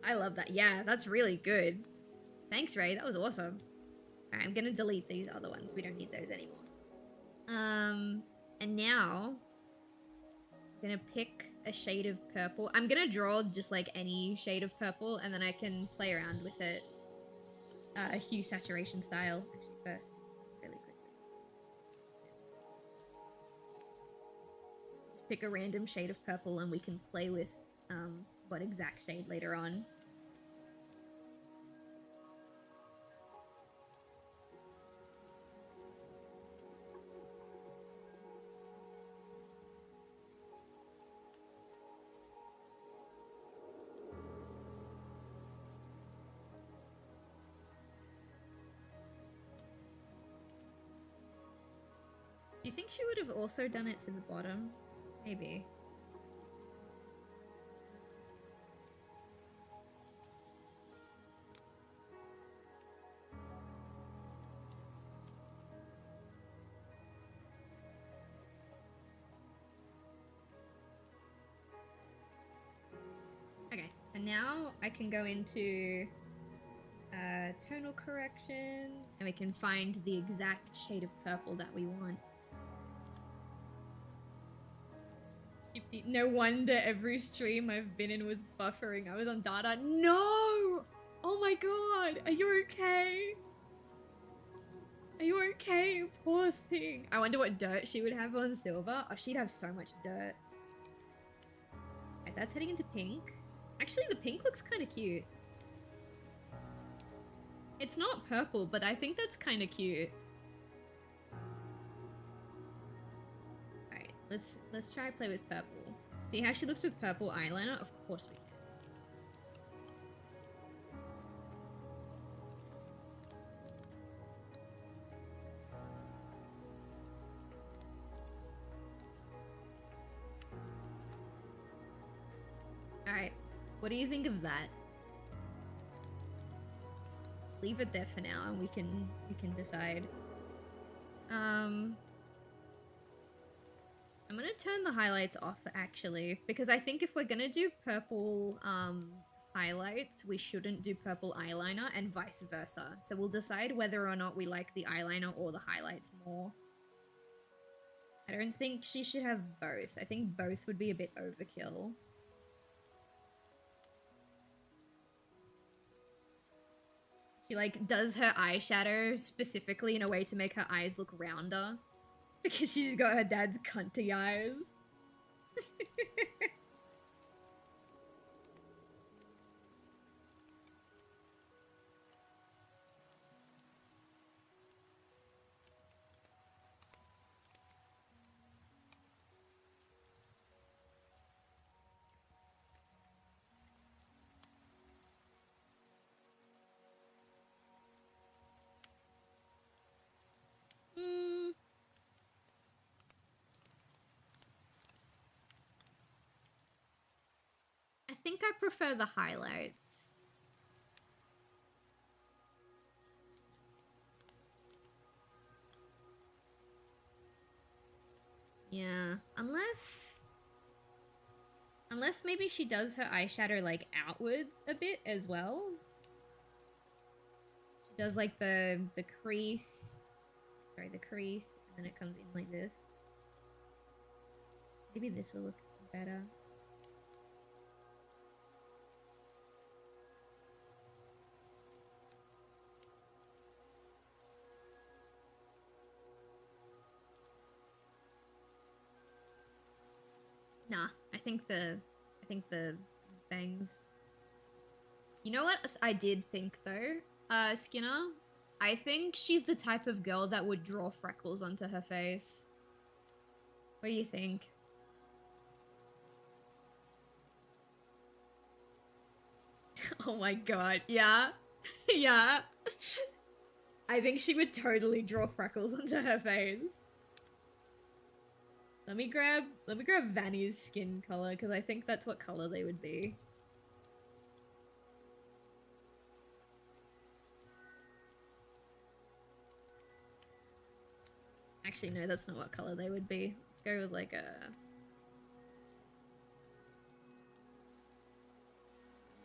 S2: I love that. Yeah, that's really good. Thanks, Ray. That was awesome. Alright, I'm gonna delete these other ones. We don't need those anymore. And now I'm gonna pick a shade of purple. I'm gonna draw just like any shade of purple and then I can play around with it. Hue saturation style. Actually first, really quickly. Just pick a random shade of purple and we can play with what exact shade later on. Do you think she would have also done it to the bottom? Maybe. Okay, and now I can go into tonal correction and we can find the exact shade of purple that we want. No wonder every stream I've been in was buffering. I was on data. No! Oh my god! Are you okay? Are you okay? Poor thing. I wonder what dirt she would have on silver. Oh, she'd have so much dirt. Okay, that's heading into pink. Actually, the pink looks kind of cute. It's not purple, but I think that's kind of cute. Alright, let's try play with purple. See how she looks with purple eyeliner? Of course we can. Alright, what do you think of that? Leave it there for now and we can decide. I'm gonna turn the highlights off actually, because I think if we're gonna do purple highlights, we shouldn't do purple eyeliner and vice versa. So we'll decide whether or not we like the eyeliner or the highlights more. I don't think she should have both. I think both would be a bit overkill. She like does her eyeshadow specifically in a way to make her eyes look rounder. Because she's got her dad's cunty eyes. I think I prefer the highlights. Yeah, unless maybe she does her eyeshadow like outwards a bit as well. She does like the crease. Sorry, the crease, and then it comes in like this. Maybe this will look better. Nah, I think the bangs. You know what I did think though, Skinner? I think she's the type of girl that would draw freckles onto her face. What do you think? Oh my god, yeah. Yeah. I think she would totally draw freckles onto her face. Let me grab Vanny's skin color because I think that's what color they would be. Actually, no, that's not what color they would be. Let's go with like a...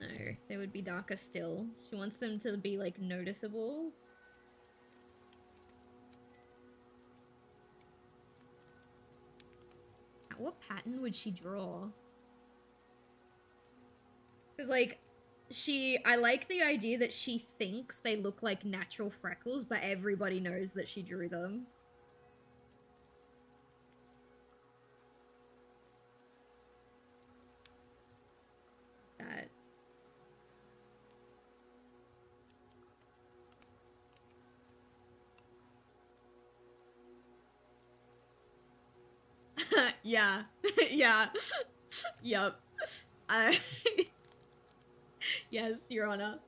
S2: No, they would be darker still. She wants them to be like noticeable. What pattern would she draw? Because, like, I like the idea that she thinks they look like natural freckles, but everybody knows that she drew them. That. Yeah. Yeah. Yup. Yes, Your Honor.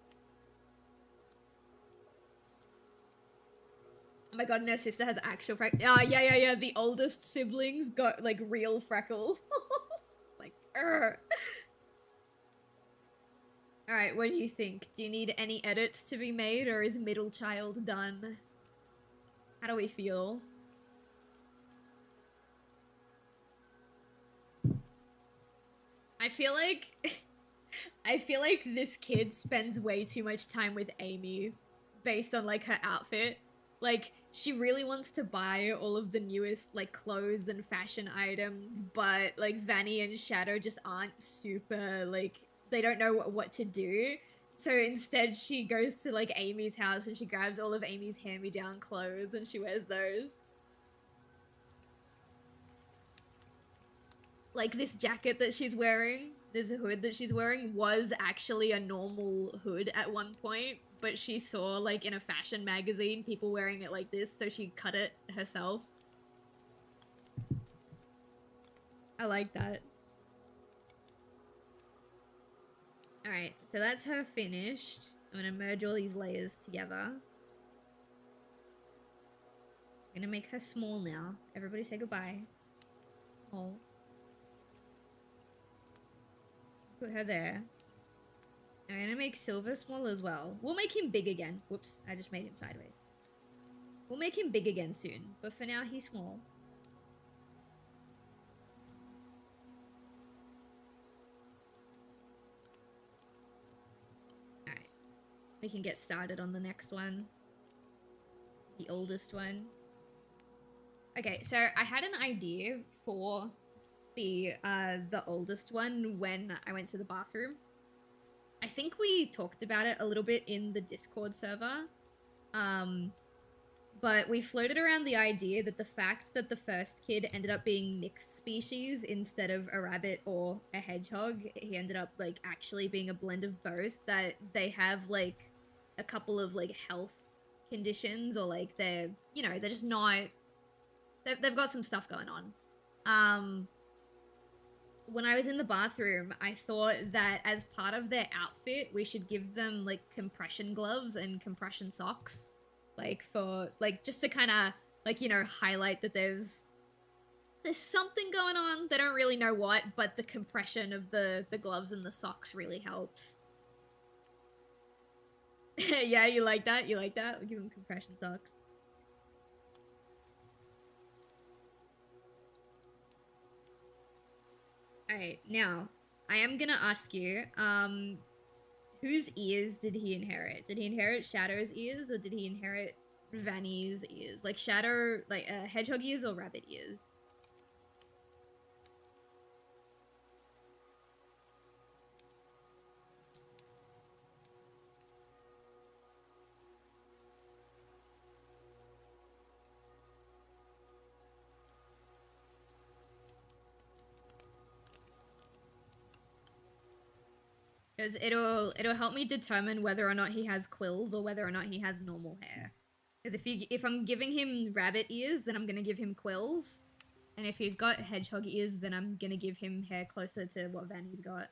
S2: Oh my god, and her sister has actual freckles. Yeah. The oldest siblings got, like, real freckles. Like, Alright, what do you think? Do you need any edits to be made, or is middle child done? How do we feel? I feel like... I feel like this kid spends way too much time with Amy based on, like, her outfit. Like, she really wants to buy all of the newest, like, clothes and fashion items, but, like, Vanny and Shadow just aren't super, like, they don't know what to do. So instead she goes to, like, Amy's house and she grabs all of Amy's hand-me-down clothes and she wears those. Like, this jacket that she's wearing, this hood that she's wearing, was actually a normal hood at one point, but she saw, like, in a fashion magazine people wearing it like this, so she cut it herself. I like that. Alright, so that's her finished. I'm gonna merge all these layers together. I'm gonna make her small now. Everybody say goodbye. Small. Put her there. I'm gonna make Silver small as well. We'll make him big again. Whoops, I just made him sideways. We'll make him big again soon, but for now he's small. Alright. We can get started on the next one. The oldest one. Okay, so I had an idea for the oldest one when I went to the bathroom. I think we talked about it a little bit in the Discord server. But we floated around the idea that the fact that the first kid ended up being mixed species instead of a rabbit or a hedgehog, he ended up, like, actually being a blend of both, that they have, like, a couple of, like, health conditions, or, like, they're, you know, they're just not... They've got some stuff going on. When I was in the bathroom, I thought that as part of their outfit, we should give them, like, compression gloves and compression socks. Like, for, like, just to kind of, like, you know, highlight that there's something going on. They don't really know what, but the compression of the gloves and the socks really helps. Yeah, you like that? You like that? We'll give them compression socks. Alright, now, I am gonna ask you, whose ears did he inherit? Did he inherit Shadow's ears, or did he inherit Vanny's ears? Like, Shadow, like, hedgehog ears or rabbit ears? Because it'll help me determine whether or not he has quills or whether or not he has normal hair. Because if I'm giving him rabbit ears, then I'm gonna give him quills, and if he's got hedgehog ears, then I'm gonna give him hair closer to what Vanny's got.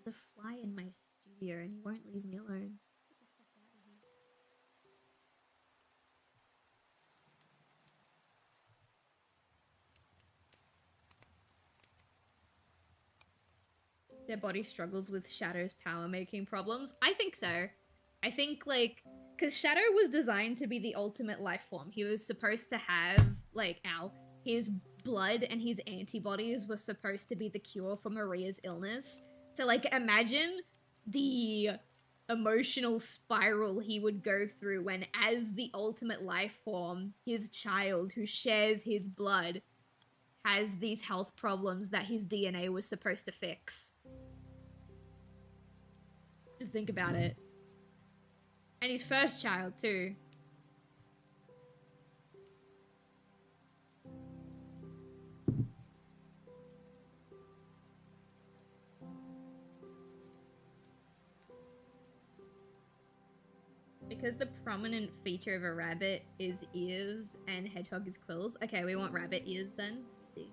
S2: There's a fly in my studio and he won't leave me alone. Get the fuck out of here. Their body struggles with Shadow's power making problems. I think so. I think, like, because Shadow was designed to be the ultimate life form. He was supposed to have, like, his blood and his antibodies were supposed to be the cure for Maria's illness. So, like, imagine the emotional spiral he would go through when, as the ultimate life form, his child who shares his blood has these health problems that his DNA was supposed to fix. Just think about it. And his first child, too. Because the prominent feature of a rabbit is ears and hedgehog is quills. Okay, we want rabbit ears then. Let's see.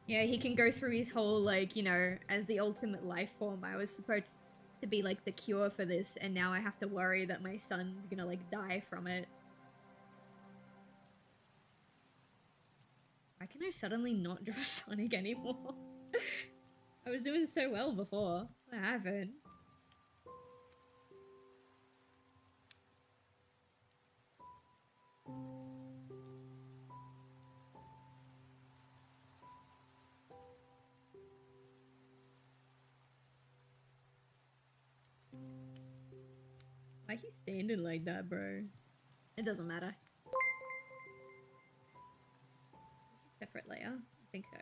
S2: Yeah, he can go through his whole, like, you know, as the ultimate life form, I was supposed to be, like, the cure for this, and now I have to worry that my son's gonna, like, die from it. Why can I suddenly not draw Sonic anymore? I was doing so well before. I haven't. Why he standing like that, bro? It doesn't matter. Is this a separate layer? I think so.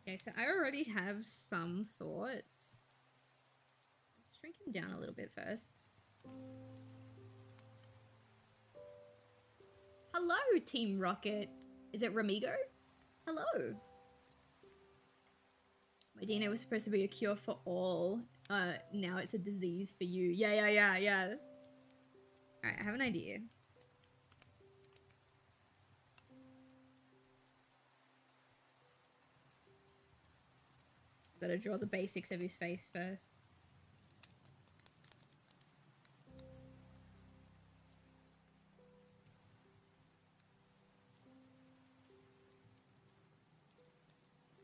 S2: Okay, so I already have some thoughts. Let's shrink him down a little bit first. Hello, Team Rocket. Is it Ramigo? Hello. My DNA was supposed to be a cure for all. Now it's a disease for you. Yeah. Alright, I have an idea. Gotta draw the basics of his face first.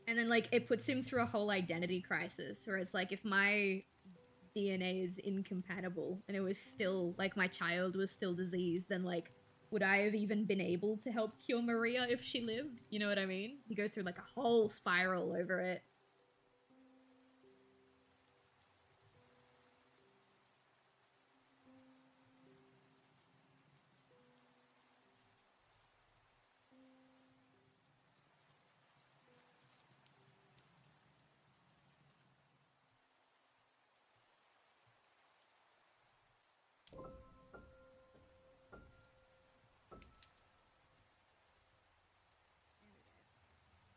S2: And then, like, it puts him through a whole identity crisis where it's like, if my DNA is incompatible and it was still, like, my child was still diseased, then, like, would I have even been able to help cure Maria if she lived? You know what I mean? He goes through, like, a whole spiral over it.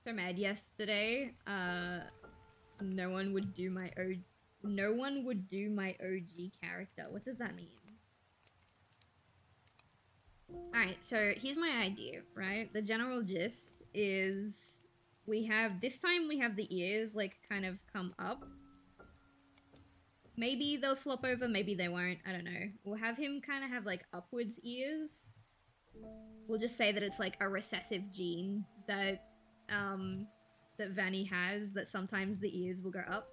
S2: So mad yesterday, no one would do my OG character. What does that mean? Alright, so here's my idea, right? The general gist is this time we have the ears, like, kind of come up. Maybe they'll flop over, maybe they won't, I don't know. We'll have him kind of have, like, upwards ears. We'll just say that it's, like, a recessive gene that Vanny has, that sometimes the ears will go up.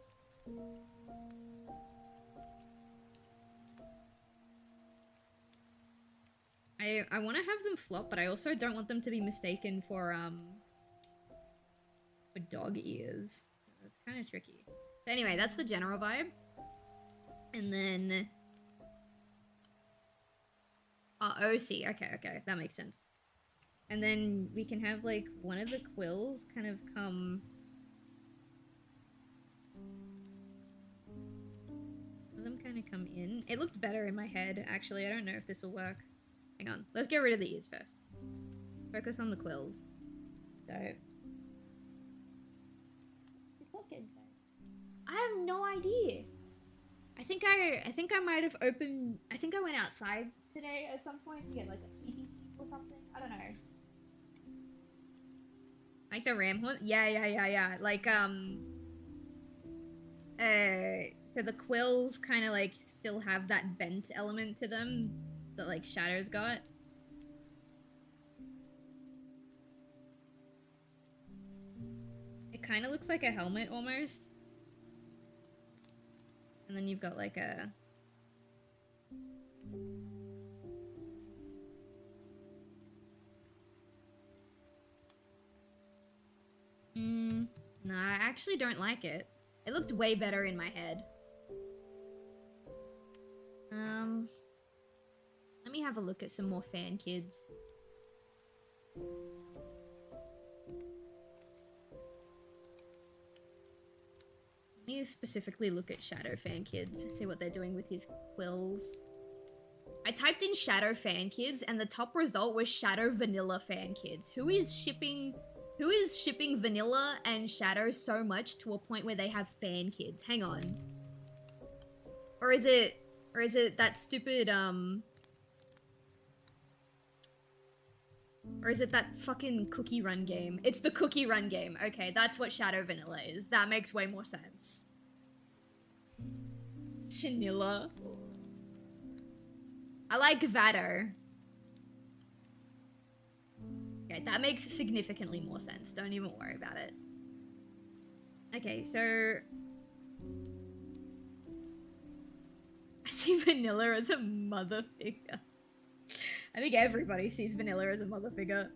S2: I want to have them flop, but I also don't want them to be mistaken for dog ears. So it's kind of tricky. But anyway, that's the general vibe. And then... Oh, OC. Okay, that makes sense. And then we can have, like, one of the quills kind of come... One of them kind of come in. It looked better in my head, actually. I don't know if this will work. Hang on. Let's get rid of the ears first. Focus on the quills. So... I have no idea. I think I might have opened... I think I went outside today at some point to get, like, a sweepy sweep or something. I don't know. Like the ram horn? Yeah. Like, So the quills kind of like still have that bent element to them that like Shadow's got. It kind of looks like a helmet almost. And then you've got like a... Nah, I actually don't like it. It looked way better in my head. Let me have a look at some more fan kids. Let me specifically look at Shadow fan kids, see what they're doing with his quills. I typed in Shadow fan kids and the top result was Shadow vanilla fan kids. Who is shipping vanilla and Shadow so much to a point where they have fan kids? Hang on. Or is it that stupid, or is it that fucking cookie run game? It's the cookie run game. Okay, that's what Shadow vanilla is. That makes way more sense. Shanilla. I like Vado. Okay, that makes significantly more sense. Don't even worry about it. Okay, so... I see Vanilla as a mother figure. I think everybody sees Vanilla as a mother figure.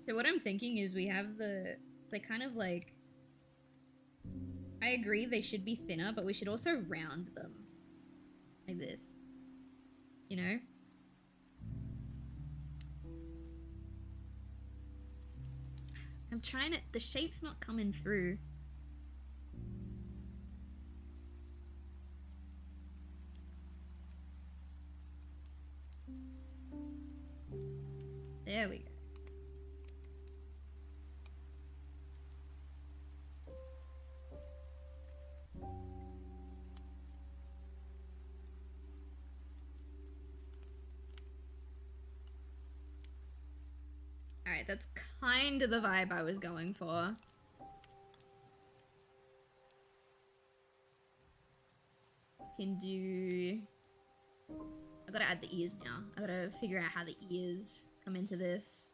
S2: So what I'm thinking is we have the kind of like... I agree they should be thinner, but we should also round them. Like this. You know? I'm trying to... The shape's not coming through. There we go. Alright, that's kind of the vibe I was going for. Can do... I gotta add the ears now. I gotta figure out how the ears come into this.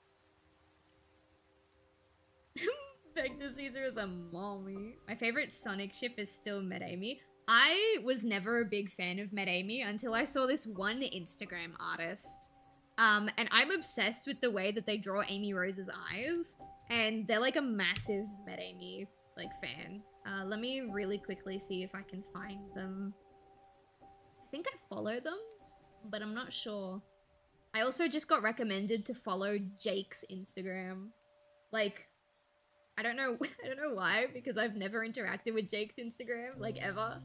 S2: Vector Caesar is a mommy. My favorite Sonic ship is still Med-Amy. I was never a big fan of Med-Amy until I saw this one Instagram artist. And I'm obsessed with the way that they draw Amy Rose's eyes. And they're like a massive Med-Amy like fan. Let me really quickly see if I can find them. I think I follow them, but I'm not sure. I also just got recommended to follow Jake's Instagram. Like, I don't know why, because I've never interacted with Jake's Instagram, like, ever.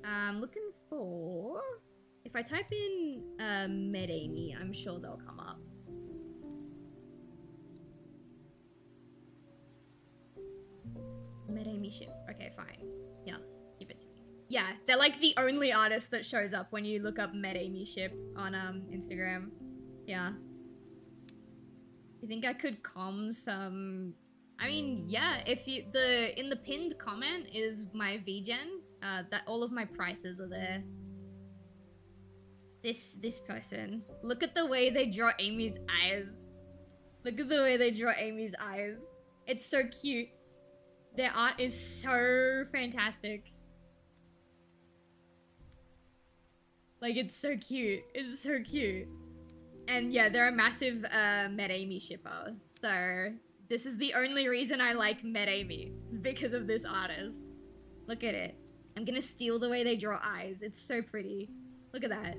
S2: I'm looking for... If I type in Med-Amy, I'm sure they'll come up. Med-Amy ship. Okay, fine. Yeah, give it to me. Yeah, they're like the only artist that shows up when you look up Med-Amy ship on Instagram. Yeah. You think I could com some... I mean, yeah, if you... In the pinned comment is my VGen. That all of my prices are there. This person. Look at the way they draw Amy's eyes. Look at the way they draw Amy's eyes. It's so cute. Their art is so fantastic. Like, it's so cute. It's so cute. And yeah, they're a massive Med-Amy shipper. So this is the only reason I like Med-Amy. Because of this artist. Look at it. I'm gonna steal the way they draw eyes. It's so pretty. Look at that.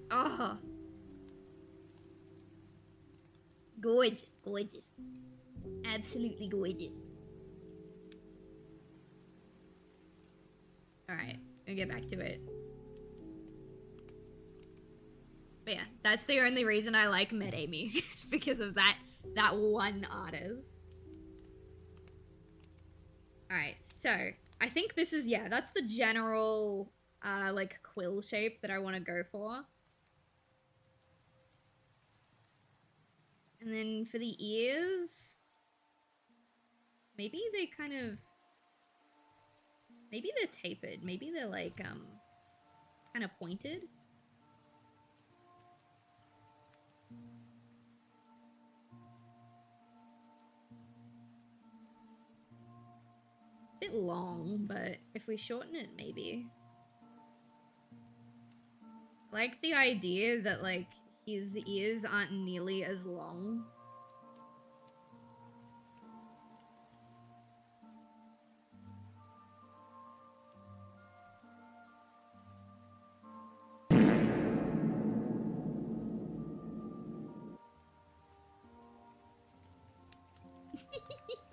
S2: Oh. Gorgeous, gorgeous. Absolutely gorgeous. Alright, we'll get back to it. But yeah, that's the only reason I like Med-Amy. It's because of that one artist. Alright, so I think this is, yeah, that's the general like quill shape that I want to go for. And then for the ears, maybe they kind of... Maybe they're tapered. Maybe they're like, kind of pointed. It's a bit long, but if we shorten it, maybe. I like the idea that, like, his ears aren't nearly as long.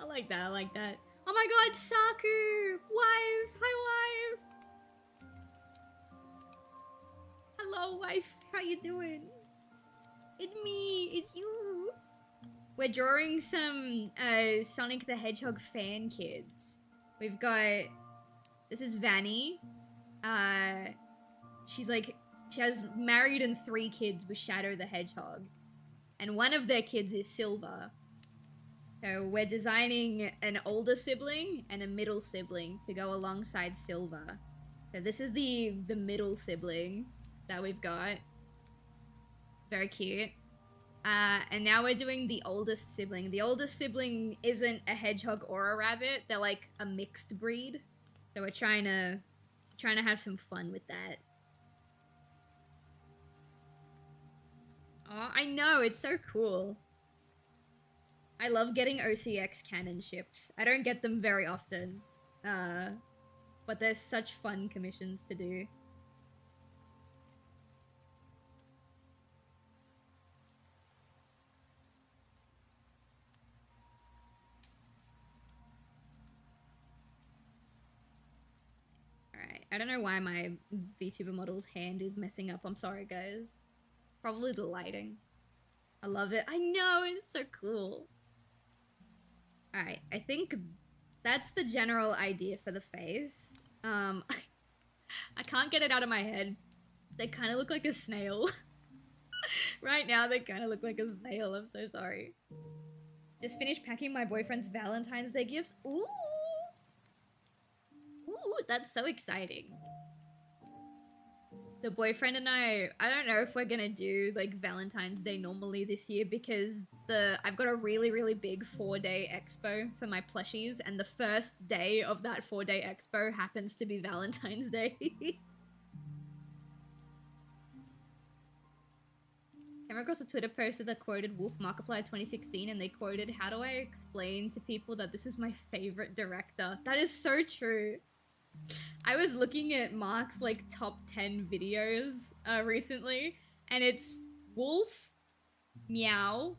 S2: I like that, I like that. Oh my god, Saku! Wife! Hi, wife! Hello, wife. How you doing? It's me. It's you. We're drawing some Sonic the Hedgehog fan kids. We've got... This is Vanny. She's like... She has married and 3 kids with Shadow the Hedgehog. And one of their kids is Silver. So we're designing an older sibling and a middle sibling to go alongside Silver. So this is the middle sibling that we've got. Very cute. And now we're doing the oldest sibling. The oldest sibling isn't a hedgehog or a rabbit. They're like a mixed breed. So we're trying to have some fun with that. Oh, I know, it's so cool. I love getting OCX canon ships. I don't get them very often. But they're such fun commissions to do. Alright, I don't know why my VTuber model's hand is messing up. I'm sorry, guys. Probably the lighting. I love it. I know, it's so cool. Alright, I think that's the general idea for the face. I can't get it out of my head. They kind of look like a snail. Right now, they kind of look like a snail. I'm so sorry. Just finished packing my boyfriend's Valentine's Day gifts. Ooh! Ooh, that's so exciting. The boyfriend and I don't know if we're gonna do like Valentine's Day normally this year because I've got a really, really big 4-day expo for my plushies, and the first day of that 4-day expo happens to be Valentine's Day. Came across a Twitter post that quoted Wolf Markiplier 2016, and they quoted, "How do I explain to people that this is my favorite director?" That is so true. I was looking at Mark's like top 10 videos recently, and it's Wolf, Meow,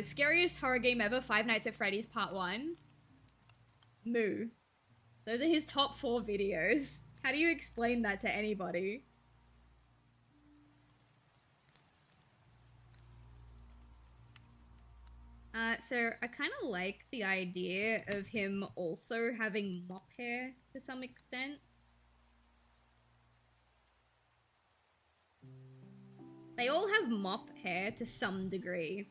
S2: Scariest Horror Game Ever, Five Nights at Freddy's Part 1, Moo. Those are his top 4 videos. How do you explain that to anybody? So I kind of like the idea of him also having mop hair to some extent. They all have mop hair to some degree.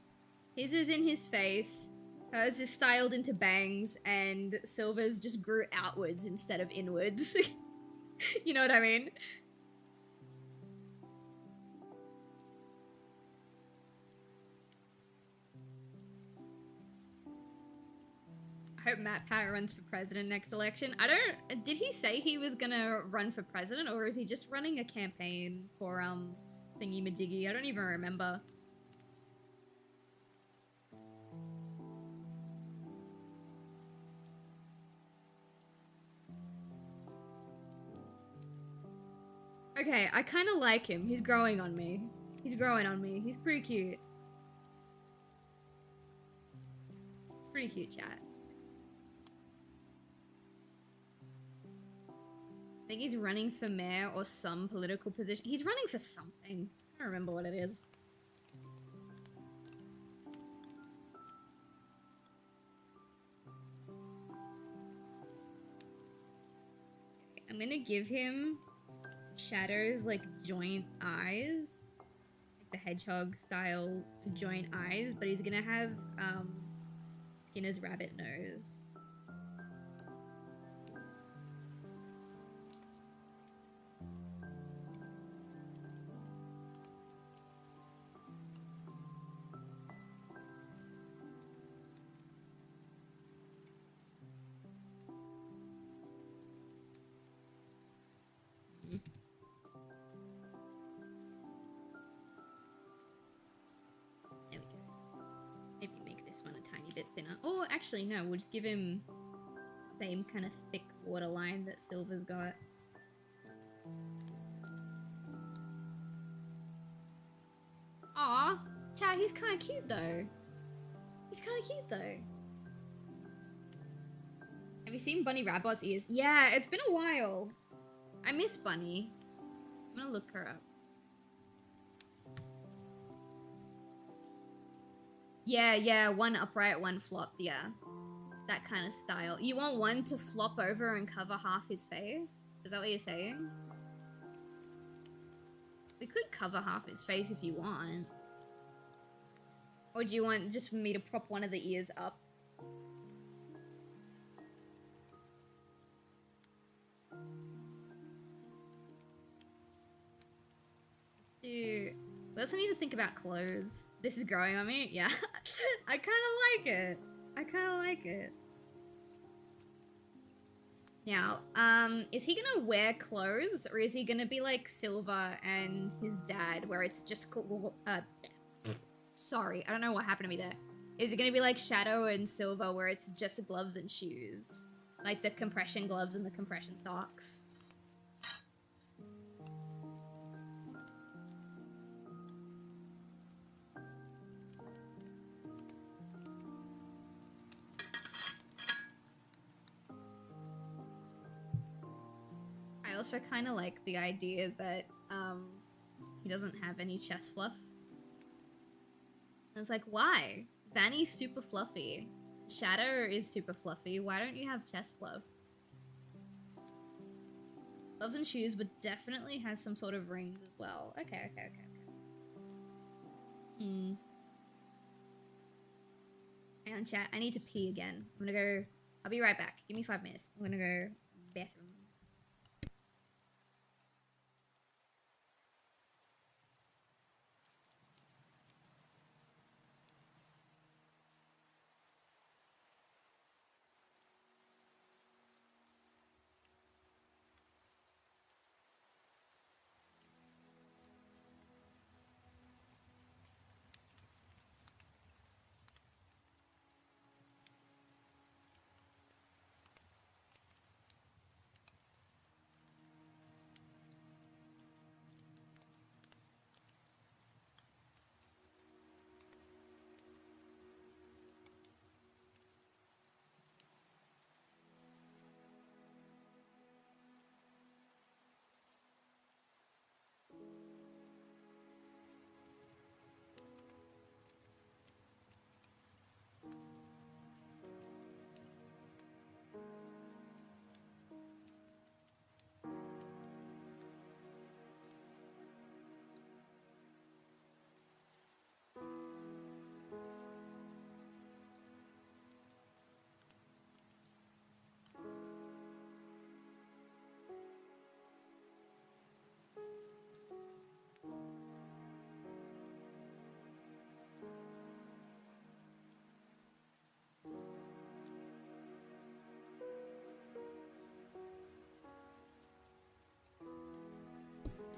S2: His is in his face, hers is styled into bangs, and Silver's just grew outwards instead of inwards. You know what I mean? I hope Matt Pat runs for president next election. Did he say he was gonna run for president, or is he just running a campaign for, thingy-majiggy? I don't even remember. Okay, I kind of like him. He's growing on me. He's growing on me. He's pretty cute. Pretty cute, chat. I think he's running for mayor or some political position. He's running for something. I don't remember what it is. I'm gonna give him Shadow's like joint eyes, like the hedgehog style joint eyes, but he's gonna have Skinner's rabbit nose. bit thinner. Or actually, no, we'll just give him the same kind of thick waterline that Silver's got. Aw, Chow, he's kind of cute though. He's kind of cute though. Have you seen Bunny Rabbit's ears? Yeah, it's been a while. I miss Bunny. I'm gonna look her up. Yeah, one upright, one flopped, yeah. That kind of style. You want one to flop over and cover half his face? Is that what you're saying? We could cover half his face if you want. Or do you want just for me to prop one of the ears up? Let's do... We also need to think about clothes. This is growing on me? Yeah. I kind of like it. I kind of like it. Now, is he gonna wear clothes, or is he gonna be like Silver and his dad, where it's just sorry, I don't know what happened to me there. Is it gonna be like Shadow and Silver, where it's just gloves and shoes? Like the compression gloves and the compression socks? I also kind of like the idea that he doesn't have any chest fluff. And it's like, why? Vanny's super fluffy. Shadow is super fluffy. Why don't you have chest fluff? Gloves and shoes, but definitely has some sort of rings as well. Okay. Hang on, chat. I need to pee again. I'm gonna go... I'll be right back. Give me 5 minutes. I'm gonna go bathroom.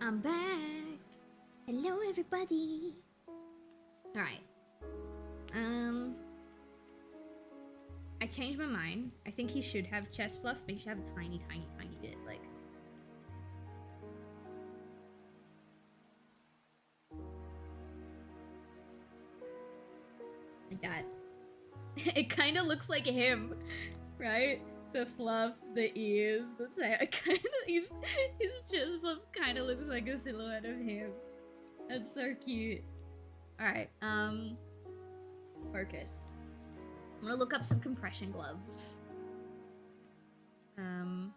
S2: I'm back. Hello, everybody. All right. I changed my mind. I think he should have chest fluff, but he should have a tiny bit, like. Like that. It kind of looks like him, right? The fluff, the ears, the kind of his chest fluff kind of looks like a silhouette of him. That's so cute. All right, focus. I'm gonna look up some compression gloves. Let's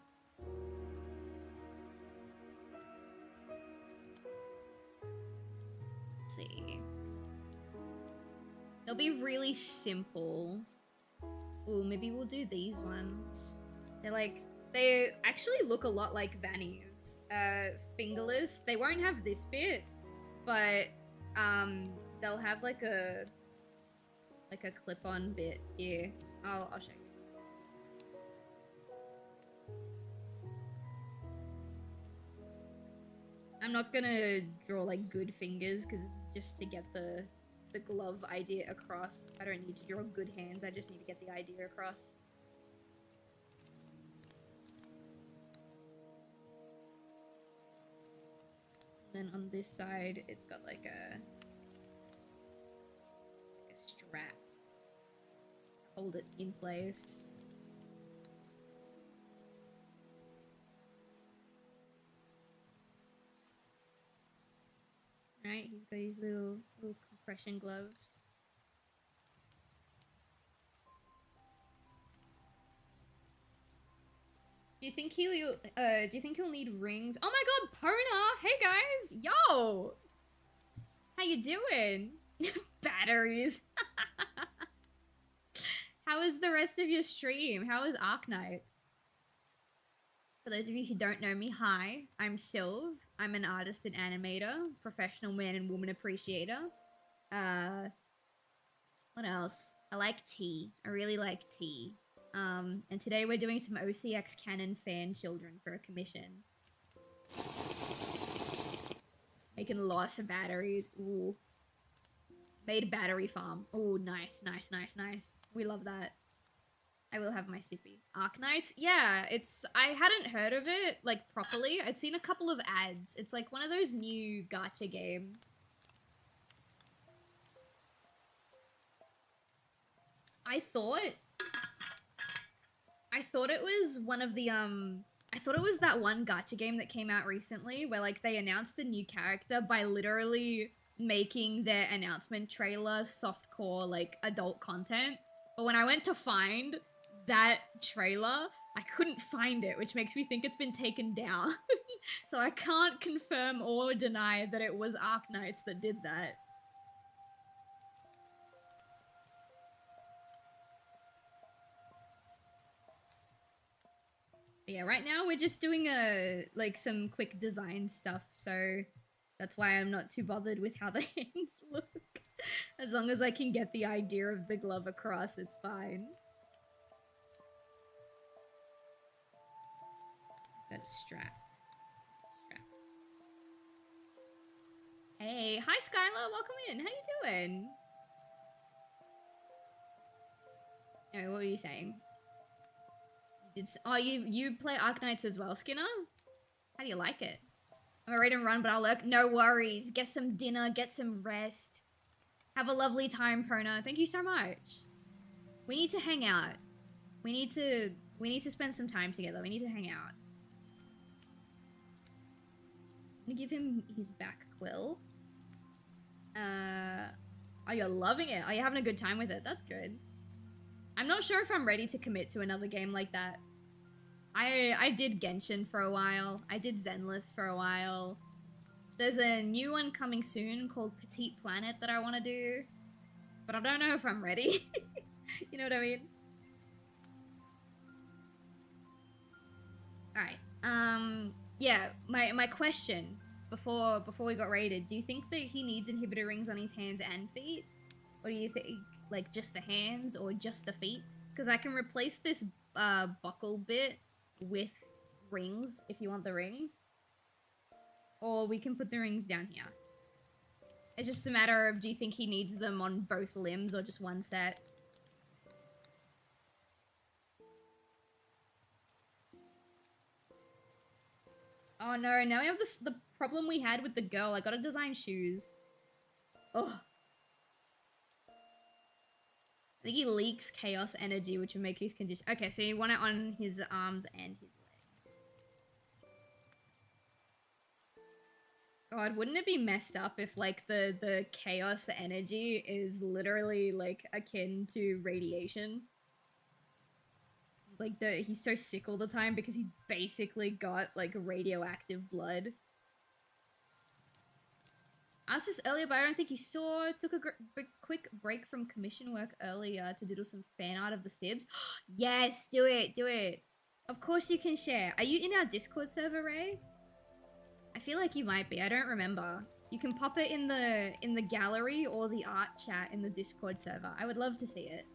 S2: see. They'll be really simple. Ooh, maybe we'll do these ones. They actually look a lot like Vanny's. Fingerless. They won't have this bit, but they'll have like a clip-on bit here. I'll show you. I'm not gonna draw like good fingers because it's just to get the the glove idea across. I don't need to draw good hands, I just need to get the idea across. And then on this side, it's got like a strap to hold it in place. Right, he's got his little compression gloves. Do you think he'll need rings? Oh my god, Pona! Hey guys! Yo! How you doing? Batteries. How is the rest of your stream? How is Arknights? For those of you who don't know me, hi, I'm Silv. I'm an artist and animator, professional man and woman appreciator. What else? I like tea. I really like tea. And today we're doing some OCX Canon fan children for a commission. Making lots of batteries. Ooh. Made a battery farm. Ooh, nice, nice, nice, nice. We love that. I will have my sippy. Arknights? Yeah, I hadn't heard of it, like, properly. I'd seen a couple of ads. It's like one of those new gacha games. I thought it was one of the, I thought it was that one gacha game that came out recently where, like, they announced a new character by literally making their announcement trailer softcore, like, adult content. But when I went to find that trailer, I couldn't find it, which makes me think it's been taken down. So I can't confirm or deny that it was Arknights that did that. But yeah, right now we're just doing some quick design stuff, so that's why I'm not too bothered with how the hands look. As long as I can get the idea of the glove across, it's fine. Got a strap. Hey, hi Skylar, welcome in. How you doing? Anyway, what were you saying? You play Arknights as well, Skinner? How do you like it? I'm ready to run, but I'll lurk. No worries. Get some dinner, get some rest. Have a lovely time, Pona. Thank you so much. We need to hang out. We need to spend some time together. We need to hang out. I'm gonna give him his back quill. Oh, you're loving it. Are you having a good time with it? That's good. I'm not sure if I'm ready to commit to another game like that. I did Genshin for a while. I did Zenless for a while. There's a new one coming soon called Petite Planet that I want to do. But I don't know if I'm ready. You know what I mean? Alright. Yeah, my question before we got raided, do you think that he needs inhibitor rings on his hands and feet? Or do you think, like, just the hands or just the feet? Because I can replace this buckle bit with rings if you want the rings. Or we can put the rings down here. It's just a matter of, do you think he needs them on both limbs or just one set? Oh no, now we have the problem we had with the girl. I gotta design shoes. Ugh. I think he leaks chaos energy, which would make his condition. Okay, so you want it on his arms and his legs. God, wouldn't it be messed up if, like, the chaos energy is literally, like, akin to radiation? Like, he's so sick all the time because he's basically got, like, radioactive blood. I asked this earlier, but I don't think you saw. Took a quick break from commission work earlier to doodle some fan art of the Sibs. Yes, do it, do it. Of course you can share. Are you in our Discord server, Ray? I feel like you might be. I don't remember. You can pop it in the gallery or the art chat in the Discord server. I would love to see it.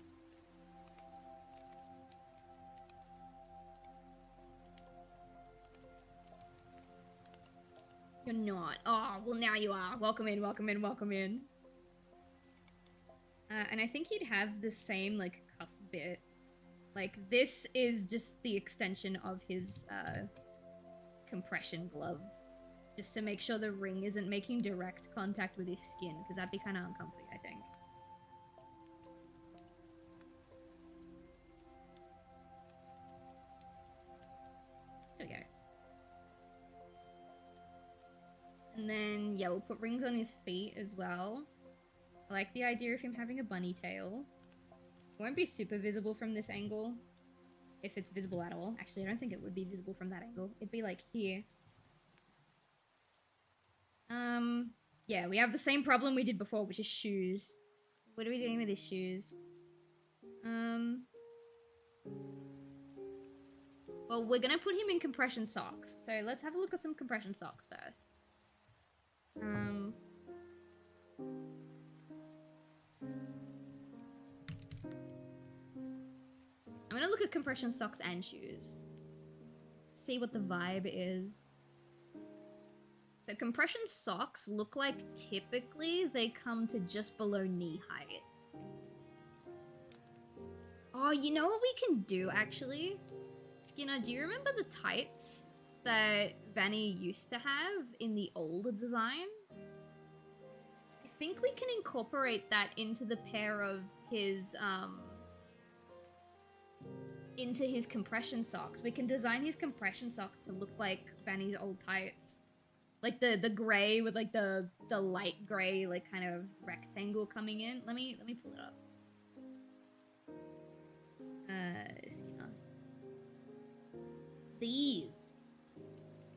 S2: You're not. Oh, well now you are. Welcome in, welcome in, welcome in. And I think he'd have the same, like, cuff bit. Like, this is just the extension of his, compression glove. Just to make sure the ring isn't making direct contact with his skin, because that'd be kind of uncomfy, I think. There we go. And then, yeah, we'll put rings on his feet as well. I like the idea of him having a bunny tail. It won't be super visible from this angle, if it's visible at all. Actually, I don't think it would be visible from that angle. It'd be like here. Yeah, we have the same problem we did before, which is shoes. What are we doing with his shoes? Well, we're gonna put him in compression socks. So let's have a look at some compression socks first. I'm gonna look at compression socks and shoes. See what the vibe is. So compression socks look like typically they come to just below knee height. Oh, you know what we can do actually? Skinner, do you remember the tights that Vanny used to have in the older design? I think we can incorporate that into the pair of his, into his compression socks. We can design his compression socks to look like Vanny's old tights. Like the gray with like the light gray like kind of rectangle coming in. Let me pull it up. Skinner. These.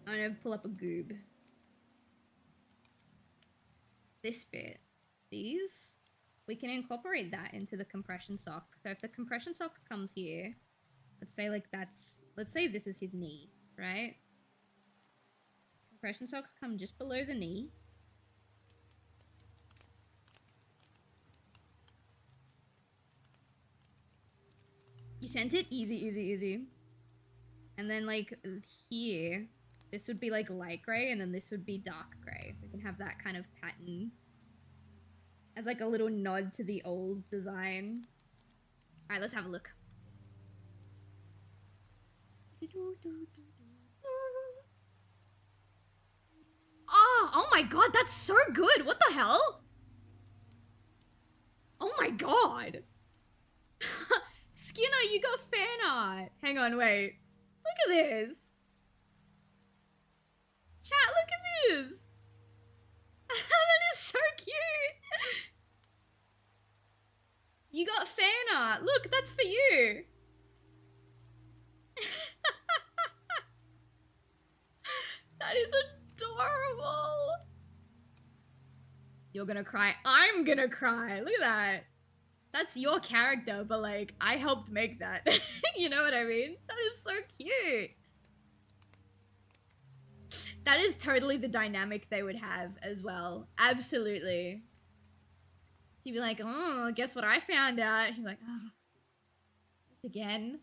S2: I'm gonna pull up a goob. This bit. These. We can incorporate that into the compression sock. So if the compression sock comes here, let's say like let's say this is his knee, right? Compression socks come just below the knee. You sent it? Easy, easy, easy. And then like here, this would be like light gray and then this would be dark gray. We can have that kind of pattern as like a little nod to the old design. All right, let's have a look. Oh my god, that's so good! What the hell? Oh my god! Skinner, you got fan art! Hang on, wait. Look at this! Chat, look at this! That is so cute! You got fan art! Look, that's for you! That is adorable! You're gonna cry. I'm gonna cry. Look at that. That's your character, but like, I helped make that. You know what I mean? That is so cute. That is totally the dynamic they would have as well. Absolutely. She'd be like, oh, guess what I found out? He'd be like, oh, this again.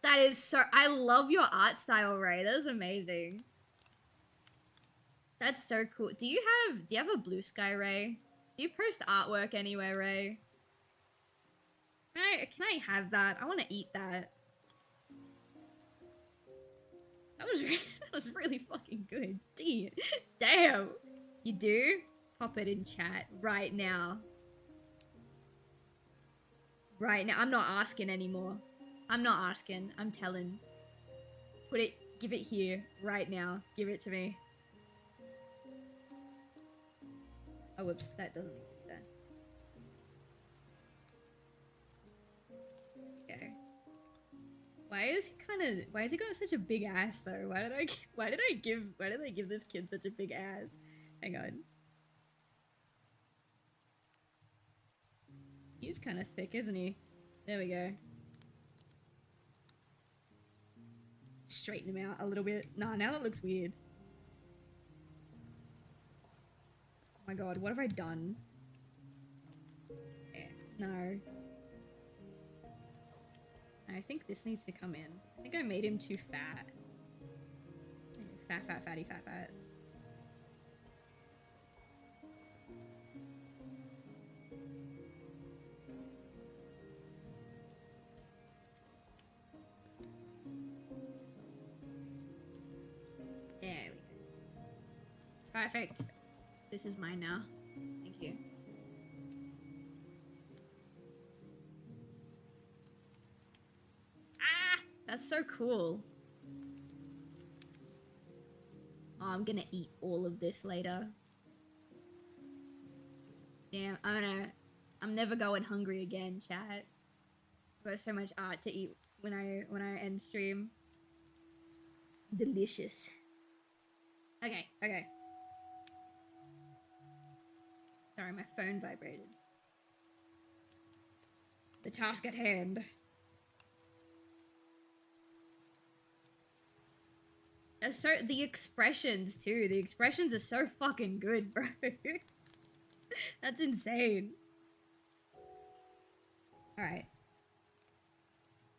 S2: That is so, I love your art style, Ray. That is amazing. That's so cool. Do you have a Bluesky, Ray? Do you post artwork anywhere, Ray? Can I have that? I want to eat that. That was really fucking good. Damn. You do? Pop it in chat right now. Right now. I'm not asking anymore. I'm not asking. I'm telling. Give it here right now. Give it to me. Oh, whoops. That doesn't need to be there. Okay. Why is he got such a big ass though? Why did I give this kid such a big ass? Hang on. He's kind of thick, isn't he? There we go. Straighten him out a little bit. Nah, now that looks weird. Oh my god, what have I done? No. I think this needs to come in. I think I made him too fat. Fat. Perfect. This is mine now. Thank you. Ah! That's so cool. Oh, I'm gonna eat all of this later. Damn, I'm never going hungry again, chat. I've got so much art to eat when I end stream. Delicious. Okay, okay. Sorry, my phone vibrated. The task at hand. So the expressions too. The expressions are so fucking good, bro. That's insane. All right.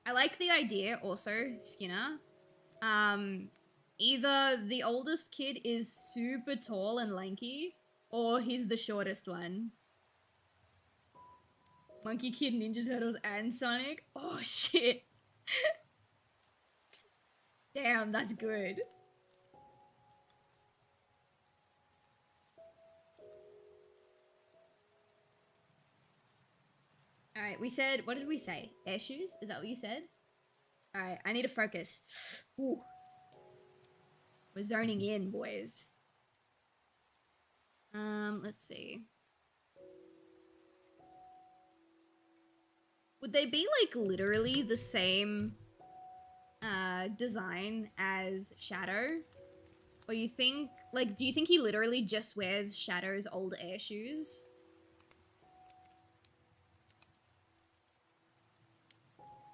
S2: I like the idea also, Skinner. Either the oldest kid is super tall and lanky, or he's the shortest one. Monkey Kid, Ninja Turtles, and Sonic? Oh, shit. Damn, that's good. Alright, we said, what did we say? Air shoes? Is that what you said? Alright, I need to focus. Ooh. We're zoning in, boys. Let's see. Would they be, like, literally the same, design as Shadow? Or you think, like, do you think he literally just wears Shadow's old air shoes?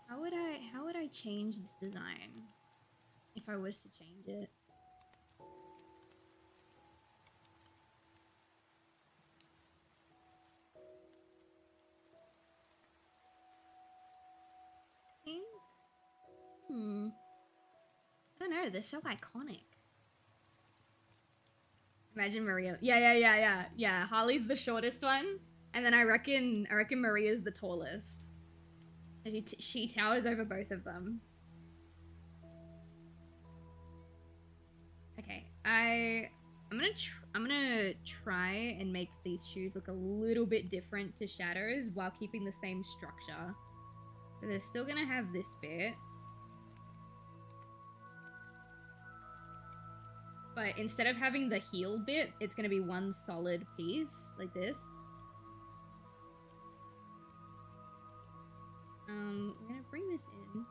S2: How would I change this design? If I was to change it? I don't know, they're so iconic. Imagine Maria. Yeah. Harley's the shortest one, and then I reckon Maria's the tallest. And she towers over both of them. Okay, I'm gonna try and make these shoes look a little bit different to Shadow's while keeping the same structure. So they're still gonna have this bit. But instead of having the heel bit, it's gonna be one solid piece, like this. I'm gonna bring this in.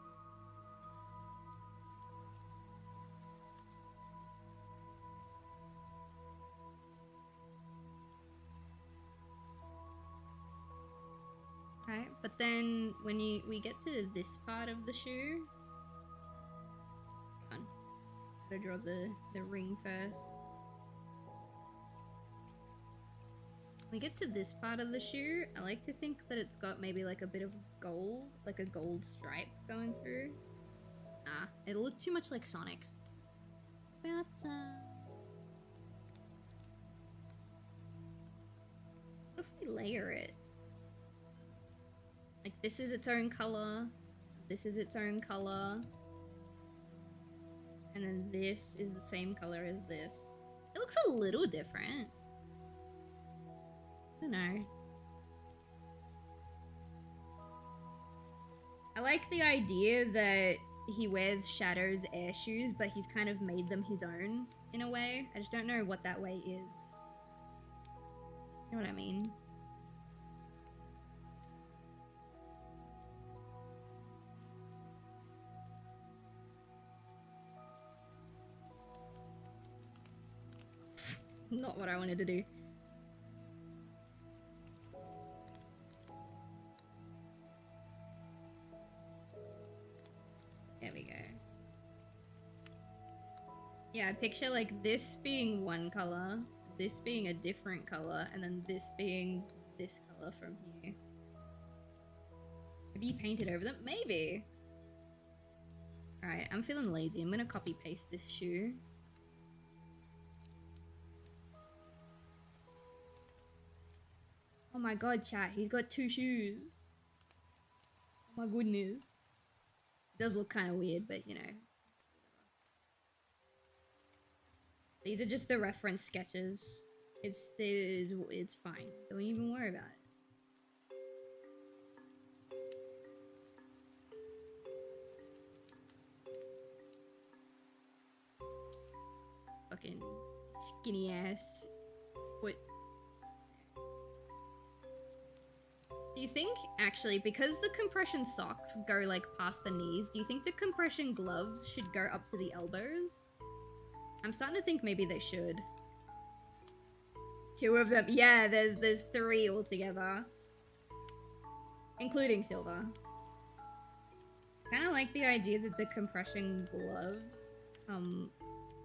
S2: Okay, but then when we get to this part of the shoe, hang on, gotta draw the ring first. We get to this part of the shoe, I like to think that it's got maybe like a bit of gold, like a gold stripe going through. Nah, it'll look too much like Sonic's. But, what if we layer it? Like, this is its own color, this is its own color, and then this is the same color as this. It looks a little different. I don't know. I like the idea that he wears Shadow's air shoes, but he's kind of made them his own in a way. I just don't know what that way is. You know what I mean? Not what I wanted to do. There we go. Yeah, I picture like this being one color, this being a different color, and then this being this color from here. Maybe you painted over them? Maybe. Alright, I'm feeling lazy. I'm gonna copy paste this shoe. Oh my god, chat, he's got two shoes. Oh my goodness. It does look kind of weird, but you know. These are just the reference sketches. It's fine. Don't even worry about it. Fucking skinny ass foot. Do you think, actually, because the compression socks go like past the knees, do you think the compression gloves should go up to the elbows? I'm starting to think maybe they should. 2 of them. Yeah, there's 3 altogether. Including Silver. Kinda like the idea that the compression gloves come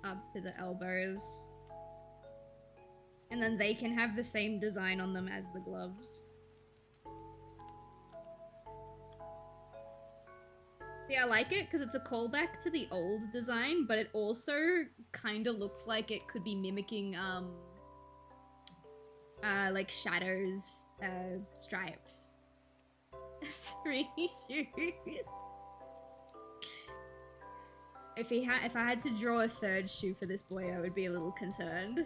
S2: up to the elbows. And then they can have the same design on them as the gloves. See, I like it because it's a callback to the old design, but it also kind of looks like it could be mimicking, like Shadow's, stripes. 3 shoes. If I had to draw a 3rd shoe for this boy, I would be a little concerned.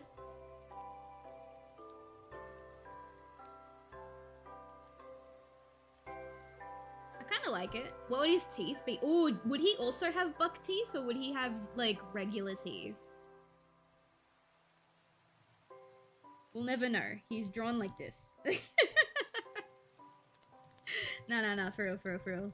S2: I kind of like it. What would his teeth be? Ooh, would he also have buck teeth, or would he have, like, regular teeth? We'll never know. He's drawn like this. No, for real, for real, for real.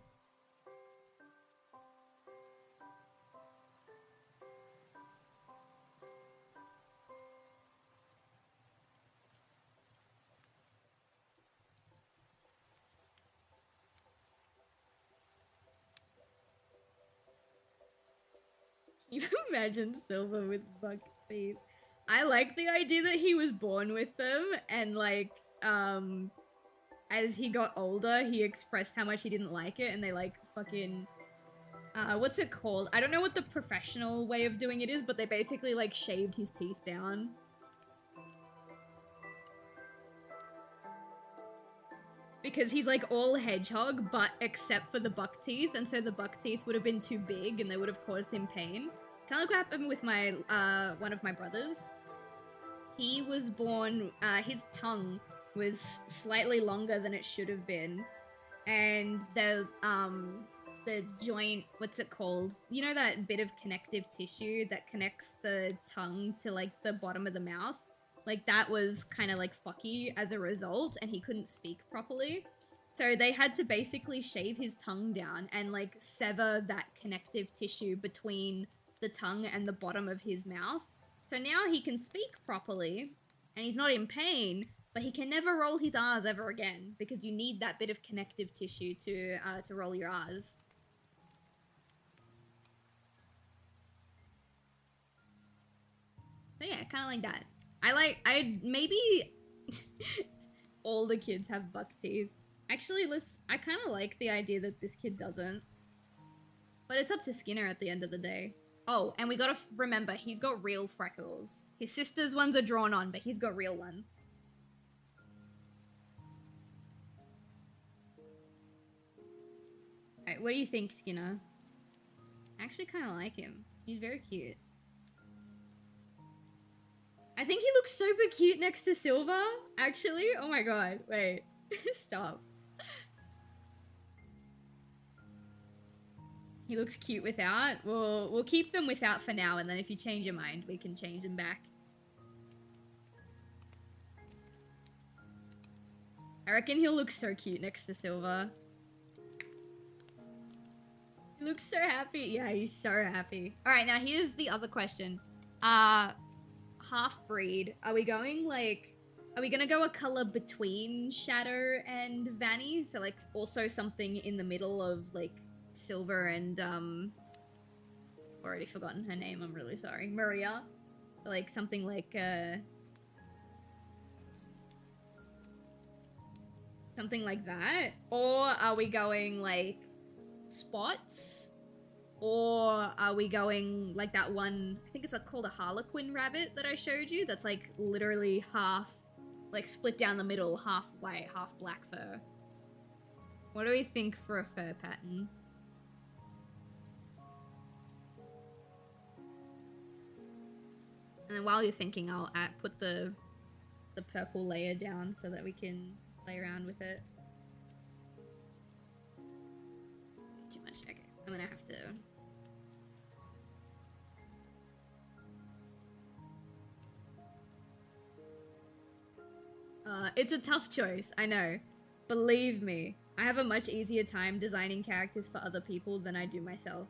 S2: You imagine Silver with buck teeth. I like the idea that he was born with them, and like, as he got older, he expressed how much he didn't like it, and they like fucking, what's it called? I don't know what the professional way of doing it is, but they basically like shaved his teeth down. Because he's like all hedgehog, but except for the buck teeth, and so the buck teeth would have been too big and they would have caused him pain. Kind of like what happened with my, one of my brothers. He was born, his tongue was slightly longer than it should have been. And the joint, what's it called? You know that bit of connective tissue that connects the tongue to like the bottom of the mouth? Like that was kind of like fucky as a result, and he couldn't speak properly. So they had to basically shave his tongue down and like sever that connective tissue between the tongue and the bottom of his mouth. So now he can speak properly and he's not in pain, but he can never roll his R's ever again because you need that bit of connective tissue to roll your R's. So yeah, kind of like that. Maybe all the kids have buck teeth. Actually, I kind of like the idea that this kid doesn't. But it's up to Skinner at the end of the day. Oh, and we gotta remember, he's got real freckles. His sister's ones are drawn on, but he's got real ones. Alright, what do you think, Skinner? I actually kind of like him. He's very cute. I think he looks super cute next to Silver, actually. Oh my god, wait. Stop. He looks cute without. We'll keep them without for now, and then if you change your mind, we can change them back. I reckon he'll look so cute next to Silver. He looks so happy. Yeah, he's so happy. Alright, now here's the other question. Half-breed. Are we going, like... Are we gonna go a color between Shadow and Vanny? So, like, also something in the middle of, like, Silver and, already forgotten her name, I'm really sorry. Maria. So, like, something like, something like that? Or are we going, like, spots? Or are we going like that one, I think it's called a Harlequin rabbit that I showed you, that's like literally half, like split down the middle, half white, half black fur. What do we think for a fur pattern? And then while you're thinking, I'll put the purple layer down so that we can play around with it. Too much. Okay, I'm gonna have to. It's a tough choice, I know. Believe me, I have a much easier time designing characters for other people than I do myself.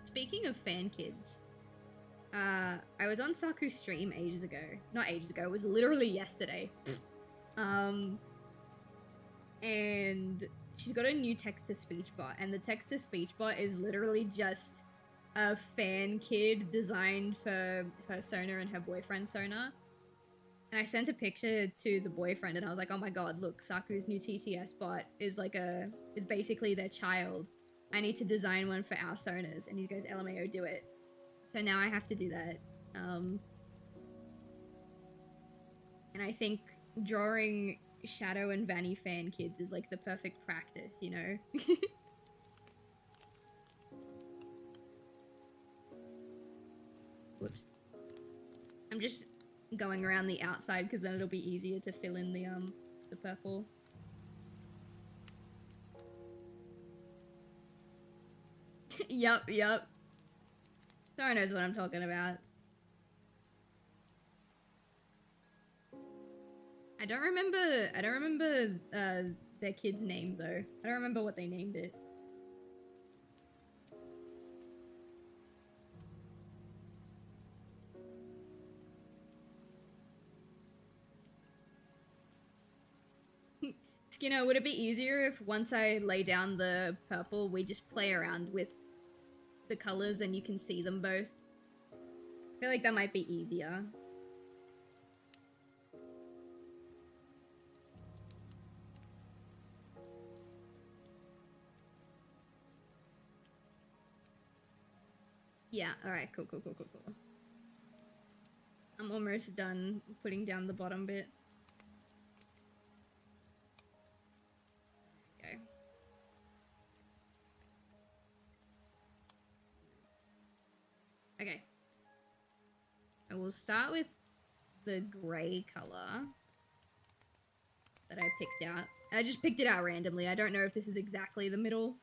S2: Speaking of fan kids, I was on Saku's stream ages ago. Not ages ago, it was literally yesterday. And she's got a new text-to-speech bot, and the text-to-speech bot is literally just a fan kid designed for her Sona and her boyfriend Sona. And I sent a picture to the boyfriend, and I was like, "Oh my god, look, Saku's new TTS bot is is basically their child. I need to design one for our Sonas." And he goes, "LMAO, do it." So now I have to do that. And I think drawing Shadow and Vanny fan kids is like the perfect practice, you know? Whoops. I'm just going around the outside because then it'll be easier to fill in the purple. Yup. Sarah knows what I'm talking about. I don't remember their kid's name though. I don't remember what they named it. Skinner, would it be easier if once I lay down the purple, we just play around with the colors and you can see them both? I feel like that might be easier. Yeah, alright, cool. I'm almost done putting down the bottom bit. Okay. Okay. I will start with the gray color that I picked out. I just picked it out randomly. I don't know if this is exactly the middle.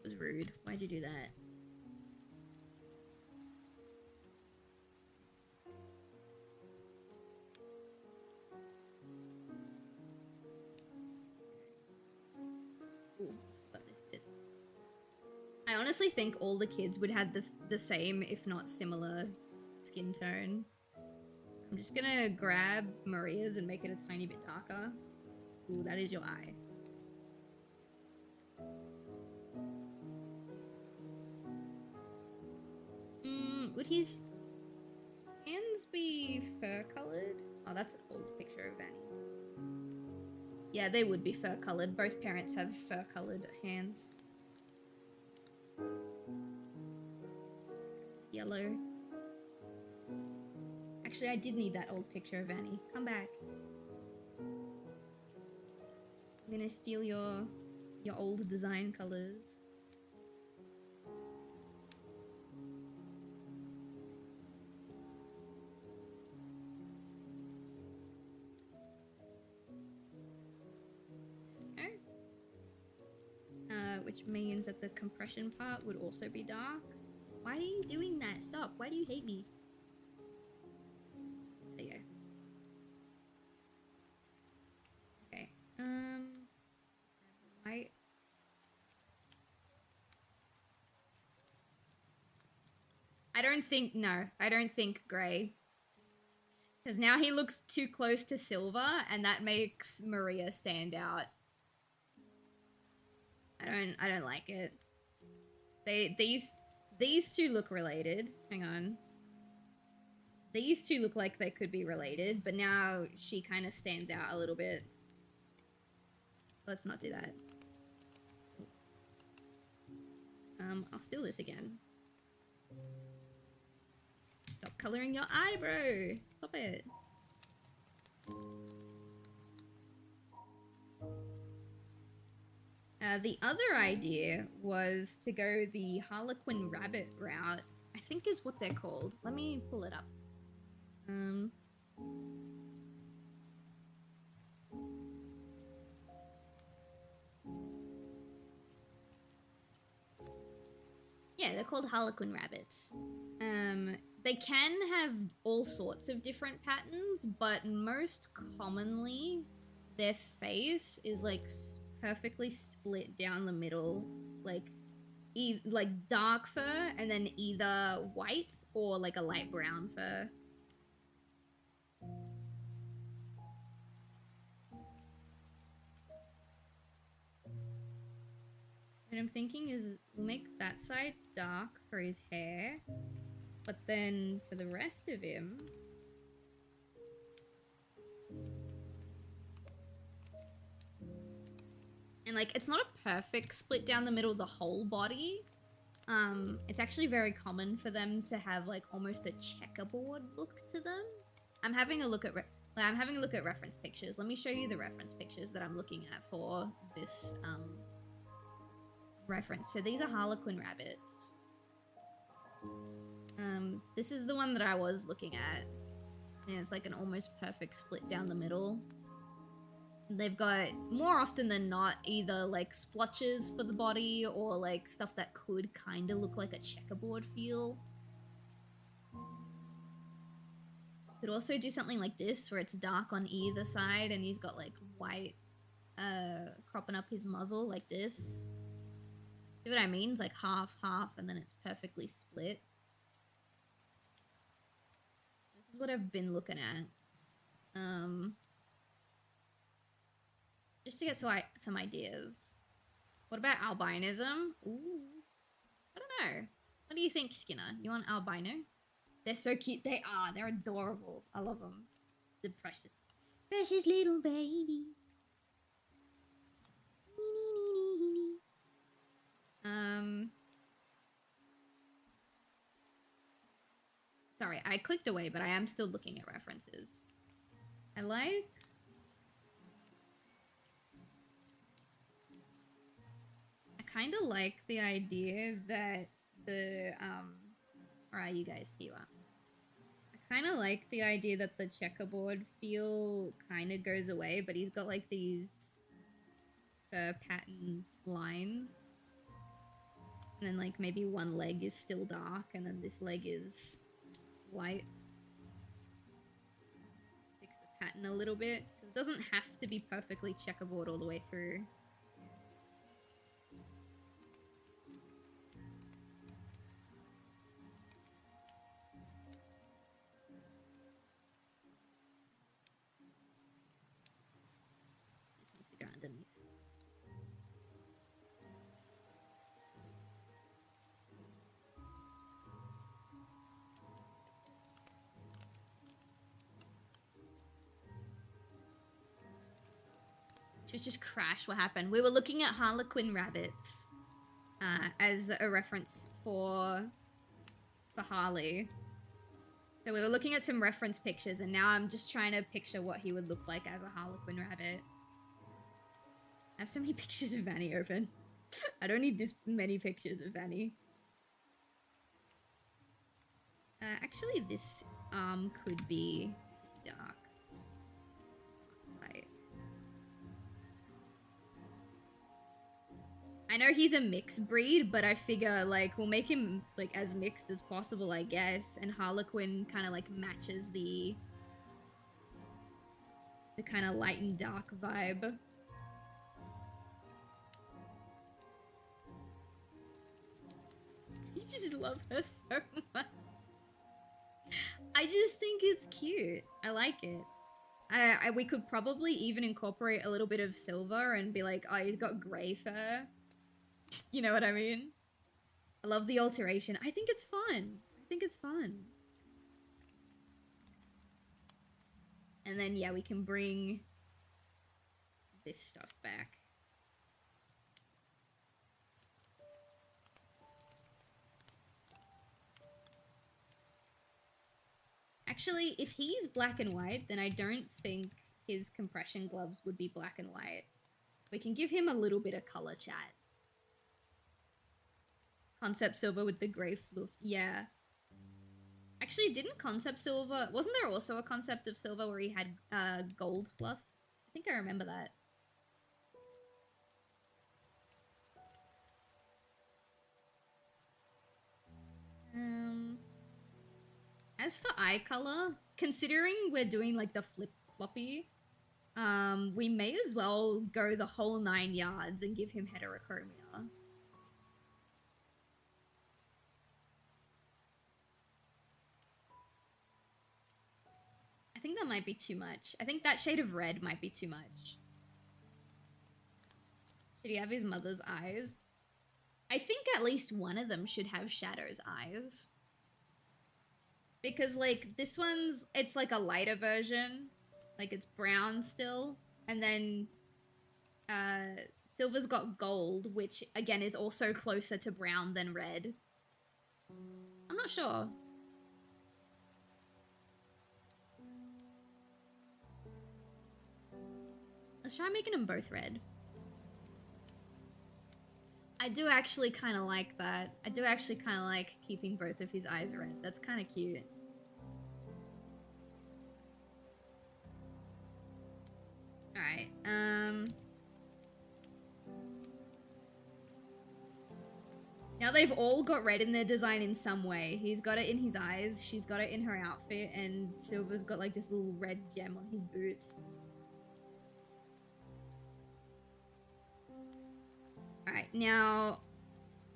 S2: It was rude. Why'd you do that? Ooh, got this bit. I honestly think all the kids would have the same, if not similar, skin tone. I'm just gonna grab Maria's and make it a tiny bit darker. Ooh, that is your eye. Would his hands be fur-colored? Oh, that's an old picture of Vanny. Yeah, they would be fur-colored. Both parents have fur-colored hands. Yellow. Actually, I did need that old picture of Vanny. Come back. I'm gonna steal your old design colors. Which means that the compression part would also be dark. Why are you doing that? Stop. Why do you hate me? There you go. Okay. White. I don't think gray. Because now he looks too close to silver, and that makes Maria stand out. I don't like it. These two look related. Hang on. These two look like they could be related, but now she kind of stands out a little bit. Let's not do that. I'll steal this again. Stop coloring your eyebrow. Stop it. The other idea was to go the Harlequin rabbit route. I think is what they're called. Let me pull it up. Yeah, they're called Harlequin rabbits. They can have all sorts of different patterns, but most commonly, their face is like perfectly split down the middle, like dark fur and then either white or like a light brown fur. What I'm thinking is we'll make that side dark for his hair, but then for the rest of him, and like it's not a perfect split down the middle of the whole body. It's actually very common for them to have like almost a checkerboard look to them. I'm having a look at reference pictures. Let me show you the reference pictures that I'm looking at for this reference. So these are Harlequin rabbits. This is the one that I was looking at. And it's like an almost perfect split down the middle. They've got, more often than not, either like splotches for the body or like stuff that could kind of look like a checkerboard feel. Could also do something like this where it's dark on either side and he's got like white cropping up his muzzle like this. See what I mean? It's like half and then it's perfectly split. This is what I've been looking at. Just to get some ideas. What about albinism? Ooh. I don't know. What do you think, Skinner? You want albino? They're so cute. They are. They're adorable. I love them. The precious little baby. Sorry, I clicked away, but I am still looking at references. I kind of like the idea that the, where are you guys? Here you are. I kind of like the idea that the checkerboard feel kind of goes away, but he's got like these fur pattern lines. And then like maybe one leg is still dark and then this leg is light. Fix the pattern a little bit. It doesn't have to be perfectly checkerboard all the way through. This needs to go underneath. Just crash. What happened? We were looking at Harlequin rabbits as a reference for Harley. So we were looking at some reference pictures, and now I'm just trying to picture what he would look like as a Harlequin rabbit. I have so many pictures of Vanny open. I don't need this many pictures of Vanny. Actually, this arm could be dark. I know he's a mixed breed, but I figure, like, we'll make him, like, as mixed as possible, I guess. And Harlequin kind of, like, matches the kind of light and dark vibe. You just love her so much. I just think it's cute. I like it. We could probably even incorporate a little bit of silver and be like, oh, he's got grey fur. You know what I mean? I love the alteration. I think it's fun. I think it's fun. And then, yeah, we can bring this stuff back. Actually, if he's black and white, then I don't think his compression gloves would be black and white. We can give him a little bit of color, chat. Concept silver with the grey fluff. Yeah. Actually, didn't concept silver... Wasn't there also a concept of silver where he had gold fluff? I think I remember that. As for eye color, considering we're doing like the flip-floppy, we may as well go the whole 9 yards and give him heterochromia. I think that might be too much. I think that shade of red might be too much. Should he have his mother's eyes? I think at least one of them should have Shadow's eyes. Because, like, this one's, it's like a lighter version. Like, it's brown still. And then, Silver's got gold, which, again, is also closer to brown than red. I'm not sure. Let's try making them both red. I do actually kind of like that. I do actually kind of like keeping both of his eyes red. That's kind of cute. Alright, now they've all got red in their design in some way. He's got it in his eyes, she's got it in her outfit, and Silver's got like this little red gem on his boots. Alright, now,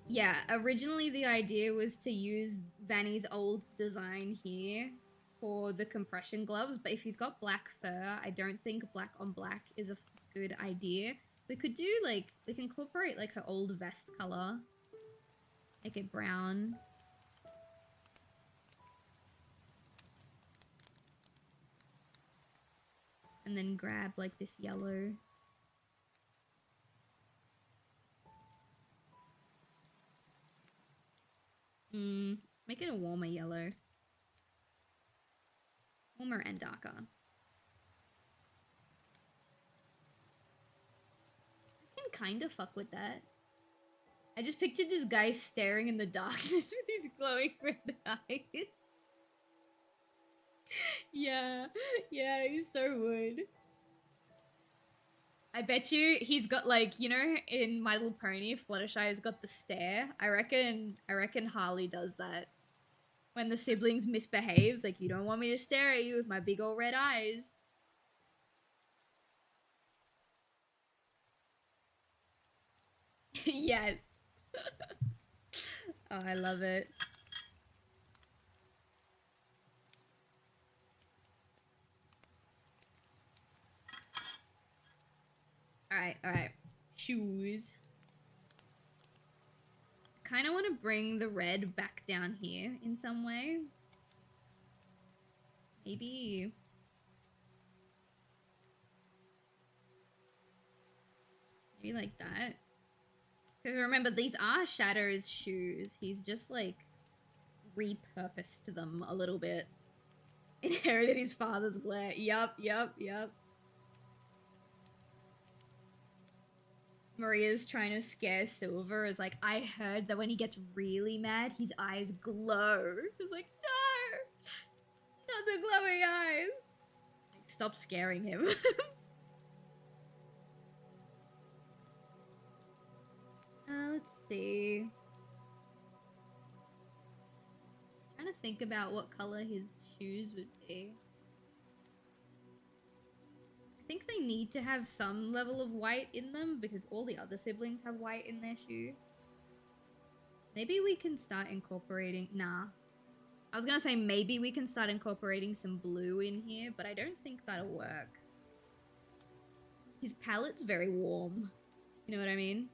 S2: yeah, originally the idea was to use Vanny's old design here for the compression gloves, but if he's got black fur, I don't think black on black is a good idea. We could do, like, we can incorporate, like, her old vest color. Make it brown. And then grab, like, this yellow. Let's make it a warmer yellow. Warmer and darker. I can kind of fuck with that. I just pictured this guy staring in the darkness with his glowing red eyes. Yeah, he so would. I bet you he's got, like, you know, in My Little Pony, Fluttershy's got the stare. I reckon Harley does that. When the siblings misbehaves, like, you don't want me to stare at you with my big old red eyes. Yes. Oh, I love it. Alright. Shoes. Kind of want to bring the red back down here in some way. Maybe like that. Because remember, these are Shadow's shoes. He's just, like, repurposed them a little bit. Inherited his father's glare. Yup. Maria's trying to scare Silver. Is like, I heard that when he gets really mad, his eyes glow. It's like, no! Not the glowing eyes! Like, stop scaring him. Let's see. Trying to think about what color his shoes would be. I think they need to have some level of white in them because all the other siblings have white in their shoe. Maybe we can start incorporating... Nah. I was gonna say maybe we can start incorporating some blue in here, but I don't think that'll work. His palette's very warm. You know what I mean?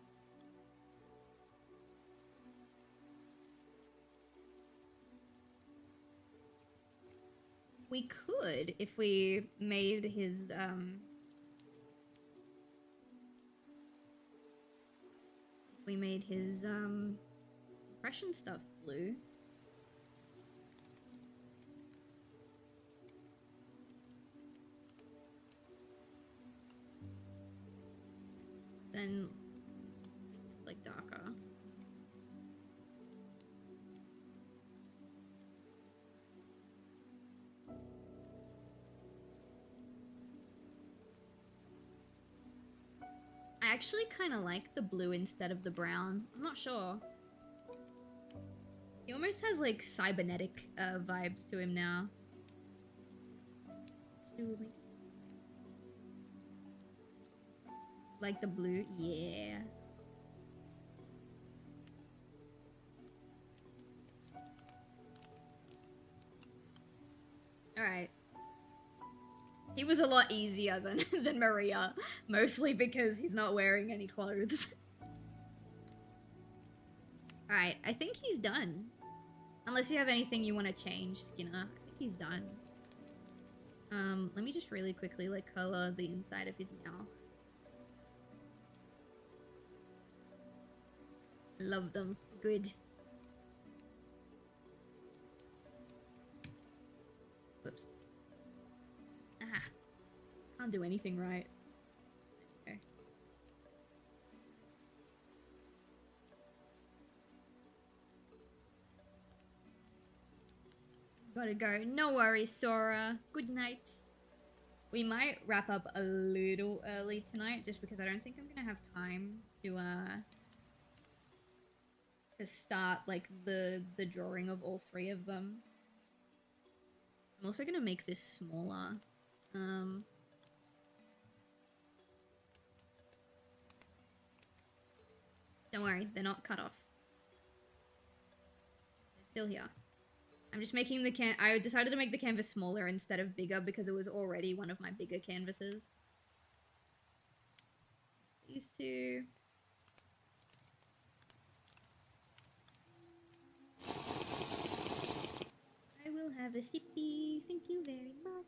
S2: We could if we made his impression stuff blue. Then it's like darker. I actually kind of like the blue instead of the brown. I'm not sure. He almost has like cybernetic vibes to him now. Like the blue? Yeah. Alright. He was a lot easier than Maria, mostly because he's not wearing any clothes. Alright, I think he's done. Unless you have anything you want to change, Skinner. I think he's done. Let me just really quickly, like, color the inside of his mouth. Love them. Good. Whoops. Ah. Can't do anything right. Okay. Gotta go. No worries, Sora. Good night. We might wrap up a little early tonight, just because I don't think I'm gonna have time to start like the drawing of all three of them. I'm also gonna make this smaller. Don't worry, they're not cut off. They're still here. I'm just making the I decided to make the canvas smaller instead of bigger because it was already one of my bigger canvases. These two. I will have a sippy. Thank you very much.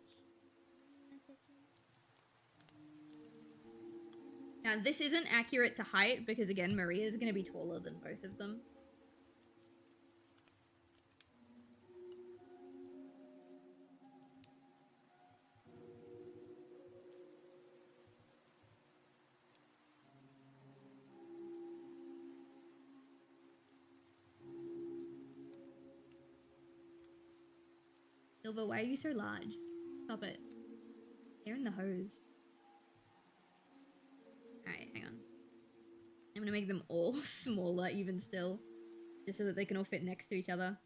S2: Now, this isn't accurate to height because, again, Maria is going to be taller than both of them. Silva, why are you so large? Stop it. You're in the hose. Alright, hang on. I'm gonna make them all smaller even still. Just so that they can all fit next to each other.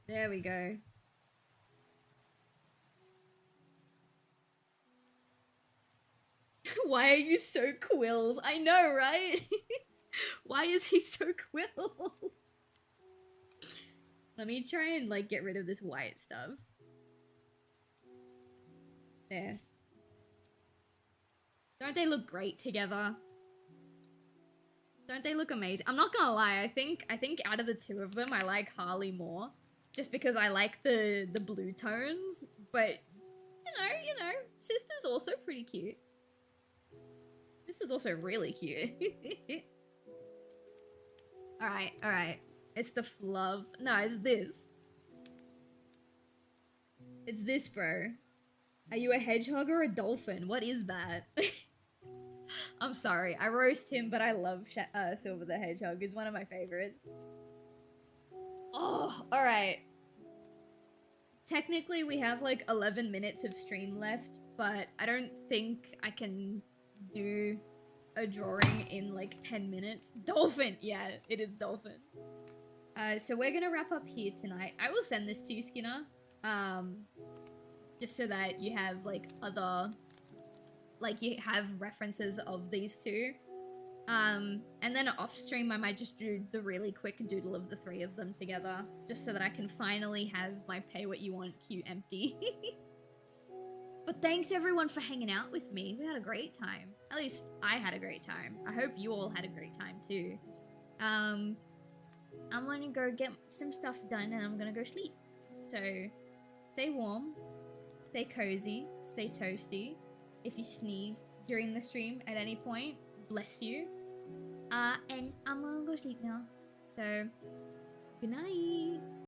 S2: There we go. Why are you so quills? I know, right? Why is he so quill? Let me try and, like, get rid of this white stuff. There. Don't they look great together? Don't they look amazing? I'm not gonna lie, I think out of the two of them, I like Harley more. Just because I like the blue tones. But, you know, Sister's also pretty cute. Sister's also really cute. Alright. It's the fluff. No, it's this. It's this, bro. Are you a hedgehog or a dolphin? What is that? I'm sorry. I roast him, but I love Silver the Hedgehog. He's one of my favorites. Oh, alright. Technically, we have like 11 minutes of stream left, but I don't think I can do a drawing in like 10 minutes. Dolphin! Yeah, it is dolphin. So we're gonna wrap up here tonight. I will send this to you, Skinner. Just so that you have like other... like you have references of these two. And then off stream I might just do the really quick doodle of the three of them together. Just so that I can finally have my pay what you want queue empty. But thanks everyone for hanging out with me. We had a great time. At least I had a great time. I hope you all had a great time too. I'm gonna go get some stuff done and I'm gonna go sleep. So stay warm, stay cozy, stay toasty. If you sneezed during the stream at any point, bless you. And I'm gonna go sleep now. So good night.